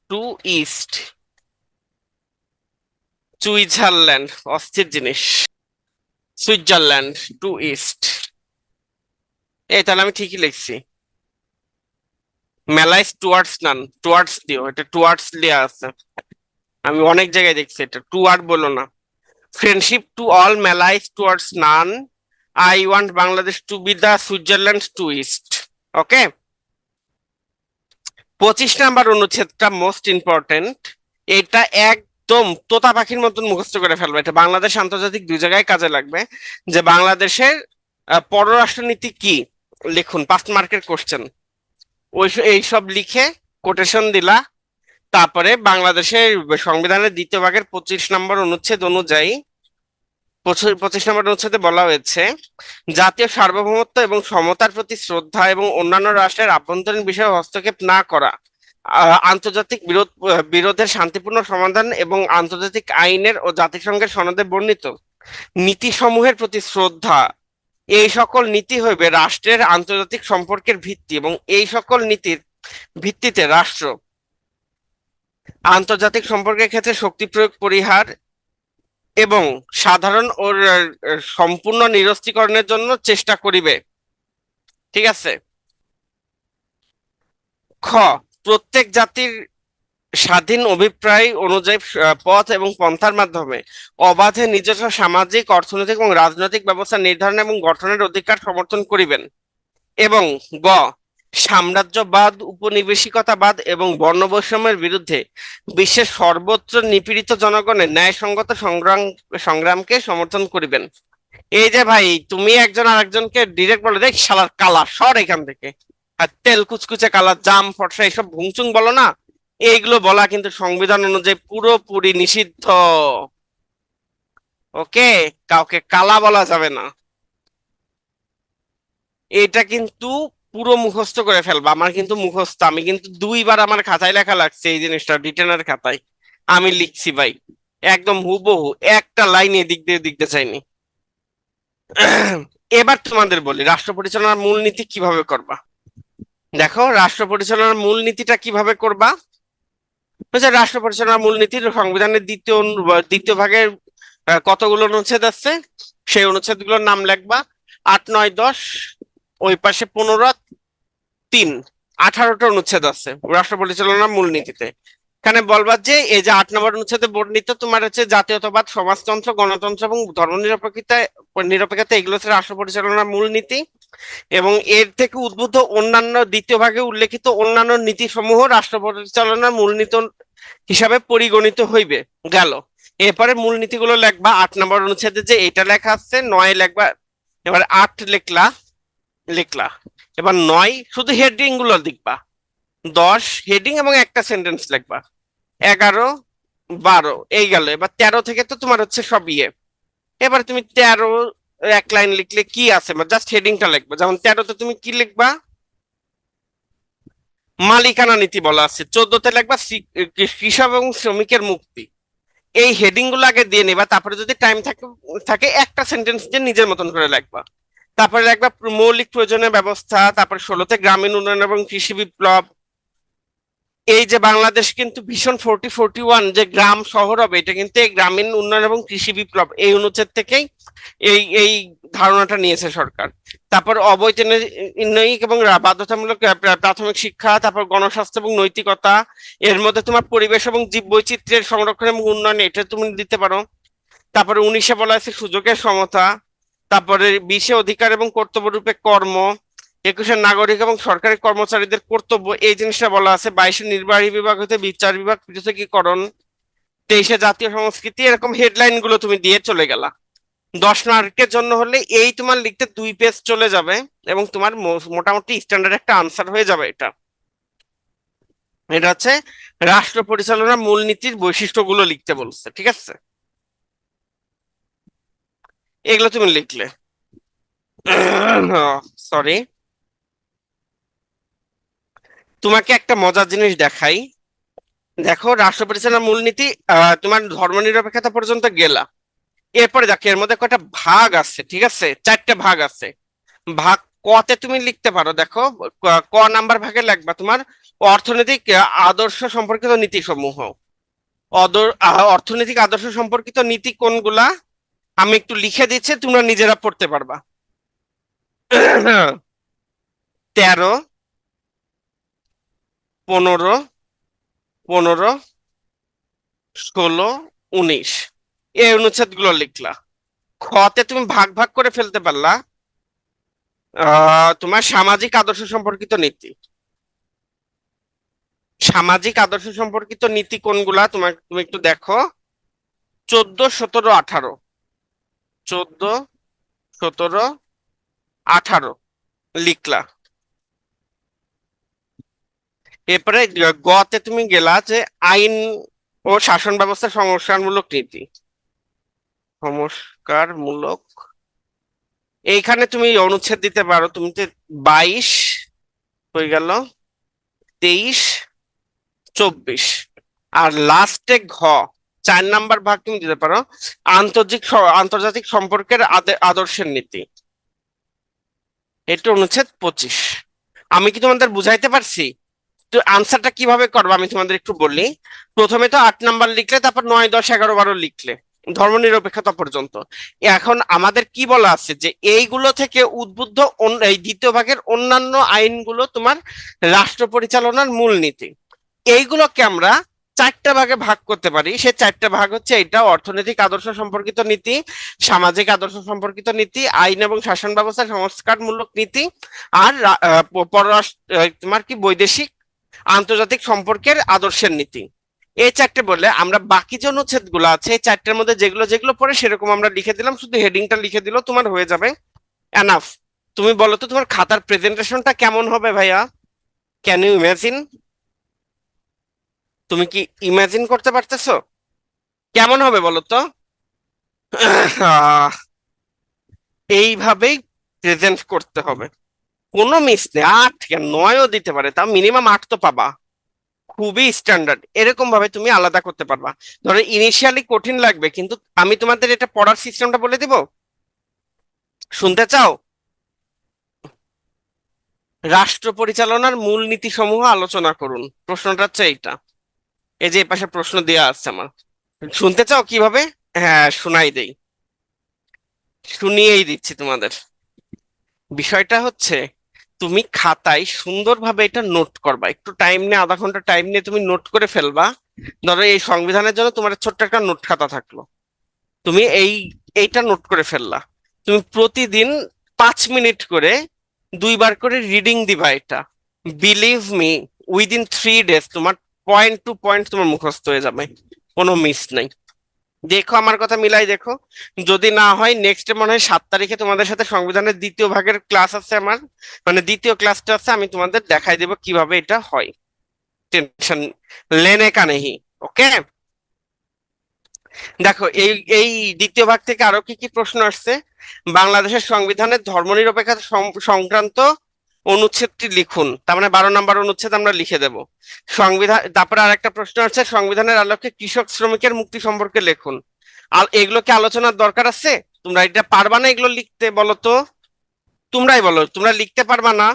S1: টু ইস্ট, সুইজারল্যান্ড অস্থির জিনিস। সুইজারল্যান্ড টু ইস্ট, এই তাহলে আমি ঠিকই লিখছি। মেলাইস টুয়ার্ডস নান, টুয়ার্ডস দিও, এটা টুয়ার্ডস দেয়া আছে, আমি অনেক জায়গায় দেখছি, এটা টুয়ার্ড বলো না। Friendship to all, malice towards none, I want Bangladesh to be the Switzerland to east. Okay. 25 নম্বর অনুচ্ছেদটা মোস্ট ইম্পর্টেন্ট। এটা একদম তোতা পাখির মতন মুখস্থ করে ফেলবে, এটা বাংলাদেশ আন্তর্জাতিক 2 জায়গায় কাজে লাগবে। যে বাংলাদেশের পররাষ্ট্রনীতি কি, লিখুন, 5 মার্কের কোশ্চেন। এই সব লিখে কোটেশন দিলা। তারপরে বাংলাদেশের সংবিধানের 2য় ভাগের 25 নম্বর অনুচ্ছেদ অনুযায়ী 25 নম্বর অনুচ্ছেদে বলা হয়েছে, জাতীয় সার্বভৌমত্ব এবং সমতার প্রতি শ্রদ্ধা এবং অন্যান্য রাষ্ট্রের আভ্যন্তরীণ বিষয়ে হস্তক্ষেপ না করা, আন্তর্জাতিক বিরোধের শান্তিপূর্ণ সমাধান এবং আন্তর্জাতিক আইনের ও জাতিসংঘের সনদে বর্ণিত নীতিসমূহের প্রতি শ্রদ্ধা, এই সকল নীতি হইবে রাষ্ট্রের আন্তর্জাতিক সম্পর্কের ভিত্তি, এবং এই সকল নীতির ভিত্তিতে রাষ্ট্র আন্তর্জাতিক সম্পর্কের ক্ষেত্রে শক্তি প্রয়োগ পরিহার এবং সাধারণ ও সম্পূর্ণ নিরস্ত্রীকরণের জন্য চেষ্টা করিবে। ঠিক আছে। খ, প্রত্যেক জাতির স্বাধীন অভিপ্রায় অনুযায়ী পথ এবং পন্থার মাধ্যমে অবাধে নিজস্ব সামাজিক, অর্থনৈতিক এবং রাজনৈতিক ব্যবস্থা নির্ধারণ এবং গঠনের অধিকার সমর্থন করিবেন। এবং গ, সাম্রাজ্যবাদ, উপনিবেশিকতাবাদ এবং বর্ণবৈষম্যের বিরুদ্ধে বিশ্বের সর্বত্র নিপীড়িত জনগণের ন্যায়সঙ্গত সংগ্রামকে সমর্থন করিবেন। এই যে ভাই, তুমি একজন আরেকজনকে ডিরেক্ট বলে, দেখ শালার কালা সর এখান থেকে, আর তেল কুচকুচে কালা, জাম ফর্সা এইসব ভুংচুং বলো না, এইগুলো বলা কিন্তু সংবিধান অনুযায়ী পুরোপুরি নিষিদ্ধ। ওকে, কাউকে কালা বলা যাবে না। এটা কিন্তু পুরো মুখস্থ করে ফেলবা। আমার কিন্তু মুখস্থ, আমি কিন্তু 2বার আমার খাতায় লেখা লাগছে এই জিনিসটা, রিটেনের খাতায় আমি লিখছি ভাই, একদম হুবহু, একটা লাইন এদিক দিয়ে দিতে চাইনি। এবার তোমাদের বলি রাষ্ট্র পরিচালনার মূলনীতি কিভাবে করবা। দেখো, রাষ্ট্র পরিচালনার মূলনীতিটা কিভাবে করবা, হচ্ছে রাষ্ট্র পরিচালনার মূলনীতির সংবিধানের দ্বিতীয় ভাগের কতগুলো অনুচ্ছেদ আছে, সেই অনুচ্ছেদগুলোর নাম লিখবা। 8, 9, 10, ওই পাশে 15, 3, 18টা অনুচ্ছেদ আছে রাষ্ট্র পরিচালনার মূলনীতিতে। এখানে বলবা যে এই যে 8 নম্বর অনুচ্ছেদে বর্ণিত তোমার হচ্ছে জাতীয়তাবাদ, সমাজতন্ত্র, গণতন্ত্র এবং নিরপেক্ষতা এগুলো হচ্ছে রাষ্ট্র পরিচালনার মূলনীতি, এবং এর থেকে উদ্ভূত অন্যান্য দ্বিতীয় ভাগে উল্লেখিত অন্যান্য নীতি সমূহ রাষ্ট্র পরিচালনার মূলনীতি হিসাবে পরিগণিত হইবে। গেল, এরপরে মূলনীতিগুলো লিখবা। 8 নম্বর অনুচ্ছেদে যে এটা লেখা আছে 9 লিখবা। এবার 8 লিখলা লিখলা এবার 9 শুধু হেডিং গুলো লিখবা। 10 হেডিং এবং একটা সেন্টেন্স লিখবা। 11, 12 এই গেল। এবার 13 থেকে তো তোমার হচ্ছে সব ইয়ে। এবার তুমি 13 এক লাইন লিখলে কি আছে, জাস্ট হেডিংটা লিখবা। যেমন 13তে তুমি কি লিখবা, মালিকানা নীতি বলা আছে। 14তে লিখবা কৃষক এবং শ্রমিকের মুক্তি। এই হেডিং গুলো আগে দিয়ে নিবা, তারপরে যদি টাইম থাকে থাকে একটা সেন্টেন্স দিয়ে নিজের মতন করে লিখবা। তারপরে লিখবা মৌলিক প্রয়োজনীয় ব্যবস্থা। তারপরে 16তে গ্রামীণ উন্নয়ন এবং কৃষি বিপ্লব। এই যে বাংলাদেশ কিন্তু ভিশন 4041 যে গ্রাম শহর হবে, এটা কিন্তু এই গ্রামীণ উন্নয়ন এবং কৃষি বিপ্লব এই অনুচ্ছেদ থেকেই এই ধারণাটা নিয়েছে সরকার। তারপর অবৈতনিক এবং বাধ্যতামূলক প্রাথমিক শিক্ষা। তারপর গণস্বাস্থ্য এবং নৈতিকতা। এর মধ্যে তোমার পরিবেশ এবং জীব বৈচিত্র্যের সংরক্ষণ এবং উন্নয়ন, এটা তুমি দিতে পারো। তারপরে 19-এ বলা আছে সুযোগের সমতা। তারপরে 20-এ অধিকার এবং কর্তব্য রূপে কর্ম। 21-এ নাগরিক এবং সরকারি কর্মচারীদের কর্তব্য, এই জিনিসটা বলা আছে। 22-এ নির্বাহী বিভাগ হতে বিচার বিভাগ পৃথকীকরণ। 23-এ জাতীয় সংস্কৃতি। এরকম হেডলাইন গুলো তুমি দিয়ে চলে গেলা। 10 মার্কের জন্য হলে এই তোমার লিখতে 2 পেজ চলে যাবে, এবং তোমার মোটামুটি স্ট্যান্ডার্ড একটা আনসার হয়ে যাবে। এটা এটা হচ্ছে রাষ্ট্র পরিচালনার মূলনীতির বৈশিষ্ট্যগুলো লিখতে বলছে। ঠিক আছে, এগুলো তুমি লিখলে। সরি, তোমাকে একটা মজার জিনিস দেখাই। দেখো, রাষ্ট্র পরিচালনার মূলনীতি তোমার ধর্মনিরপেক্ষতা পর্যন্ত গেলা। এরপরে দেখো এর মধ্যে কয়টা ভাগ আছে। ঠিক আছে, 4টে ভাগ আছে। ভাগ কতে তুমি লিখতে পারো। দেখো, ক নাম্বার ভাগে লিখবা তোমার অর্থনৈতিক আদর্শ সম্পর্কিত নীতি সমূহ। অর্থনৈতিক আদর্শ সম্পর্কিত নীতি কোনগুলা আমি একটু লিখে দিচ্ছি, তোমরা নিজেরা পড়তে পারবা। 13, 15, 15, 16, 19 এই অনুচ্ছেদ গুলো লিখলা। খতে তুমি ভাগ ভাগ করে ফেলতে পারলা তোমার সামাজিক আদর্শ সম্পর্কিত নীতি। সামাজিক আদর্শ সম্পর্কিত নীতি কোনগুলা তুমি একটু দেখো। 14, 17, 18। 14, 17, 18 লিখলা। এরপরে গতে তুমি গেলা যে আইন ও শাসন ব্যবস্থা সংস্কারমূলক নীতি। সংস্কারমূলক, এইখানে তুমি অনুচ্ছেদ দিতে পারো, তুমি 22 হয়ে গেল, 23, 24, আর লাস্টে ঘ 4 নাম্বার ভাগ তুমি দিতে পারো আন্তর্জাতিক সম্পর্কের আদর্শের নীতি। এটা অনুচ্ছেদ 25। আমি কি তোমাদের বুঝাইতে পারছি? তো আনসারটা কিভাবে করবো আমি তোমাদের একটু বলি। প্রথমে তো 8 নাম্বার লিখলে, তারপর 9, 10, 11, 12 লিখলে ধর্মনিরপেক্ষতা পর্যন্ত। এখন আমাদের কি বলা আছে যে এইগুলো থেকে উদ্বুদ্ধ এই দ্বিতীয় ভাগের অন্যান্য আইনগুলো তোমার রাষ্ট্র পরিচালনার মূলনীতি। এইগুলোকে আমরা 4টা ভাগে ভাগ করতে পারি। সে 4টা ভাগ হচ্ছে: এটা অর্থনৈতিক আদর্শ সম্পর্কিত নীতি, সামাজিক আদর্শ সম্পর্কিত নীতি, আইন এবং শাসন ব্যবস্থা সংস্কারমূলক নীতি, আর পররাষ্ট্র তোমার কি বৈদেশিক আন্তর্জাতিক সম্পর্কের আদর্শের নীতি। এই 4টে বলে আমরা বাকি যে অনুচ্ছেদ গুলো আছে এই 4টের মধ্যে যেগুলো যেগুলো পড়ে সেরকম আমরা লিখে দিলাম, শুধু হেডিংটা লিখে দিলেও তোমার হয়ে যাবে, এনাফ। তুমি বলো তো তোমার খাতার প্রেজেন্টেশনটা কেমন হবে ভাইয়া? Can you imagine? তুমি কি ইমাজিন করতে পারতেছো কেমন হবে বলো তো? এইভাবেই প্রেজেন্ট করতে হবে, কোনো মিস নেই। 8 কেন 9ও দিতে পারে, তাও মিনিমাম 8 তো পাবা। খুবই স্ট্যান্ডার্ড, এরকম ভাবে তুমি আলাদা করতে পারবা। ধরো ইনিশিয়ালি কঠিন লাগবে, কিন্তু আমি তোমাদের এটা পড়ার সিস্টেমটা বলে দিব, শুনতে চাও? রাষ্ট্র পরিচালনার মূল নীতি সমূহ আলোচনা করুন, প্রশ্নটা হচ্ছে এইটা। এই যে এপাশে প্রশ্ন দেওয়া আছে আমার, শুনতে চাও কিভাবে? হ্যাঁ, শোনাই দেই, শুনিয়েই দিচ্ছি তোমাদের। বিষয়টা হচ্ছে তুমি খাতায় সুন্দরভাবে এটা নোট করবা, একটু টাইম নিয়ে, আধা ঘন্টা টাইম নিয়ে তুমি নোট করে ফেলবা। ধরো এই সংবিধানের জন্য তোমার ছোট্ট একটা নোট খাতা থাকলো, তুমি এইটা নোট করে ফেললা। তুমি প্রতিদিন 5 মিনিট করে 2বার করে রিডিং দিবা এটা। বিলিভ মি, উইদিন 3 ডেজ তোমার পয়েন্ট টু পয়েন্ট তোমার মুখস্থ হয়ে যাবে, কোনো মিস নাই। দেখো আমার কথা মিলাই দেখো, যদি না হয় নেক্সট মনে হয় 7 তারিখে তোমাদের সাথে সংবিধানের দ্বিতীয় ভাগের ক্লাস আছে আমার, মানে দ্বিতীয় ক্লাসটা আছে, আমি তোমাদের দেখাই দেবো কিভাবে এটা হয়। টেনশন লেনে কা নেহি। ওকে, দেখো এই এই দ্বিতীয় ভাগ থেকে আরো কি কি প্রশ্ন আসছে। বাংলাদেশের সংবিধানের ধর্মনিরপেক্ষতা সংক্রান্ত অনুচ্ছেদটি লিখুন, তার মানে 12 নাম্বার অনুচ্ছেদ আমরা লিখে দেব। সংবিধান, তারপরে আর একটা প্রশ্ন আছে, সংবিধানের আলোকে কৃষক শ্রমিকের মুক্তি সম্পর্কে লিখুন। আর এগুলো কি আলোচনার দরকার আছে? তোমরা এটা পারবা না এগুলো লিখতে বলো তো? তোমরাই বলো, তোমরা লিখতে পারবা না?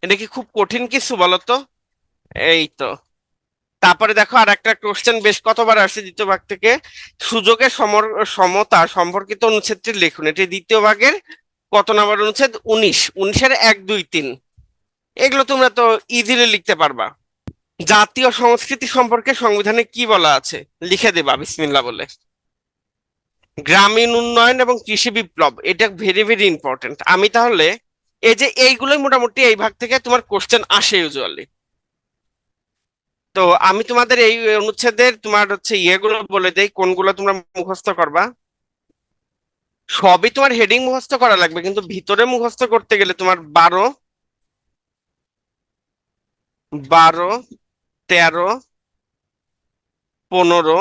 S1: এটা কি খুব কঠিন কিছু বলো তো? এই তো। তারপরে দেখো আর একটা কোশ্চেন বেশ কতবার আসছে দ্বিতীয় ভাগ থেকে, সুযোগের সমতা সম্পর্কিত অনুচ্ছেদটি লিখুন। এটি দ্বিতীয় ভাগের কত নম্বর অনুচ্ছেদ? 19, 19-এর 1, 2, 3। এগুলো তোমরা তো ইজিলি লিখতে পারবা। জাতীয় সংস্কৃতি সম্পর্কে সংবিধানে কি বলা আছে লিখে দেবা বিসমিল্লাহ বলে। গ্রামীণ উন্নয়ন এবং কৃষি বিপ্লব, এটা ভেরি ভেরি ইম্পর্টেন্ট। আমি তাহলে এই যে এইগুলোই মোটামুটি এই ভাগ থেকে তোমার কোশ্চেন আসে ইউজুয়ালি। তো আমি তোমাদের এই অনুচ্ছেদের তোমার হচ্ছে ইয়েগুলো বলে দেই কোনগুলো তোমরা মুখস্থ করবা। সবই তোমার হেডিং মুখস্থ করা লাগবে, কিন্তু ভিতরে মুখস্থ করতে গেলে তোমার 12, 12, 13, 15।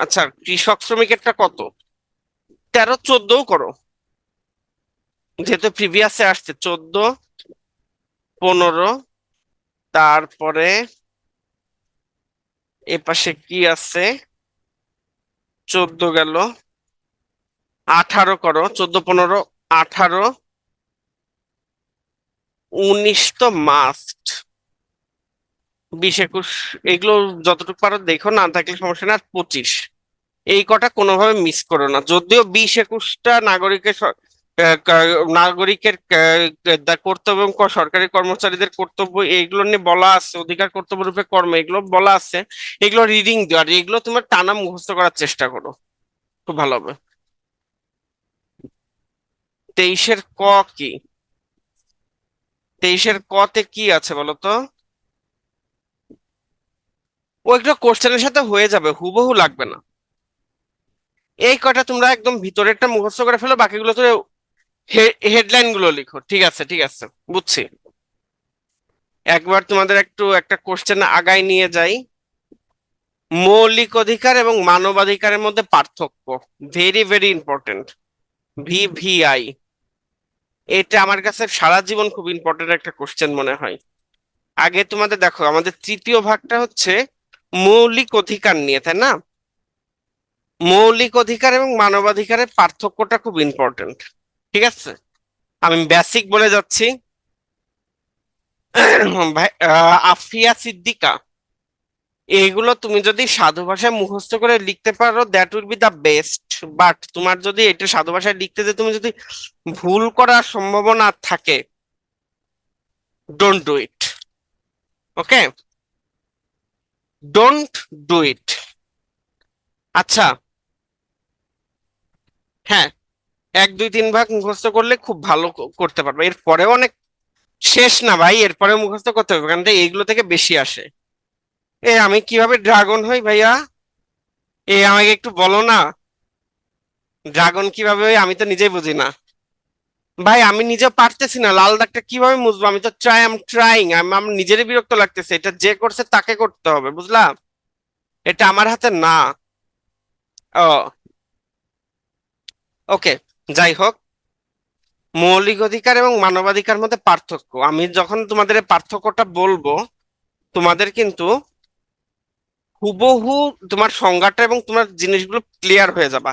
S1: আচ্ছা, কৃষক শ্রমিকেরটা কত? 13, 14ও করো, যেহেতু প্রিভিয়াসে আসছে। 14, 15, তারপরে এ পাশে কি আছে? 14 গেল, 18 করো, 14, 15, 18, 19 তো মাস্ট, 20, 21 এগুলো যতটুকু পারো দেখো, না থাকলে সমস্যা না। আর 25, এই কটা কোনোভাবে মিস করো না। যদিও 20, 21টা নাগরিকের নাগরিকের কর্তব্য এবং সরকারি কর্মচারীদের কর্তব্য এইগুলো নিয়ে বলা আছে, অধিকার কর্তব্য রূপে কর্ম এগুলো বলা আছে। এগুলো রিডিং দিও, আর এগুলো তোমার টানা মুখস্থ করার চেষ্টা করো, খুব ভালো হবে। 23-এর ক কি? 23-এর কতে কি আছে বলো তো? ও একটু কোশ্চেনের সাথে হয়ে যাবে, হুবহু লাগবে না। এই কটা তোমরা একদম ভিতরেরটা মুখস্থ করে ফেলো, বাকিগুলো তো হেডলাইন গুলো লিখো। ঠিক আছে, ঠিক আছে, বুঝছি। একবার তোমাদের একটু একটা কোশ্চেন আগায় নিয়ে যাই। মৌলিক অধিকার এবং মানবাধিকারের মধ্যে পার্থক্য, ভেরি ভেরি ইম্পর্টেন্ট। VVI, এটা আমার কাছে সারা জীবন খুব ইম্পর্টেন্ট একটা কোশ্চেন মনে হয়। আগে তোমাদের দেখো, আমাদের তৃতীয় ভাগটা হচ্ছে মৌলিক অধিকার নিয়ে, তাই না? মৌলিক অধিকার এবং মানবাধিকারের পার্থক্যটা খুব ইম্পর্টেন্ট, ঠিক আছে? আমি বেসিক বলে যাচ্ছি। ভাই, আফিয়া সিদ্দিকা, এগুলো তুমি যদি সাধু ভাষায় মুখস্থ করে লিখতে পারো that will be the best. But তোমার যদি এটা সাধু ভাষায় লিখতে যে তুমি যদি ভুল করার সম্ভাবনা থাকে, don't do it. Okay, don't do it. আচ্ছা, হ্যাঁ, 1 2 3 ভাগ মুখস্থ করলে খুব ভালো করতে পারবে, এরপরেও অনেক শেষ না ভাই, এরপরে মুখস্থ করতে হবে, কারণ এইগুলো থেকে বেশি আসে। আমি কিভাবে ড্রাগন হই ভাইয়া? আমাকে একটু বলো না, ড্রাগন কিভাবে হই, আমি তো নিজেই বুঝি না। ভাই আমি নিজে পারতেছি না, লাল দাগটা কিভাবে মুছবো? আমি তো ট্রাইং, আমার নিজেরই বিরক্ত লাগতেছে, এটা যে করছে তাকে করতে হবে, বুঝলা? এটা আমার হাতে না। ও, ওকে, যাই হোক, মৌলিক অধিকার এবং মানবাধিকার মধ্যে পার্থক্য, আমি যখন তোমাদের এই পার্থক্যটা বলবো, তোমাদের কিন্তু হুবহু তোমার সংজ্ঞাটা এবং তোমার জিনিসগুলো ক্লিয়ার হয়ে যাবা।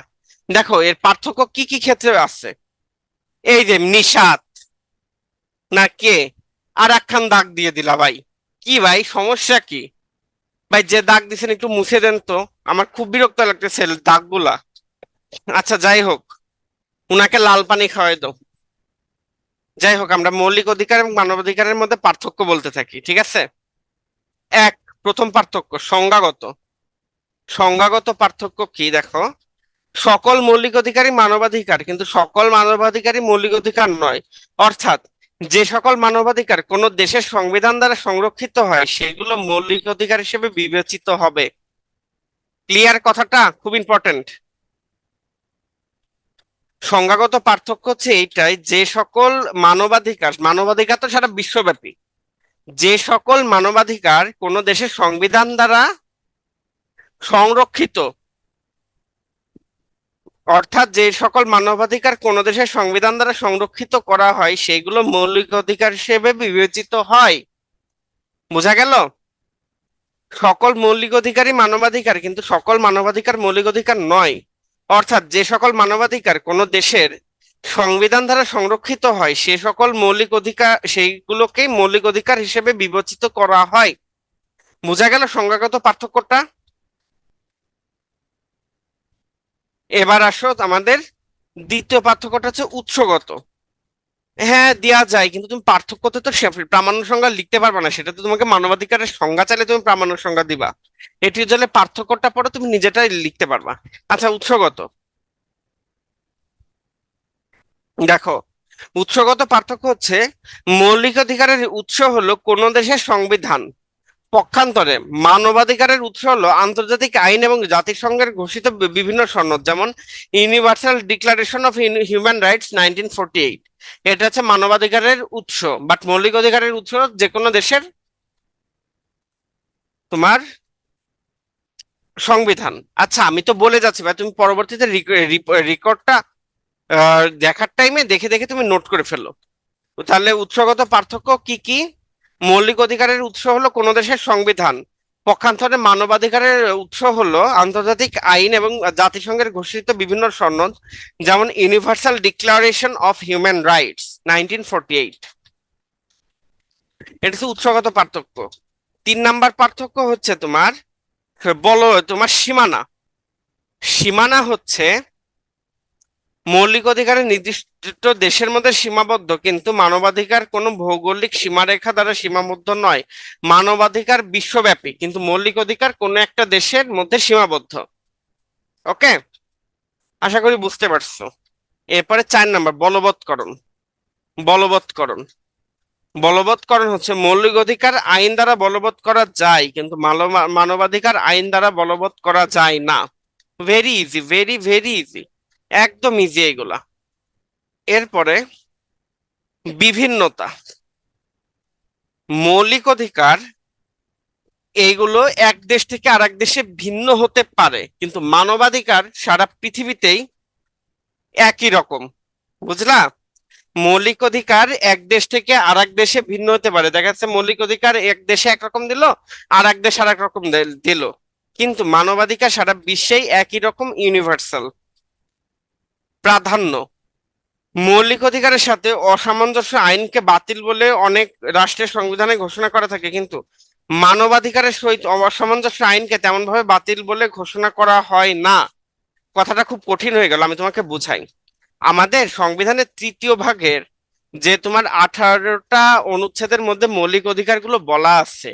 S1: দেখো এর পার্থক্য কি কি ক্ষেত্রে আছে। এই যে নিশাত, না কে, আর একখান দাগ দিয়ে দিলা ভাই। কি ভাই, সমস্যা কি? ভাই যে দাগ দিছেন একটু মুছে দেন তো, আমার খুব বিরক্ত লাগতেছে দাগগুলা। আচ্ছা যাই হোক, উনাকে লাল পানি খাওয়াই দাও। যাই হোক, আমরা মৌলিক অধিকার এবং মানবাধিকারের মধ্যে পার্থক্য বলতে থাকি, ঠিক আছে? এক, প্রথম পার্থক্য সংজ্ঞাগত। সংজ্ঞাগত পার্থক্য কি দেখো, সকল মৌলিক অধিকারই মানবাধিকার, কিন্তু সকল মানবাধিকারই মৌলিক অধিকার নয়। অর্থাৎ যে সকল মানবাধিকার কোন দেশের সংবিধান দ্বারা সংরক্ষিত হয় সেগুলো মৌলিক অধিকার হিসেবে বিবেচিত হবে। ক্লিয়ার? কথাটা খুব ইম্পর্টেন্ট। সংজ্ঞাগত পার্থক্য হচ্ছে এইটাই, যে সকল মানবাধিকার, মানবাধিকার তো সারা বিশ্বব্যাপী, যে সকল মানবাধিকার কোন দেশের সংবিধান দ্বারা সংরক্ষিত, অর্থাৎ যে সকল মানবাধিকার কোন দেশের সংবিধান দ্বারা সংরক্ষিত করা হয় সেগুলো মৌলিক অধিকার হিসেবে বিবেচিত হয়। বোঝা গেল? সকল মৌলিক অধিকারই মানবাধিকার, কিন্তু সকল মানবাধিকার মৌলিক অধিকার নয়। অর্থাৎ যে সকল মানবাধিকার কোন দেশের সংবিধান দ্বারা সংরক্ষিত হয় সে সকল মৌলিক অধিকার, সেইগুলোকে মৌলিক অধিকার হিসেবে বিবেচিত করা হয়। বোঝা গেল সংজ্ঞাগত পার্থক্যটা? এবার আসো আমাদের দ্বিতীয় পার্থক্যটা হচ্ছে উৎসগত। হ্যাঁ দেয়া যায়, কিন্তু তুমি পার্থক্যতে তো প্রামাণ্য সংজ্ঞা লিখতে পারবে না, সেটা তো তোমাকে মানবাধিকারের সংজ্ঞা চাইলে তুমি প্রামাণ্য সংজ্ঞা দিবা। এটি যদি পার্থক্যটা পড়ো তুমি নিজেটাই লিখতে পারবা। আচ্ছা, উৎসগত। দেখো, উৎসগত পার্থক্য হচ্ছে মৌলিক অধিকারের উৎস হলো কোন দেশের সংবিধান, পক্ষান্তরে মানবাধিকারের উৎস হলো আন্তর্জাতিক আইন এবং জাতিসংঘের ঘোষিত বিভিন্ন সনদ, যেমন universal declaration of human rights 1948। এটা হচ্ছে মানবাধিকারের উৎস। বাট মৌলিক অধিকারের উৎস যে কোনো দেশের তোমার সংবিধান। আচ্ছা আমি তো বলে যাচ্ছি ভাই, তুমি পরবর্তীতে রেকর্ডটা দেখার টাইমে দেখে দেখে তুমি নোট করে ফেলো। তাহলে উৎসগত পার্থক্য কি কি? মৌলিক অধিকারের উৎস হলো কোন দেশের সংবিধান, পক্ষান্তরে মানবাধিকারের উৎস হলো আন্তর্জাতিক আইন এবং জাতিসংঘের ঘোষিত বিভিন্ন সনদ, যেমন universal declaration of human rights 1948। এটা হচ্ছে উৎসগত পার্থক্য। 3 নাম্বার পার্থক্য হচ্ছে তোমার তোমার সীমানা। সীমানা হচ্ছে মৌলিক অধিকারের নির্দিষ্ট দেশের মধ্যে সীমাবদ্ধ, কিন্তু মানবাধিকার কোনো ভৌগোলিক সীমারেখা দ্বারা সীমাবদ্ধ নয়। মানবাধিকার বিশ্বব্যাপী, কিন্তু মৌলিক অধিকার কোনো একটা দেশের মধ্যে সীমাবদ্ধ। ওকে, আশা করি বুঝতে পারছো। এরপরে 4 নাম্বার, বলবৎকরণ। বলবৎকরণ, বলবৎকরণ হচ্ছে মৌলিক অধিকার আইন দ্বারা বলবৎ করা যায়, কিন্তু মানবাধিকার আইন দ্বারা বলবৎ করা যায় না। Very easy, very very easy, একদম ইজি এগুলা। এরপরে বিভিন্নতা। মৌলিক অধিকার এইগুলো এক দেশ থেকে আরেক দেশে ভিন্ন হতে পারে, কিন্তু মানবাধিকার সারা পৃথিবীতেই একই রকম। বুঝলা? মৌলিক অধিকার এক দেশ থেকে আরেক দেশে ভিন্ন হতে পারে, দেখা যাচ্ছে মৌলিক অধিকার এক দেশে একরকম দিল, আর এক দেশে আরেক রকম দিল, কিন্তু মানবাধিকার সারা বিশ্বেই একই রকম, ইউনিভার্সাল। প্রাধান্য: মৌলিক অধিকারের সাথে অসামঞ্জস্য আইনকে বাতিল বলে অনেক রাষ্ট্রের সংবিধানে ঘোষণা করা থাকে, কিন্তু মানবাধিকারের সহিত অসামঞ্জস্য আইনকে তেমন ভাবে বাতিল বলে ঘোষণা করা হয় না। কথাটা খুব কঠিন হয়ে গেল, আমি তোমাকে বুঝাই। আমাদের সংবিধানের তৃতীয় ভাগের যে তোমার 18টা অনুচ্ছেদের মধ্যে মৌলিক অধিকারগুলো বলা আছে,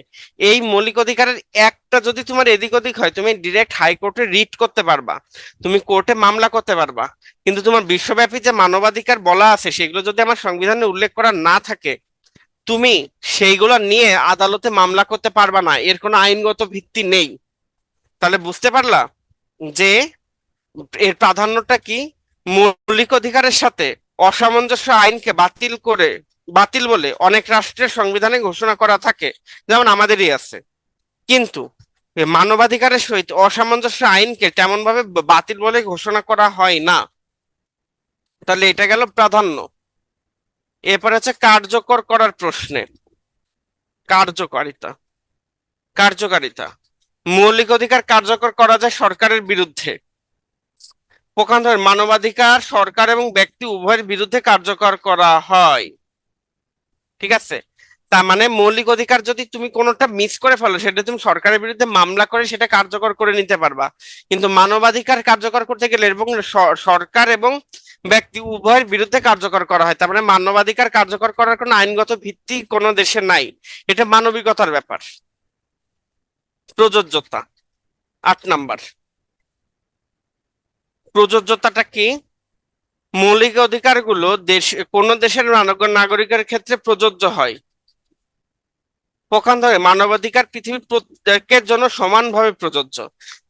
S1: এই মৌলিক অধিকারের একটা যদি তোমার এদিক ওদিক হয়, তুমি ডিরেক্ট হাইকোর্টে রিট করতে পারবা, তুমি কোর্টে মামলা করতে পারবা, কিন্তু তোমার বিশ্বব্যাপী যে মানবাধিকার বলা আছে সেগুলো যদি আমার সংবিধানে উল্লেখ করা না থাকে, তুমি সেইগুলো নিয়ে আদালতে মামলা করতে পারবা না, এর কোনো আইনগত ভিত্তি নেই। তাহলে বুঝতে পারলা যে এর প্রাধান্যটা কি? মৌলিক অধিকারের সাথে অসামঞ্জস্য আইনকে বাতিল বলে অনেক রাষ্ট্রের সংবিধানে ঘোষণা করা থাকে, যেমন আমাদেরই আছে, কিন্তু এ মানবাধিকারের সহিত অসামঞ্জস্য আইনকে তেমন ভাবে বাতিল বলে ঘোষণা করা হয় না। তাহলে এটা গেল প্রাধান্য। এরপর হচ্ছে কার্যকর করার প্রশ্নে। কার্যকারিতা। কার্যকারিতা: মৌলিক অধিকার কার্যকর করা যায় সরকারের বিরুদ্ধে। পক্ষান্তরে মানবাধিকার সরকার এবং ব্যক্তি উভয়ের বিরুদ্ধে কার্যকর করা হয়। ঠিক আছে? তার মানে মৌলিক অধিকার যদি তুমি কোনোটা মিস করে ফেলো, সেটা তুমি সরকারের বিরুদ্ধে মামলা করে সেটা কার্যকর করে নিতে পারবা, কিন্তু মানবাধিকার কার্যকর করতে গেলে এবং সরকার এবং ব্যক্তি উভয়ের বিরুদ্ধে কার্যকর করা হয়, তার মানে মানবাধিকার কার্যকর করার কোনো আইনগত ভিত্তি কোনো দেশে নাই, এটা মানবিকতার ব্যাপার। প্রযোজ্যতা, 8 নাম্বার। প্রযোজ্যতাটা কি? মৌলিক অধিকারগুলো কোন দেশের নাগরিকের ক্ষেত্রে প্রযোজ্য হয়। পক্ষান্তরে মানবাধিকার পৃথিবীর প্রত্যেকের জন্য সমানভাবে প্রযোজ্য।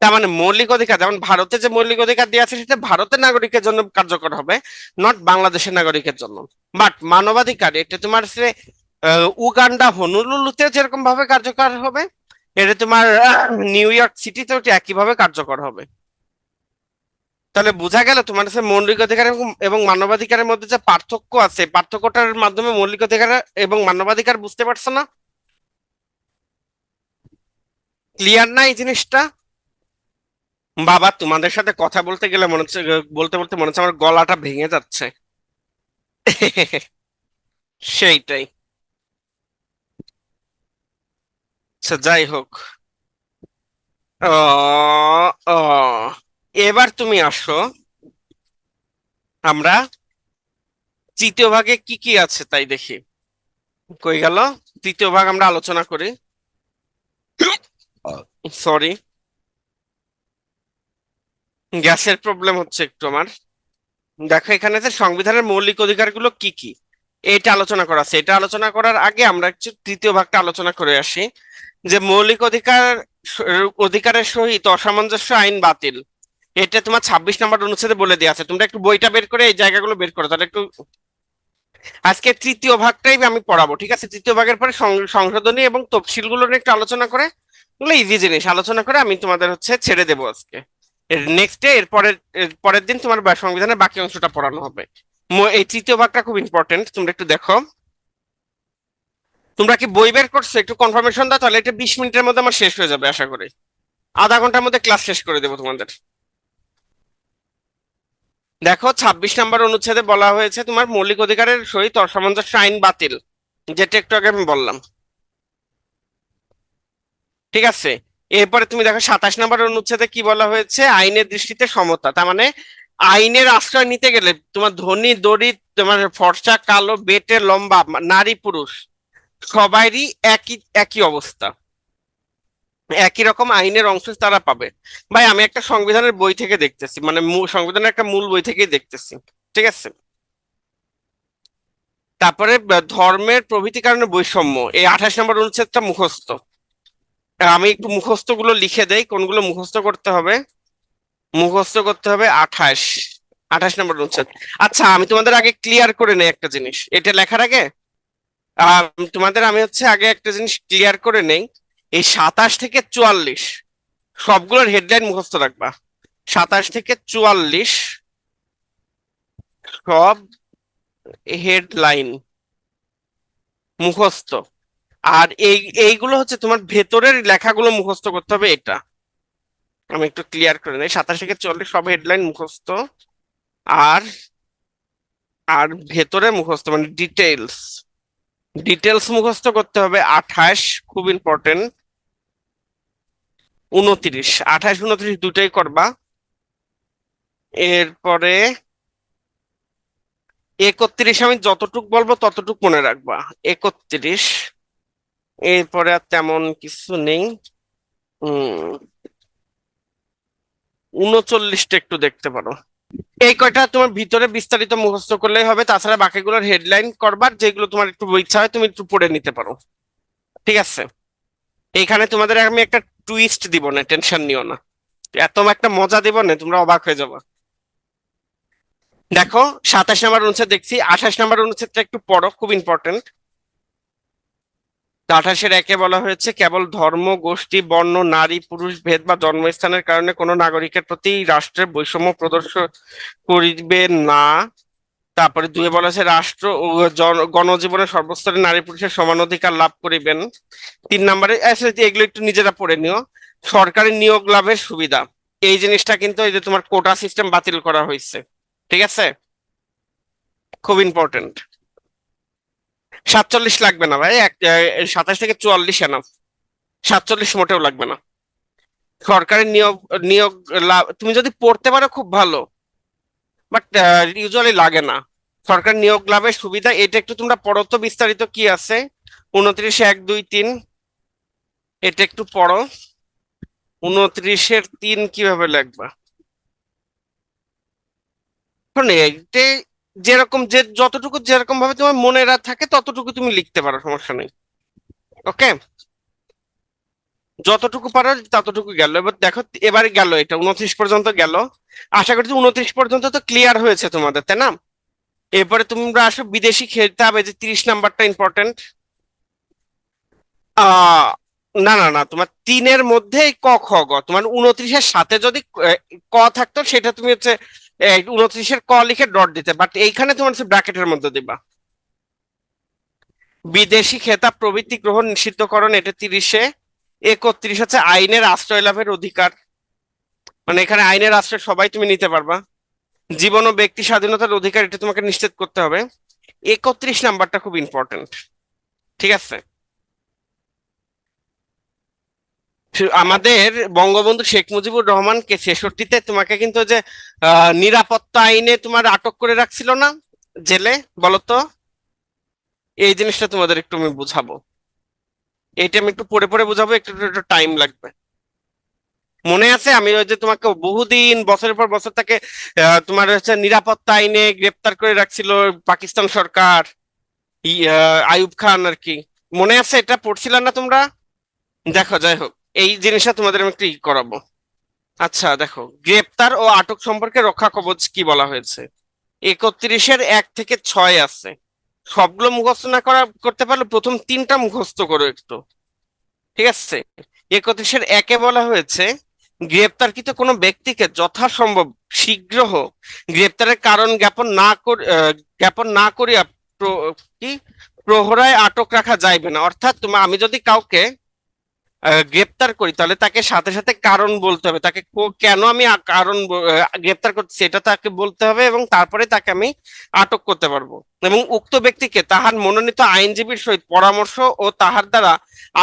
S1: তার মানে মৌলিক অধিকার যেমন ভারতে যে মৌলিক অধিকার দেওয়া আছে সেটা ভারতের নাগরিকের জন্য কার্যকর হবে, নট বাংলাদেশের নাগরিকের জন্য। বাট মানবাধিকার এটা তোমার সে উগান্ডা হনুলুলুতে যেরকম ভাবে কার্যকর হবে, এটা তোমার নিউ ইয়র্ক সিটিতেও একইভাবে কার্যকর হবে। তাহলে বোঝা গেল তোমার কাছে মৌলিক অধিকার এবং মানবাধিকারের মধ্যে যে পার্থক্য আছে, পার্থক্যটার মাধ্যমে মৌলিক অধিকার এবং মানবাধিকার বুঝতে পারছো না? ক্লিয়ার না এই জিনিসটা? বাবা, তোমাদের সাথে কথা বলতে গেলে মনে হচ্ছে, বলতে বলতে মনে হচ্ছে আমার গলাটা ভেঙে যাচ্ছে। সেইটাই। আচ্ছা, যাই হোক। ও, ও, এবার তুমি আসো, আমরা তৃতীয় ভাগে কি কি আছে তাই দেখি। কই গেল তৃতীয় ভাগ? আমরা আলোচনা করি। সরি, গ্যাসের প্রবলেম হচ্ছে একটু আমার। দেখো এখানে যে সংবিধানের মৌলিক অধিকারগুলো কি কি এটা আলোচনা করা আছে, এটা আলোচনা করার আগে আমরা একটু তৃতীয় ভাগটা আলোচনা করে আসি। যে মৌলিক অধিকারের সহিত অসামঞ্জস্য আইন বাতিল, এটা তোমার 26 নম্বর অনুচ্ছেদে বলে দেওয়া আছে। তোমরা একটু বইটা বের করে এই জায়গাগুলো বের করো, তাহলে একটু আজকে তৃতীয় ভাগটাই আমি পড়াবো, ঠিক আছে? তৃতীয় ভাগের পরে সংশোধনী এবং তফসিলগুলো নিয়ে একটু আলোচনা করে, এগুলো ইজি জিনিস, আলোচনা করে আমি তোমাদের ছেড়ে দেবো আজকে। নেক্সট ডে এর পরের দিন তোমার সংবিধানের বাকি অংশটা পড়ানো হবে। এই তৃতীয় ভাগটা খুব ইম্পর্টেন্ট, তোমরা একটু দেখো। তোমরা কি বই বের করছো? একটু কনফার্মেশন দাও, তাহলে এটা 20 মিনিটের মধ্যে আমার শেষ হয়ে যাবে আশা করি। আধা ঘন্টার মধ্যে ক্লাস শেষ করে দেবো তোমাদের। দেখো 26 নম্বর অনুচ্ছেদে বলা হয়েছে তোমার মৌলিক অধিকারের সহিত অসামঞ্জস্য আইন বাতিল, যেটা একটু আগে আমি বললাম। ঠিক আছে? এরপরে তুমি দেখো 27 নম্বর অনুচ্ছেদে কি বলা হয়েছে? আইনের দৃষ্টিতে সমতা। তার মানে আইনের আশ্রয় নিতে গেলে তোমার ধনী দরিদ্র, তোমার ফর্সা কালো বেটে লম্বা, নারী পুরুষ সবারই একই একই অবস্থা, একই রকম আইনের অংশ তারা পাবে। ভাই, আমি একটা সংবিধানের বই থেকে দেখতেছি, মানে সংবিধানের একটা মূল বই থেকেই দেখতেছি। ঠিক আছে? তারপরে ধর্মের প্রভৃতি কারণে বৈষম্য, এই 28 নম্বর অনুচ্ছেদটা মুখস্থ। আমি একটু মুখস্থ গুলো লিখে দেই, কোনগুলো মুখস্থ করতে হবে। মুখস্থ করতে হবে 28 নম্বর অনুচ্ছেদ। আচ্ছা, আমি তোমাদের আগে ক্লিয়ার করে নেই একটা জিনিস, এটা লেখার আগে তোমাদের আমি আগে একটা জিনিস ক্লিয়ার করে নেই। এই 27 থেকে 44 সবগুলোর হেডলাইন মুখস্থ রাখবা। 27 থেকে 44 সব হেডলাইন মুখস্থ। আর এইগুলো হচ্ছে তোমার ভেতরের লেখাগুলো মুখস্থ করতে হবে। এটা আমি একটু ক্লিয়ার করে নিই, 27 থেকে 44 সব হেডলাইন মুখস্থ। আর আর ভেতরে মুখস্থ মানে ডিটেলস, ডিটেলস মুখস্থ করতে হবে 28, খুব ইম্পর্টেন্ট। 29, 28 29 দুটাই করবা। এরপরে 31 আমি যতটুক বলবো ততটুক মনে রাখবা। 31, এরপরে আর তেমন কিছু নেই। 39টা একটু দেখতে পারো। এই কয়টা তোমার ভিতরে বিস্তারিত মুখস্থ করলেই হবে, তাছাড়া বাকিগুলোর হেডলাইন করবার, যেগুলো তোমার একটু ইচ্ছা হয় তুমি একটু পড়ে নিতে পারো। ঠিক আছে, এইখানে তোমাদের আমি একটা টুইস্ট দিব না, টেনশন নিও না। এত একটা মজা দিব না, তোমরা অবাক হয়ে যাবে। দেখো, 27 নম্বর অনুচ্ছেদ দেখছি, 28 নম্বর অনুচ্ছেদটা একটু পড়ো, খুব ইম্পর্টেন্ট। 28-এর 1-এ বলা হয়েছে, কেবল ধর্ম, গোষ্ঠী, বর্ণ, নারী পুরুষ ভেদ বা জন্মস্থানের কারণে কোনো নাগরিকের প্রতি রাষ্ট্রের বৈষম্য প্রদর্শন করিবে না। তারপরে 2-এ বলা আছে, রাষ্ট্র ও গণজীবনের সর্বস্তরে নারী পুরুষের সমান অধিকার লাভ করিবেন। 3 নম্বরে এগুলো একটু নিজেরা পড়ে নিও। সরকারি নিয়োগ লাভের সুবিধা, এই জিনিসটা কিন্তু এই যে তোমার কোটা সিস্টেম বাতিল করা হয়েছে। ঠিক আছে, খুব ইম্পর্টেন্ট। 47 লাগবে না ভাই, 27 থেকে 44 এনাফ। 47 মোটেও লাগবে না। সরকারি নিয়োগ নিয়োগ লাভ তুমি যদি পড়তে পারো খুব ভালো, বাট ইউজুয়ালি লাগে না। সরকার নিয়োগ লাভের সুবিধা, এটা একটু তোমরা পড়ো তো বিস্তারিত কি আছে। 29-1 2 3, এটা একটু পড়ো। 29-3 কিভাবে লিখবা, শোনে এইটা যেরকম যে যতটুকু যেরকম ভাবে তোমার মনে থাকে ততটুকু তুমি লিখতে পারো, সমস্যা নেই। ওকে, যতটুকু পারো ততটুকু গেল। এবার দেখো, এবারে গেল, এটা 29 পর্যন্ত গেল। আশা করছি 29 পর্যন্ত তো ক্লিয়ার হয়েছে তোমাদের, তাই না? এরপরে তোমরা আসো বিদেশি খেতাব, এই যে 30 নাম্বারটা ইম্পর্টেন্ট। আহ না না না, তোমার 3-এর মধ্যে ক খ গ, তোমার 29-এর সাথে যদি ক থাকতো সেটা তুমি হচ্ছে 29-এর ক লিখে ডট দিতে, বাট এইখানে তোমার হচ্ছে ব্র্যাকেটের মধ্যে দিবা। বিদেশি খেতাব প্রভৃতি গ্রহণ নিষিদ্ধকরণ, এটা 30-এ। 31 হচ্ছে আইনের আশ্রয় লাভের অধিকার, মানে এখানে আইনের আশ্রয় সবাই তুমি নিতে পারবা। জীবন ও ব্যক্তি স্বাধীনতার অধিকার, এটা তোমাকে নিশ্চিত করতে হবে। 31 নাম্বারটা খুব ইম্পর্টেন্ট। ঠিক আছে, আমাদের বঙ্গবন্ধু শেখ মুজিবুর রহমানকে 66-তে তোমাকে কিন্তু যে নিরাপত্তা আইনে তোমার আটক করে রাখছিল না জেলে, বলতো? এই জিনিসটা তোমাদের একটু আমি বুঝাবো। এইটা আমি একটু পড়ে পড়ে বুঝাবো, একটু একটু একটু টাইম লাগবে। মনে আছে আমি ওই যে তোমাকে বহুদিন বছরের পর বছর তাকে তোমার হচ্ছে নিরাপত্তা আইনে গ্রেপ্তার করে রাখছিল পাকিস্তান সরকার, আইয়ুব খান আর কি। মনে আছে, এটা পড়ছিলা না তোমরা? দেখো, যাই হোক, এই জিনিসটা তোমাদের আমি একটু করাবো। আচ্ছা দেখো, গ্রেপ্তার ও আটক সম্পর্কে রক্ষা কবচ কি বলা হয়েছে। 31-এর 1 থেকে 6 আছে। সবগুলো মুখস্থ না করতে পারলে প্রথম 3টা মুখস্থ করো একটু। ঠিক আছে, 31-এর 1-এ বলা হয়েছে, গ্রেপ্তারকৃত কোনো ব্যক্তিকে যথাসম্ভব শীঘ্র গ্রেপ্তারের কারণ জ্ঞাপন না করিয়া কি প্রহরায় আটক রাখা যাইবে না। অর্থাৎ আমি যদি কাউকে গ্রেপ্তার করি তাহলে তাকে সাথে সাথে কারণ বলতে হবে, তাকে কেন আমি গ্রেপ্তার করছি এটা তাকে বলতে হবে, এবং তারপরে তাকে আমি আটক করতে পারবো। এবং উক্ত ব্যক্তিকে তাহার মনোনীত আইনজীবীর সহিত পরামর্শ ও তাহার দ্বারা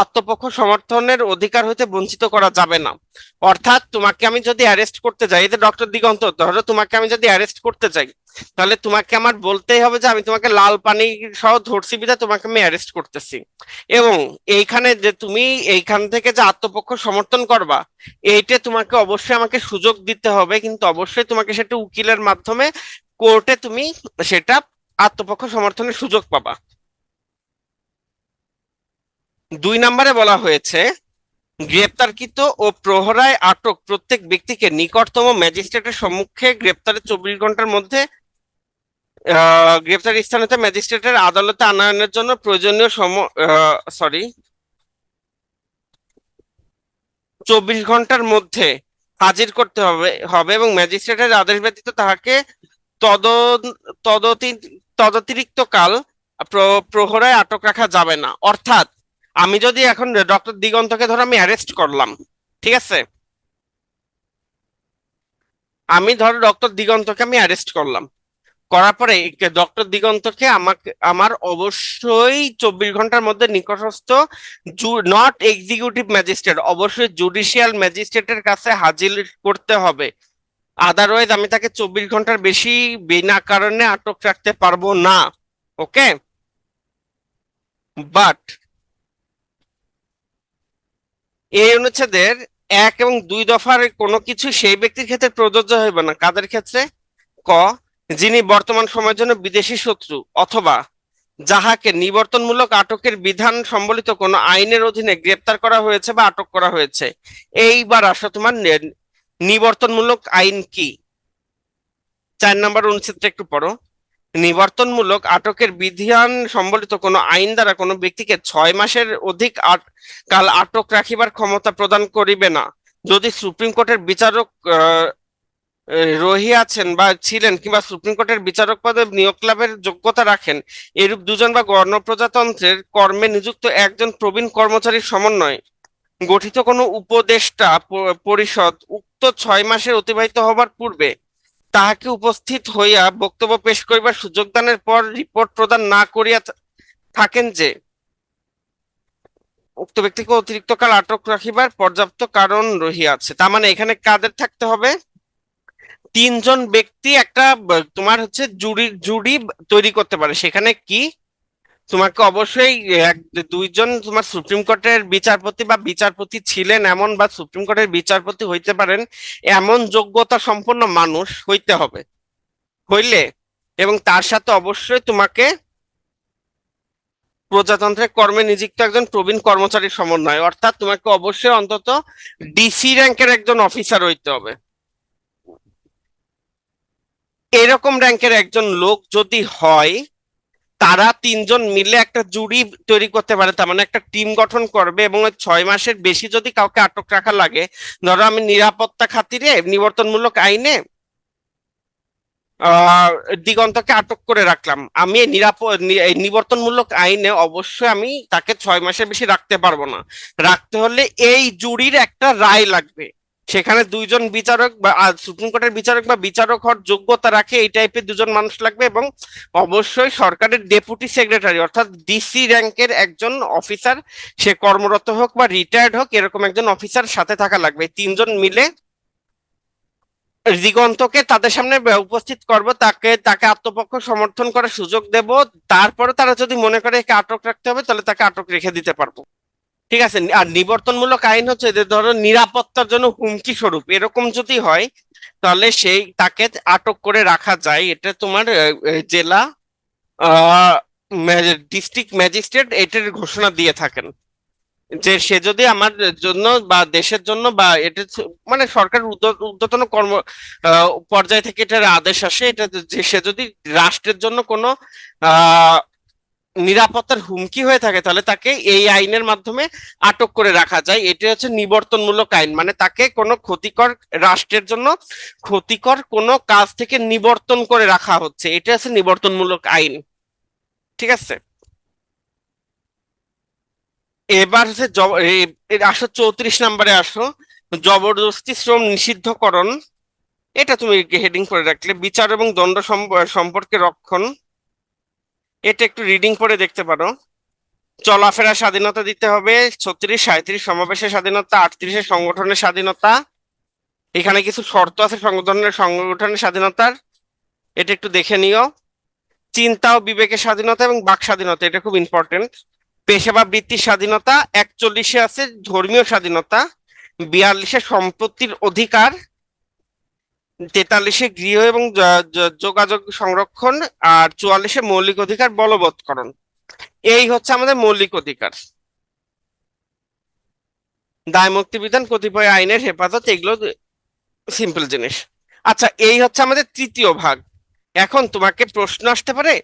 S1: আত্মপক্ষ সমর্থনের অধিকার হইতে বঞ্চিত করা যাবে না। অর্থাৎ তোমাকে আমি যদি অ্যারেস্ট করতে যাই, এই যে ডক্টর দিগন্ত, ধরো তোমাকে আমি যদি অ্যারেস্ট করতে চাই, তাহলে তোমাকে আমার বলতেই হবে যে আমি তোমাকে লাল পানি সহ ধরছি বিধায় তোমাকে আমি অ্যারেস্ট করতেছি। এবং এইখানে যে তুমি এইখান থেকে যে আত্মপক্ষ সমর্থন করবা, এইটা তোমাকে অবশ্যই আমাকে সুযোগ দিতে হবে, কিন্তু অবশ্যই তোমাকে সেটা উকিলের মাধ্যমে কোর্টে তুমি সেটা আত্মপক্ষ সমর্থনের সুযোগ পাবা। 2 নম্বরে বলা হয়েছে, গ্রেপ্তারকৃত ও প্রহরায় আটক প্রত্যেক ব্যক্তিকে নিকটতম ম্যাজিস্ট্রেটের সম্মুখে গ্রেপ্তারের 24 ঘন্টার মধ্যে গ্রেপ্তার স্থানে ম্যাজিস্ট্রেটের আদালতে আনয়নের জন্য প্রয়োজনীয় সরি 24 ঘন্টার মধ্যে হাজির করতে হবে হবে এবং ম্যাজিস্ট্রেটের আদেশ ব্যতীত তাহাকে তদ তদতিরিক্ত কাল প্রহরায় আটক রাখা যাবে না। অর্থাৎ আমি যদি এখন ডক্টর দিগন্তকে ধরো আমি অ্যারেস্ট করলাম, ঠিক আছে, আমি ধরো ডক্টর দিগন্তকে আমি অ্যারেস্ট করলাম, করার পরে ডক্টর দিগন্তকে আমাকে আমার অবশ্যই 24 ঘন্টার মধ্যে নিকটস্থ নট এক্সিকিউটিভ ম্যাজিস্ট্রেট, অবশ্যই জুডিশিয়াল ম্যাজিস্ট্রেটের কাছে হাজির করতে হবে। আদারওয়াইজ আমি তাকে 24 ঘন্টার বেশি বিনা কারণে আটক রাখতে পারবো না। ওকে, বাট এই অনুচ্ছেদের 1 এবং 2 দফার কোনো কিছু সেই ব্যক্তির ক্ষেত্রে প্রযোজ্য হইবে না। কাদের ক্ষেত্রে? ক, যিনি বর্তমান সময়ের জন্য বিদেশি শত্রু অথবা যাহাকে নিবর্তনমূলক আটকের বিধান সম্বলিত কোনো আইনের অধীনে গ্রেপ্তার করা হয়েছে বা আটক করা হয়েছে। এইবার আসো তোমার নিবর্তনমূলক আইন কি। 4 নম্বর অনুচ্ছেদটা একটু পড়ো। নিবর্তনমূলক আটকের বিধান সম্বলিত কোনো আইন দ্বারা কোনো ব্যক্তিকে 6 মাসের অধিক কাল আটক রাখিবার ক্ষমতা প্রদান করিবে না, যদি সুপ্রিম কোর্টের বিচারক রহিয়াছেন বা ছিলেন কিংবা সুপ্রিম কোর্টের বিচারক পদে নিয়োগ লাভের যোগ্যতা রাখেন এরূপ দুজন বা গণপ্রজাতন্ত্রের কর্মে নিযুক্ত একজন প্রবীণ কর্মচারীর সমন্বয়ে গঠিত কোনো উপদেষ্টা পরিষদ উক্ত 6 মাসের অতিবাহিত হবার পূর্বে তাহাকে উপস্থিত হইয়া বক্তব্য পেশ করিবার সুযোগ দানের পর রিপোর্ট প্রদান না করিয়া থাকেন যে উক্ত ব্যক্তিকে অতিরিক্ত কাল আটক রাখিবার পর্যাপ্ত কারণ রহিয়াছে। তার মানে এখানে কাদের থাকতে হবে? 3জন ব্যক্তি একটা তোমার হচ্ছে জুরি তৈরি করতে পারে। সেখানে কি তোমাকে অবশ্যই 2জন তোমার সুপ্রিম কোর্টের বিচারপতি বা বিচারপতি ছিলেন এমন বা সুপ্রিম কোর্টের বিচারপতি হইতে পারেন এমন যোগ্যতা সম্পন্ন মানুষ হইতে হবে, হইলে এবং তার সাথে অবশ্যই তোমাকে প্রজাতন্ত্রের কর্মে নিযুক্ত একজন প্রবীণ কর্মচারীর সমন্বয়, অর্থাৎ তোমাকে অবশ্যই অন্তত ডিসি র্যাঙ্কের একজন অফিসার হইতে হবে। এরকম র্যাঙ্কের একজন লোক যদি হয় তারা 3জন মিলে একটা জুরি তৈরি করতে পারে, তার মানে একটা টিম গঠন করবে এবং ওই 6 মাসের বেশি যদি কাউকে আটক রাখা লাগে, ধরো আমি নিরাপত্তা খাতিরে নিবর্তনমূলক আইনে আহ দিগন্তকে আটক করে রাখলাম, আমি এই নিবর্তনমূলক আইনে অবশ্যই আমি তাকে 6 মাসের বেশি রাখতে পারবো না। রাখতে হলে এই জুরির একটা রায় লাগবে, সেখানে 2জন বিচারক বা সুপ্রিম কোর্টের বিচারক বা বিচারক হওয়ার যোগ্যতা রাখে এই টাইপের 2জন মানুষ লাগবে এবং অবশ্যই সরকারের ডেপুটি সেক্রেটারি অর্থাৎ ডিসি র্যাঙ্কের একজন অফিসার, সে কর্মরত হোক বা রিটায়ার্ড হোক, এরকম একজন অফিসার সাথে থাকা লাগবে। 3জন মিলে দিগন্তকে তাদের সামনে উপস্থিত করব, তাকে তাকে আত্মপক্ষ সমর্থন করার সুযোগ দেব, তারপরে তারা যদি মনে করে একে আটক রাখতে হবে তাহলে তাকে আটক রেখে দিতে পারবো। ঠিক আছে, আর নিবর্তনমূলক আইন হচ্ছে যে ধরো নিরাপত্তার জন্য হুমকি স্বরূপ এরকম যদি হয় তাহলে সেই তাকে আটক করে রাখা যায়। এটা তোমার জেলা ডিস্ট্রিক্ট ম্যাজিস্ট্রেট এটার ঘোষণা দিয়ে থাকেন যে সে যদি আমার জন্য বা দেশের জন্য বা এটা মানে সরকার ঊর্ধ্বতন কর্ম পর্যায় থেকে এটার আদেশ আসে, এটা যে সে যদি রাষ্ট্রের জন্য কোনো আহ নিরাপত্তার হুমকি হয়ে থাকে তাহলে তাকে এই আইনের মাধ্যমে আটক করে রাখা যায়। এটি হচ্ছে নিবর্তনমূলক আইন, মানে তাকে কোনো ক্ষতিকর রাষ্ট্রের জন্য ক্ষতিকর কোনো কাজ থেকে নিবর্তন করে রাখা হচ্ছে, এটা হচ্ছে নিবর্তনমূলক আইন। ঠিক আছে, এবার হচ্ছে আসো 34 নম্বরে আসো, জবরদস্তি শ্রম নিষিদ্ধকরণ। এটা তুমি হেডিং করে রাখলে বিচার এবং দণ্ড সম্পর্কে রক্ষণ, এটা একটু রিডিং করে দেখতে পারো। চলাফেরার স্বাধীনতা দিতে হবে 36, 37 সমাবেশের স্বাধীনতা, 38 সংগঠনের স্বাধীনতা। এখানে কিছু শর্ত আছে সংগঠনের স্বাধীনতার, এটা একটু দেখে নিও। চিন্তা ও বিবেকের স্বাধীনতা এবং বাক স্বাধীনতা, এটা খুব ইম্পর্টেন্ট। পেশা বা বৃত্তির স্বাধীনতা। 41-এ আছে ধর্মীয় স্বাধীনতা। 42-এ সম্পত্তির অধিকার। 43-এ গৃহ এবং যোগাযোগ সংরক্ষণ। আর 44-এ মৌলিক অধিকার বলবৎকরণ। এই হচ্ছে আমাদের মৌলিক অধিকার। দায় মুক্তি বিধান, কতিপয় আইনের হেফাজত, এগুলো সিম্পল জিনিস। আচ্ছা, এই হচ্ছে আমাদের তৃতীয় ভাগ। এখন তোমাকে প্রশ্ন আসতে পারে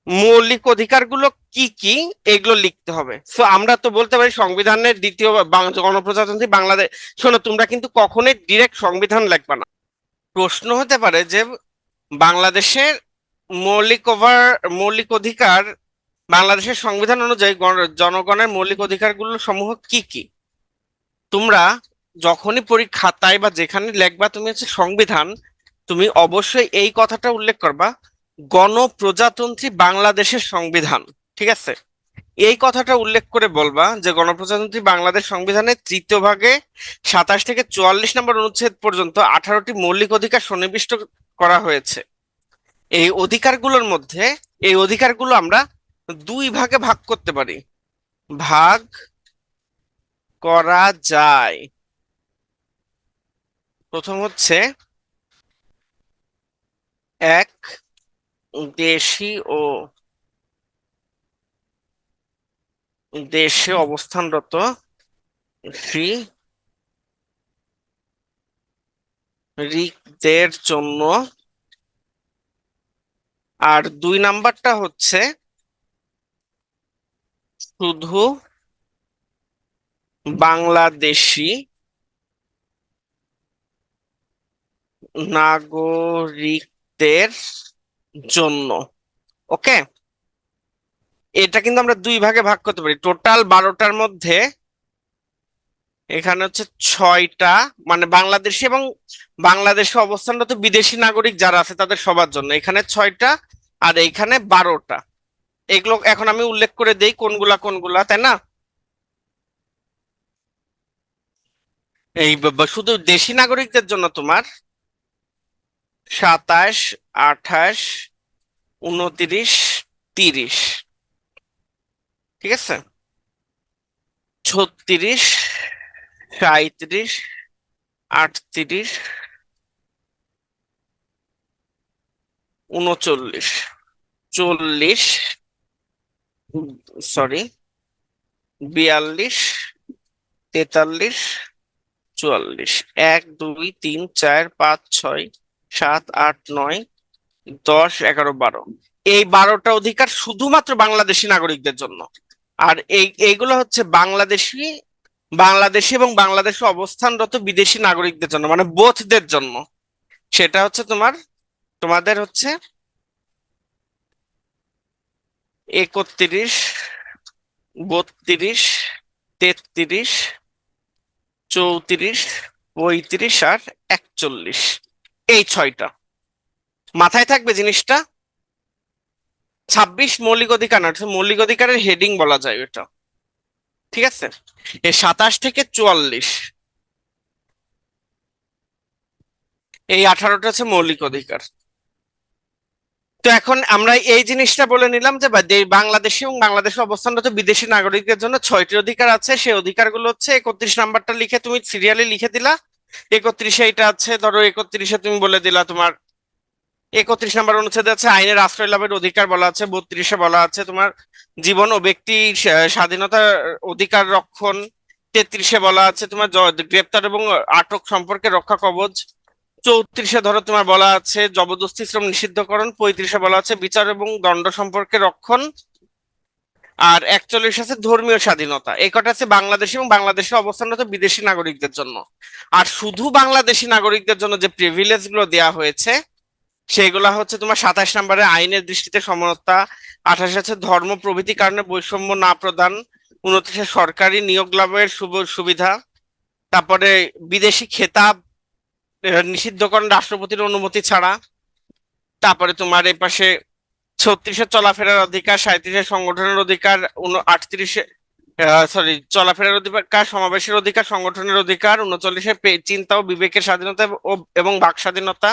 S1: মৌলিক অধিকারগুলো কি কি এগুলো লিখতে হবে। সো আমরা তো বলতে পারি সংবিধানের দ্বিতীয় গণপ্রজাতন্ত্রী বাংলাদেশ। শোনো, তোমরা কিন্তু কখনোই ডিরেক্ট সংবিধান লিখবা না। প্রশ্ন হতে পারে যে বাংলাদেশের মৌলিক অধিকার, বাংলাদেশের সংবিধান অনুযায়ী জনগণের মৌলিক অধিকারগুলো সমূহ কি কি। তোমরা যখনই খাতায় বা যেখানে লিখবা তুমি হচ্ছে সংবিধান, তুমি অবশ্যই এই কথাটা উল্লেখ করবা, গণপ্রজাতন্ত্রী বাংলাদেশের সংবিধান। ঠিক আছে, এই কথাটা উল্লেখ করে বলবা যে গণপ্রজাতন্ত্রী বাংলাদেশ সংবিধানের তৃতীয় ভাগে 27 থেকে 44 নম্বর অনুচ্ছেদ পর্যন্ত 18টি মৌলিক অধিকার সন্নিবিষ্ট করা হয়েছে। এই অধিকারগুলোর মধ্যে এই অধিকারগুলো আমরা দুই ভাগে ভাগ করতে পারি। ভাগ করা যায়। প্রথম হচ্ছে এক, দেশি ও দেশে অবস্থানরত নাগরিকদের জন্য। আর দুই নাম্বারটা হচ্ছে শুধু বাংলাদেশি নাগরিকদের জন্য। ওকে, এটা কিন্তু আমরা দুই ভাগে ভাগ করতে পারি। টোটাল 12টার মধ্যে এখানে হচ্ছে 6টা, মানে বাংলাদেশি এবং বাংলাদেশে অবস্থানরত বিদেশি নাগরিক যারা আছে তাদের সবার জন্য এখানে 6টা, আর এইখানে 12টা। এগুলো এখন আমি উল্লেখ করে দেই কোনগুলা কোনগুলা, তাই না? শুধু দেশি নাগরিকদের জন্য তোমার 27, 28, 29, 30। ঠিক আছে, 36, 37, 38, 39, 40, সরি 42, 43, 44। 1, 2, 3, 4, 5, 6, 7, 8, 9, 10, 11, 12। এই 12টা অধিকার শুধুমাত্র বাংলাদেশি নাগরিকদের জন্য। আর এইগুলো হচ্ছে বাংলাদেশি এবং বাংলাদেশে অবস্থানরত বিদেশি নাগরিকদের জন্য, মানে বোথদের জন্য। সেটা হচ্ছে তোমাদের হচ্ছে 31, 32, 33, 34, 35 আর 41। এই 6টা মাথায় থাকবে জিনিসটা। 26 মৌলিক অধিকার না, মৌলিক অধিকারের হেডিং বলা যায় এটা। ঠিক আছে, এই 27 থেকে 44, এই 18টা হচ্ছে মৌলিক অধিকার। তো এখন আমরা এই জিনিসটা বলে নিলাম যে বাংলাদেশি এবং বাংলাদেশে অবস্থানরত বিদেশি নাগরিকদের জন্য 6টি অধিকার আছে। সেই অধিকারগুলো হচ্ছে 31 নাম্বারটা লিখে তুমি সিরিয়ালি লিখে দিলা। 31-এ এটা আছে, ধরো 31-এ তুমি বলে দিলা তোমার 31 নম্বর অনুচ্ছেদে আছে আইনের আশ্রয় লাভের অধিকার বলা আছে। 32-এ বলা আছে তোমার জীবন ও ব্যক্তি স্বাধীনতার অধিকার রক্ষণ। 33-এ বলা আছে তোমার গ্রেপ্তার এবং আটক সম্পর্কে রক্ষা কবচ। 34-এ ধরো তোমার বলা আছে জবরদস্তি শ্রম নিষিদ্ধকরণ। 35-এ বলা আছে বিচার এবং দণ্ড সম্পর্কে রক্ষণ। আর 41 আছে ধর্মীয় স্বাধীনতা। এই কটা আছে বাংলাদেশ এবং বাংলাদেশে অবস্থানরত বিদেশি নাগরিকদের জন্য। আর শুধু বাংলাদেশি নাগরিকদের জন্য যে প্রিভিলেজ গুলো দেওয়া হয়েছে সেগুলা হচ্ছে তোমার 27 নম্বরে আইনের দৃষ্টিতে সমানতা। 28 আছে ধর্ম প্রভৃতি কারণে বৈষম্য না প্রদান। 29-এ সরকারি নিয়োগ লাভের সুবিধা। তারপরে বিদেশি খেতাব নিষিদ্ধকরণ রাষ্ট্রপতির অনুমতি ছাড়া। তারপরে তোমার এই পাশে 36-এ চলাফেরার অধিকার। 37-এ সংগঠনের অধিকার। 38-এ চলাফেরার অধিকার, সমাবেশের অধিকার, সংগঠনের অধিকার। 39-এ চিন্তা ও বিবেকের স্বাধীনতা এবং বাক স্বাধীনতা।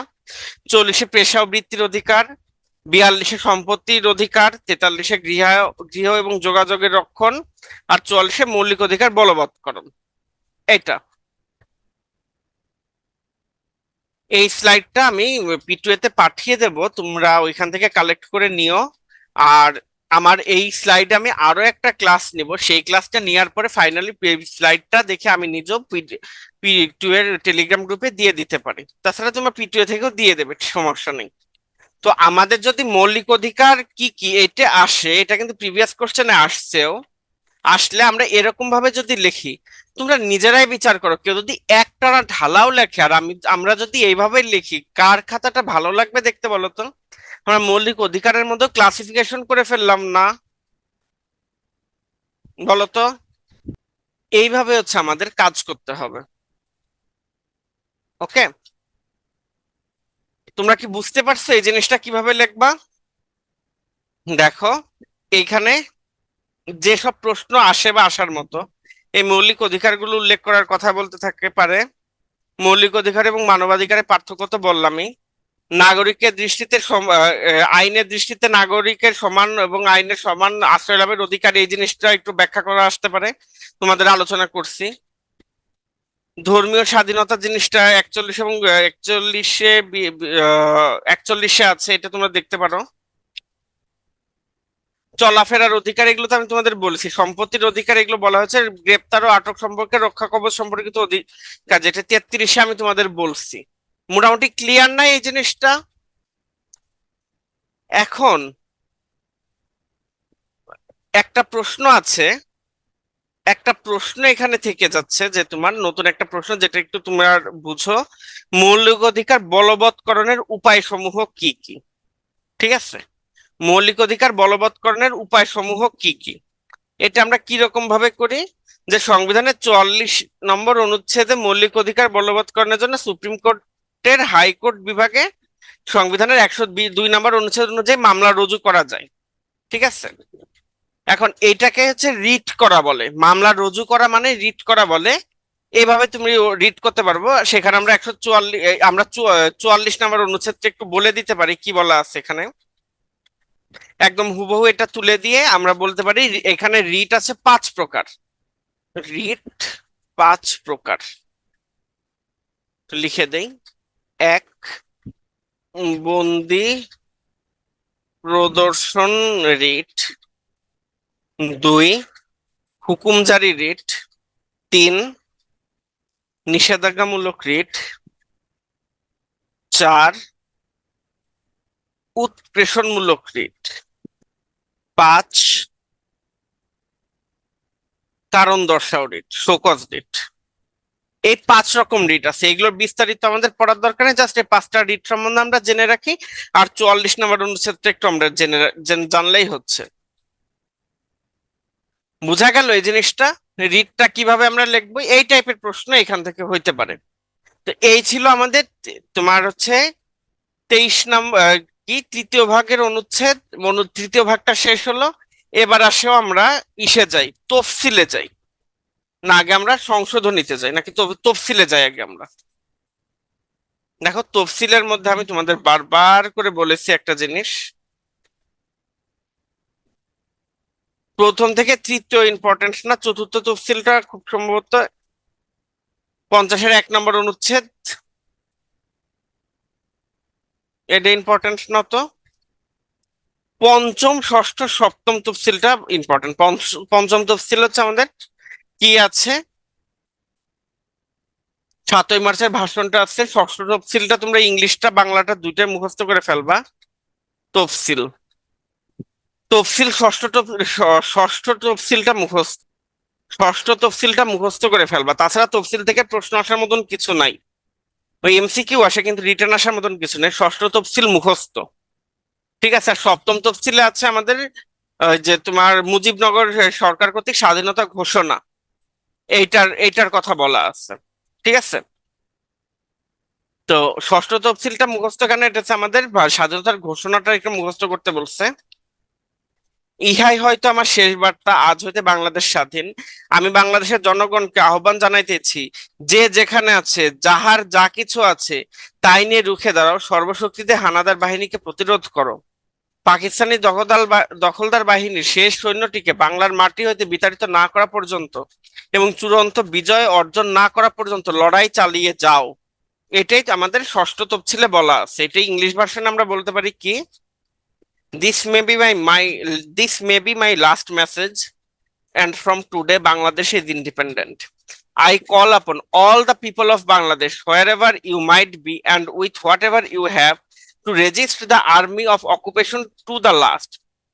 S1: 40-এ পেশা ও বৃত্তির অধিকার। 42-এ সম্পত্তির অধিকার। 43-এ গৃহ এবং যোগাযোগের রক্ষণ। আর 44-এ মৌলিক অধিকার বলবৎকরণ। এটা এই স্লাইডটা আমি পিটুয়েতে পাঠিয়ে দেব, তোমরা ওইখান থেকে কালেক্ট করে নিও। আর আমার এই স্লাইডে আমি আরো একটা ক্লাস নিব, সেই ক্লাসটা নেওয়ার পরে ফাইনালি স্লাইডটা দেখে আমি নিজেও P2 এর টেলিগ্রাম গ্রুপে দিয়ে দিতে পারি। তাছাড়া তোমার P2 থেকেও দিয়ে দেবে, সমস্যা নেই। তো আমাদের যদি মৌলিক অধিকার কি কি এটা আসে, এটা কিন্তু প্রিভিয়াস কোশ্চেনে আসছেও, আসলে আমরা এরকম ভাবে যদি লিখি, তোমরা নিজেরাই বিচার করো, কেউ যদি একটানা ঢালাও লেখে আর আমরা যদি এইভাবে লিখি, কার খাতাটা ভালো লাগবে দেখতে বলো তো? আমরা মৌলিক অধিকারের মধ্যে ক্লাসিফিকেশন করে ফেললাম না, বলো তো? এইভাবে হচ্ছে আমাদের কাজ করতে হবে। ওকে, তোমরা কি বুঝতে পারছো এই জিনিসটা কিভাবে লিখবা? দেখো, এইখানে যেসব প্রশ্ন আসে বা আসার মতো, এই মৌলিক অধিকারগুলো উল্লেখ করার কথা বলতে থাকতে পারে। মৌলিক অধিকার এবং মানবাধিকারের পার্থক্য তো বললামই। নাগরিকের দৃষ্টিতে আইনের দৃষ্টিতে নাগরিকের সমান এবং আইনের সমান আশ্রয় লাভের অধিকার, এই জিনিসটা একটু ব্যাখ্যা করা আসতে পারে, তোমাদের আলোচনা করছি। ধর্মীয় স্বাধীনতা জিনিসটা 41 এবং 41-এ আছে, এটা তোমরা দেখতে পারো। চলাফেরার অধিকার, এগুলো তো আমি তোমাদের বলেছি। সম্পত্তির অধিকার, এগুলো বলা হয়েছে গ্রেপ্তার ও আটক সম্পর্কে রক্ষা কবচ সম্পর্কিত অধিকার, যেটা 33-এ আমি তোমাদের বলছি। মোটামুটি ক্লিয়ার নাই এই জিনিসটা? এখন একটা প্রশ্ন আছে, একটা প্রশ্ন এখানে থেকে যাচ্ছে, যে তোমার নতুন একটা প্রশ্ন, যেটা একটু তোমার বুঝো। মৌলিক অধিকার বলবৎকরণের উপায় সমূহ কি কি? ঠিক আছে, মৌলিক অধিকার বলবৎকরণের উপায় সমূহ কি কি? এটা আমরা কি রকম ভাবে করি, যে সংবিধানের 44 নম্বর অনুচ্ছেদে মৌলিক অধিকার বলবৎকরণের জন্য সুপ্রিম কোর্টের হাইকোর্ট বিভাগে সংবিধানের 102 নম্বর অনুচ্ছেদ অনুযায়ী মামলা রুজু করা যায়। ঠিক আছে, এখন এইটাকে হচ্ছে রিট করা বলে। মামলা রুজু করা মানে রিট করা বলে। এইভাবে তুমি রিট করতে পারবো। সেখানে আমরা 144, আমরা 44 নম্বর অনুচ্ছেদটা একটু বলে দিতে পারি কি বলা আছে এখানে। একদম হুবহু এটা তুলে দিয়ে আমরা বলতে পারি, এখানে রিট আছে 5 প্রকার। রিট 5 প্রকার, তো লিখে দেই। এক, বন্দি প্রদর্শন রিট। 2, হুকুম জারি রিট। 3, নিষেধাজ্ঞামূলক রিট। 4, উৎপ্রেষণমূলক রিট। 5, কারণ দর্শাও রিট, শোকজ রিট। এই 5 রকম রিট আছে, এগুলোর বিস্তারিত আমাদের পড়ার দরকার নেই, জাস্ট এই 5টা রিট সম্বন্ধে আমরা জেনে রাখি। আর 44 নম্বর অনুচ্ছেদটা একটু আমরা জানলেই হচ্ছে। বোঝা গেল এই জিনিসটা? রিটটা কিভাবে আমরা লিখবো, এই টাইপের প্রশ্ন এখান থেকে হইতে পারে। তো এই ছিল আমাদের তোমার হচ্ছে 23 নম্বর কি তৃতীয় ভাগের অনুচ্ছেদ। তৃতীয় ভাগটা শেষ হলো। এবার আসেও আমরা ইসে যাই, তফসিলে যাই। না, আগে আমরা সংশোধনীতে যাই, নাকি তফসিলে যাই আগে আমরা? দেখো, তফসিলের মধ্যে আমি তোমাদের বারবার করে বলেছি একটা জিনিস, প্রথম থেকে তৃতীয় ইম্পর্টেন্ট না, চতুর্থ তফসিলটা খুব সম্ভবত 50-এর 1 নম্বর অনুচ্ছেদ, এটা ইম্পর্টেন্ট না তো। পঞ্চম, ষষ্ঠ, সপ্তম তফসিলটা ইম্পর্টেন্ট। পঞ্চম তফসিল হচ্ছে আমাদের কি আছে, 7ই মার্চের ভাষণটা আছে। ষষ্ঠ তফসিলটা তোমরা ইংলিশটা বাংলাটা দুইটাই মুখস্থ করে ফেলবা। তফসিল, তফসিল ষষ্ঠ তফসিলটা মুখস্থ, ষষ্ঠ তফসিলটা মুখস্থ করে ফেলবা। তাছাড়া তফসিল থেকে প্রশ্ন আসার মতন কিছু নাই। ওই এমসিকিউ আসে, কিন্তু রিটার্ন আসার মতন কিছু নেই। ষষ্ঠ তফসিল মুখস্থ। ঠিক আছে, আর সপ্তম তফসিলে আছে আমাদের যে তোমার মুজিবনগর সরকার কর্তৃক স্বাধীনতা ঘোষণা, এইটার কথা বলা আছে। ঠিক আছে, তো ষষ্ঠ তফসিলটা মুখস্থ কেন, এটা হচ্ছে আমাদের স্বাধীনতার ঘোষণাটা একটু মুখস্থ করতে বলছে। ইহাই হয়তো আমার শেষ বার্তা, আজ হইতে বাংলাদেশ স্বাধীন। আমি বাংলাদেশের জনগণকে আহ্বান জানাইতেছি, যে যেখানে আছে, যাহার যা কিছু আছে, তাই নিয়ে রুখে দাঁড়াও। সর্বশক্তিতে হানাদার বাহিনীকে প্রতিরোধ করো। পাকিস্তানি দখলদার বাহিনীর শেষ সৈন্যটিকে বাংলার মাটি হইতে বিতাড়িত না করা পর্যন্ত এবং চূড়ান্ত বিজয় অর্জন না করা পর্যন্ত লড়াই চালিয়ে যাও। এটাই আমাদের ষষ্ঠ তফসিলে বলা আছে। এটাই ইংলিশ ভার্সনে আমরা বলতে পারি কি, this may be my last message, and from today Bangladesh is independent. I call upon all the people of Bangladesh, wherever you might be and with whatever you have, to resist the army of occupation to the last.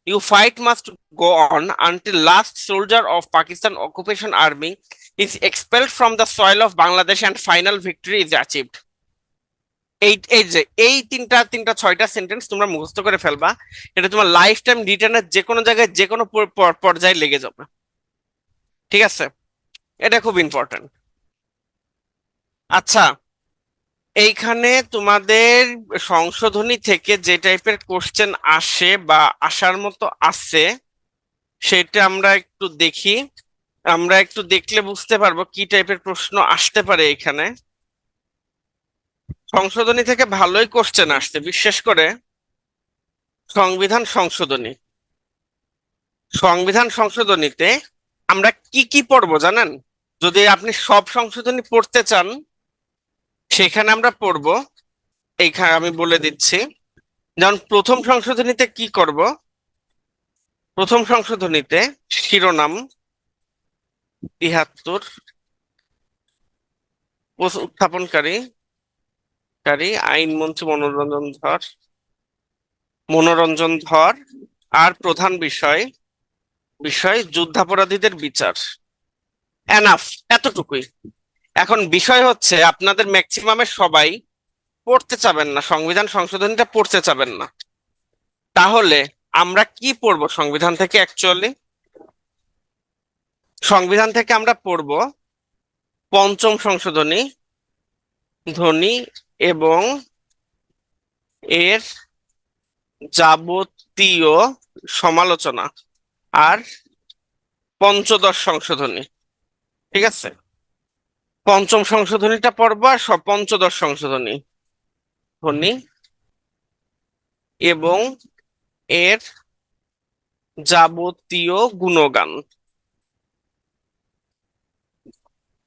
S1: Your fight must go on until last soldier of Pakistan occupation army is expelled from the soil of Bangladesh and final victory is achieved. এই তিনটা ছয়টা সেন্টেন্স তোমরা মুখস্থ করে ফেলবা, এটা তোমার লাইফ টাইম রিটার্নের যে কোনো জায়গায় যে কোনো পর্যায়ে লেগে যাবে। ঠিক আছে, এটা খুব ইম্পর্টেন্ট। আচ্ছা, এইখানে তোমাদের সংশোধনী থেকে যে টাইপের কোশ্চেন আসে বা আসার মতো আছে সেটা আমরা একটু দেখি। আমরা একটু দেখলে বুঝতে পারবো কি টাইপের প্রশ্ন আসতে পারে এখানে। সংশোধনী থেকে ভালোই কোশ্চেন আসছে, বিশেষ করে সংবিধান সংশোধনী। সংবিধান সংশোধনীতে আমরা কি কি পড়বো জানেন? যদি আপনি সব সংশোধনী পড়তে চান সেখানে আমরা পড়বো, এইখানে আমি বলে দিচ্ছি। যেমন প্রথম সংশোধনীতে কি করব? প্রথম সংশোধনীতে শিরোনাম ৭৩, উত্থাপনকারী আইনমন্ত্রী মনোরঞ্জন ধর, আর প্রধান বিষয় যুদ্ধাপরাধীদের বিচার। এনাফ, এতটুকুই। এখন বিষয় হচ্ছে আপনাদের ম্যাক্সিমামের সবাই পড়তে চাবেন না, সংবিধান সংশোধনীটা পড়তে চাবেন না। তাহলে আমরা কি পড়বো সংবিধান থেকে? অ্যাকচুয়ালি সংবিধান থেকে আমরা পড়বো পঞ্চম সংশোধনী, ধ্বনি এবং এর যাবতীয় সমালোচনা, আর পঞ্চদশ সংশোধনী। ঠিক আছে, পঞ্চম সংশোধনীটা পড়বো আর পঞ্চদশ সংশোধনী, ধ্বনি এবং এর যাবতীয় গুণগান।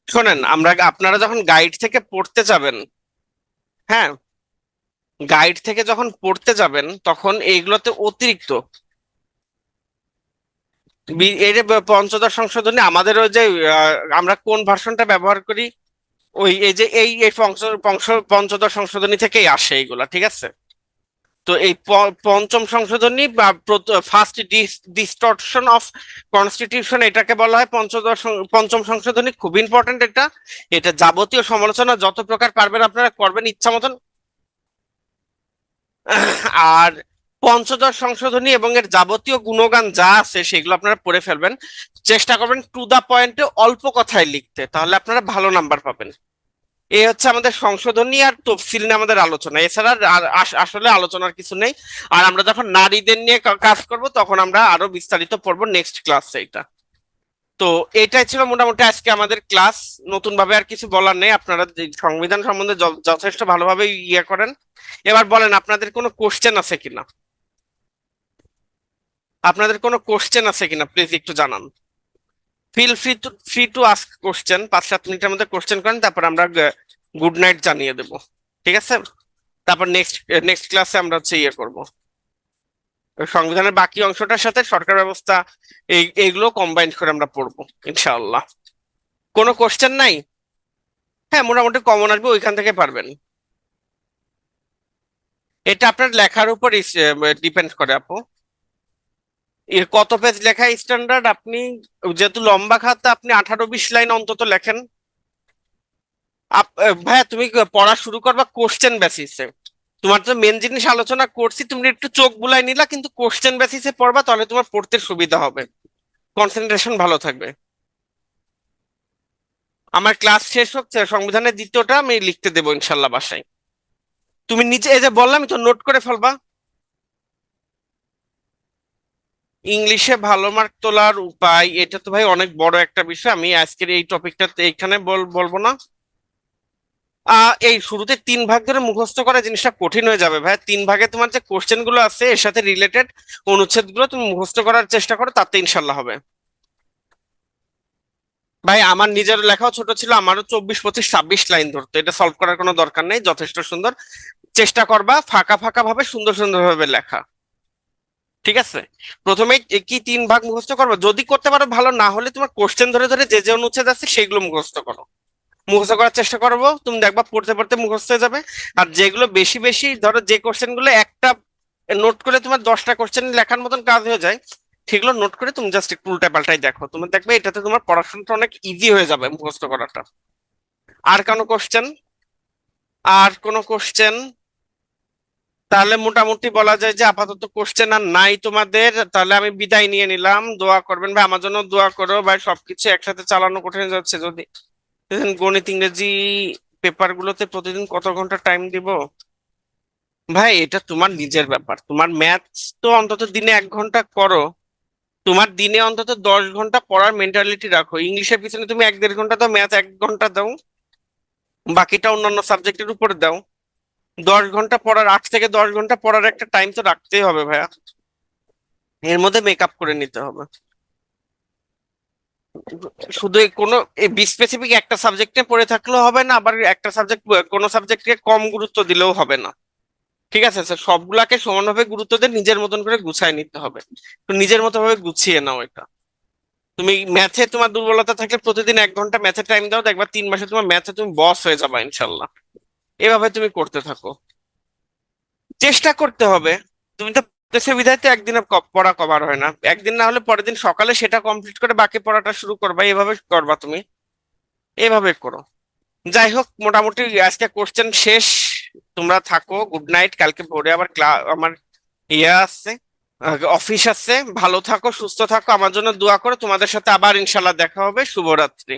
S1: শোনেন, আপনারা যখন গাইড থেকে পড়তে যাবেন, হ্যাঁ, গাইড থেকে যখন পড়তে যাবেন তখন এইগুলোতে অতিরিক্ত এই যে পঞ্চদশ সংশোধনী আমাদের ওই যে আমরা কোন ভার্সনটা ব্যবহার করি, ওই এই যে এই পঞ্চদশ সংশোধনী থেকেই আসে এইগুলা। ঠিক আছে, তো এই পঞ্চম সংশোধনী বা ফার্স্ট ডিস্টরশন অফ কনস্টিটিউশন, এটাকে বলা হয় পঞ্চম সংশোধনী। খুব ইম্পর্টেন্ট এটা। এটা যাবতীয় সমালোচনা যত প্রকার পারবেন আপনারা করবেন ইচ্ছা মতন। আর পঞ্চদশ সংশোধনী এবং এর যাবতীয় গুণগান যা আছে সেগুলো আপনারা পড়ে ফেলবেন। চেষ্টা করবেন টু দা পয়েন্টে অল্প কথায় লিখতে, তাহলে আপনারা ভালো নাম্বার পাবেন। এই হচ্ছে আমাদের সংশোধনী আর তফসিল নিয়ে আমাদের আলোচনা, এছাড়া আসলে আলোচনার কিছু নেই। আর আমরা যখন নারীদের নিয়ে কাজ করব তখন আমরা আরো বিস্তারিত পড়বো নেক্সট ক্লাসে এটা। তো এটাই ছিল মোটামুটি আজকে আমাদের ক্লাস। নতুন ভাবে আর কিছু বলার নেই। আপনারা সংবিধান সম্বন্ধে যথেষ্ট ভালোভাবে ইয়ে করেন। এবার বলেন আপনাদের কোনো কোশ্চেন আছে কিনা? আপনাদের কোনো কোশ্চেন আছে কিনা প্লিজ একটু জানান। Feel free to ask question. ৫-৭ মিনিটের মধ্যে কোশ্চেন করেন, তারপর আমরা গুড নাইট জানিয়ে দেব। ঠিক আছে, তারপর নেক্সট ক্লাসে আমরা হচ্ছে ইয়ে করবো সংবিধানের বাকি অংশটার সাথে সরকার ব্যবস্থা, এইগুলো কম্বাইন করে আমরা পড়বো ইনশাআল্লাহ। কোনো কোশ্চেন নাই? হ্যাঁ, মোটামুটি কমন আসবে, ওইখান থেকে পারবেন। এটা আপনার লেখার উপর ডিপেন্ড করে আপু। এর কত পেজ লেখা স্ট্যান্ডার্ড? আপনি যেহেতু লম্বা খাতা, আপনি 18-20 লাইন অন্তত লেখেন। ভাইয়া তুমি পড়া শুরু করবা কোশ্চেন বেসিসে। তোমার তো মেন জিনিস আলোচনা করছি, তুমি একটু চোখ বুলাই নিলা, কিন্তু কোশ্চেন বেসিসে পড়বা, তাহলে তোমার পড়তে সুবিধা হবে, কনসেন্ট্রেশন ভালো থাকবে। আমার ক্লাস শেষ হচ্ছে, সংবিধানের দ্বিতীয়টা আমি লিখতে দেবো ইনশাল্লাহ বাসায়। তুমি নিজে এই যে বললাম তো নোট করে ফেলবা। ইংলিশে ভালো মার্ক তোলার উপায়, এটা তো ভাই অনেক বড় একটা বিষয়, আমি আজকের এই টপিকটাতে এইখানে বলবো না। এই শুরুতে 3 ভাগ ধরে মুখস্থ করা জিনিসটা কঠিন হয়ে যাবে ভাই। 3 ভাগে তোমার যে কোশ্চেন গুলো আছে এর সাথে রিলেটেড অনুচ্ছেদ গুলো তুমি মুখস্থ করার চেষ্টা করো, তাতে ইনশাল্লাহ হবে। ভাই আমার নিজের লেখাও ছোট ছিল, আমারও 24-25-26 লাইন ধরতো। এটা সলভ করার কোনো দরকার নেই, যথেষ্ট সুন্দর। চেষ্টা করবা ফাঁকা ফাঁকা ভাবে সুন্দর সুন্দর ভাবে লেখা। ঠিক আছে, প্রথমে কি 3 ভাগ মুখস্থ করবো, যদি করতে পারো ভালো, না হলে তোমার কোশ্চেন ধরে ধরে যে যে অনুচ্ছেদ আছে সেগুলো মুখস্থ করো। মুখস্থ করার চেষ্টা করবো, তুমি দেখবা পড়তে পড়তে মুখস্থ হয়ে যাবে। আর যেগুলো বেশি বেশি ধরো, যে কোশ্চেন গুলো একটা নোট করে তোমার 10টা কোশ্চেন লেখার মতন কাজ হয়ে যায়, সেগুলো নোট করে তুমি জাস্ট একটু উল্টা পাল্টাই দেখো, তুমি দেখবে এটাতে তোমার পড়াশোনাটা অনেক ইজি হয়ে যাবে মুখস্থ করাটা। আর কোনো কোশ্চেন? আর কোনো কোশ্চেন? তাহলে মোটামুটি বলা যায় যে আপাতত কোশ্চেন আর নাই তোমাদের। তাহলে আমি বিদায় নিয়ে নিলাম, দোয়া করবেন ভাই, আমার জন্য দোয়া করো ভাই, সবকিছু একসাথে চালানো কঠিন হয়ে যাচ্ছে। যদি দেখেন গণিত ইংরেজি পেপার গুলোতে প্রতিদিন কত ঘন্টা টাইম দিব, ভাই এটা তোমার নিজের ব্যাপার। তোমার ম্যাথস তো অন্তত দিনে 1 ঘন্টা করো, তোমার দিনে অন্তত 10 ঘন্টা পড়ার মেন্টালিটি রাখো। ইংলিশের পিছনে তুমি 1-1.5 ঘন্টা দাও, ম্যাথ 1 ঘন্টা দাও, বাকিটা অন্যান্য সাবজেক্টের উপরে দাও। 10 ঘন্টা পড়ার, 8 থেকে 10 ঘন্টা পড়ার একটা টাইম তো রাখতেই হবে ভাইয়া, এর মধ্যে মেকআপ করে নিতে হবে। শুধু এই কোনো স্পেসিফিক একটা সাবজেক্টে পড়ে থাকলেও হবে না, আবার একটা সাবজেক্ট, কোনো সাবজেক্টকে কম গুরুত্ব দিলেও হবে না। ঠিক আছে স্যার, সবগুলাকে সমানভাবে গুরুত্ব দিয়ে নিজের মতন করে গুছায় নিতে হবে। তো নিজের মতো ভাবে গুছিয়ে নাও এটা। তুমি ম্যাথে তোমার দুর্বলতা থাকলে প্রতিদিন 1 ঘন্টা ম্যাথে টাইম দাও, দেখবা 3 মাসে তোমার ম্যাথে তুমি বস হয়ে যাবা ইনশাল্লাহ। এভাবে তুমি করতে থাকো, চেষ্টা করতে হবে। তুমি তো দেশে বিধায় তো একদিনে পড়া কভার হয় না, একদিন না হলে পরের দিন সকালে সেটা কমপ্লিট করে বাকি পড়াটা শুরু করবা, এভাবে করবা তুমি, এভাবে করো। যাই হোক, মোটামুটি আজকে কোশ্চেন শেষ। তোমরা থাকো, গুড নাইট। কালকে ভোরে আবার আমার ইয়ে আছে, অফিস আছে। ভালো থাকো, সুস্থ থাকো, আমার জন্য দোয়া করো। তোমাদের সাথে আবার ইনশাল্লাহ দেখা হবে। শুভরাত্রি।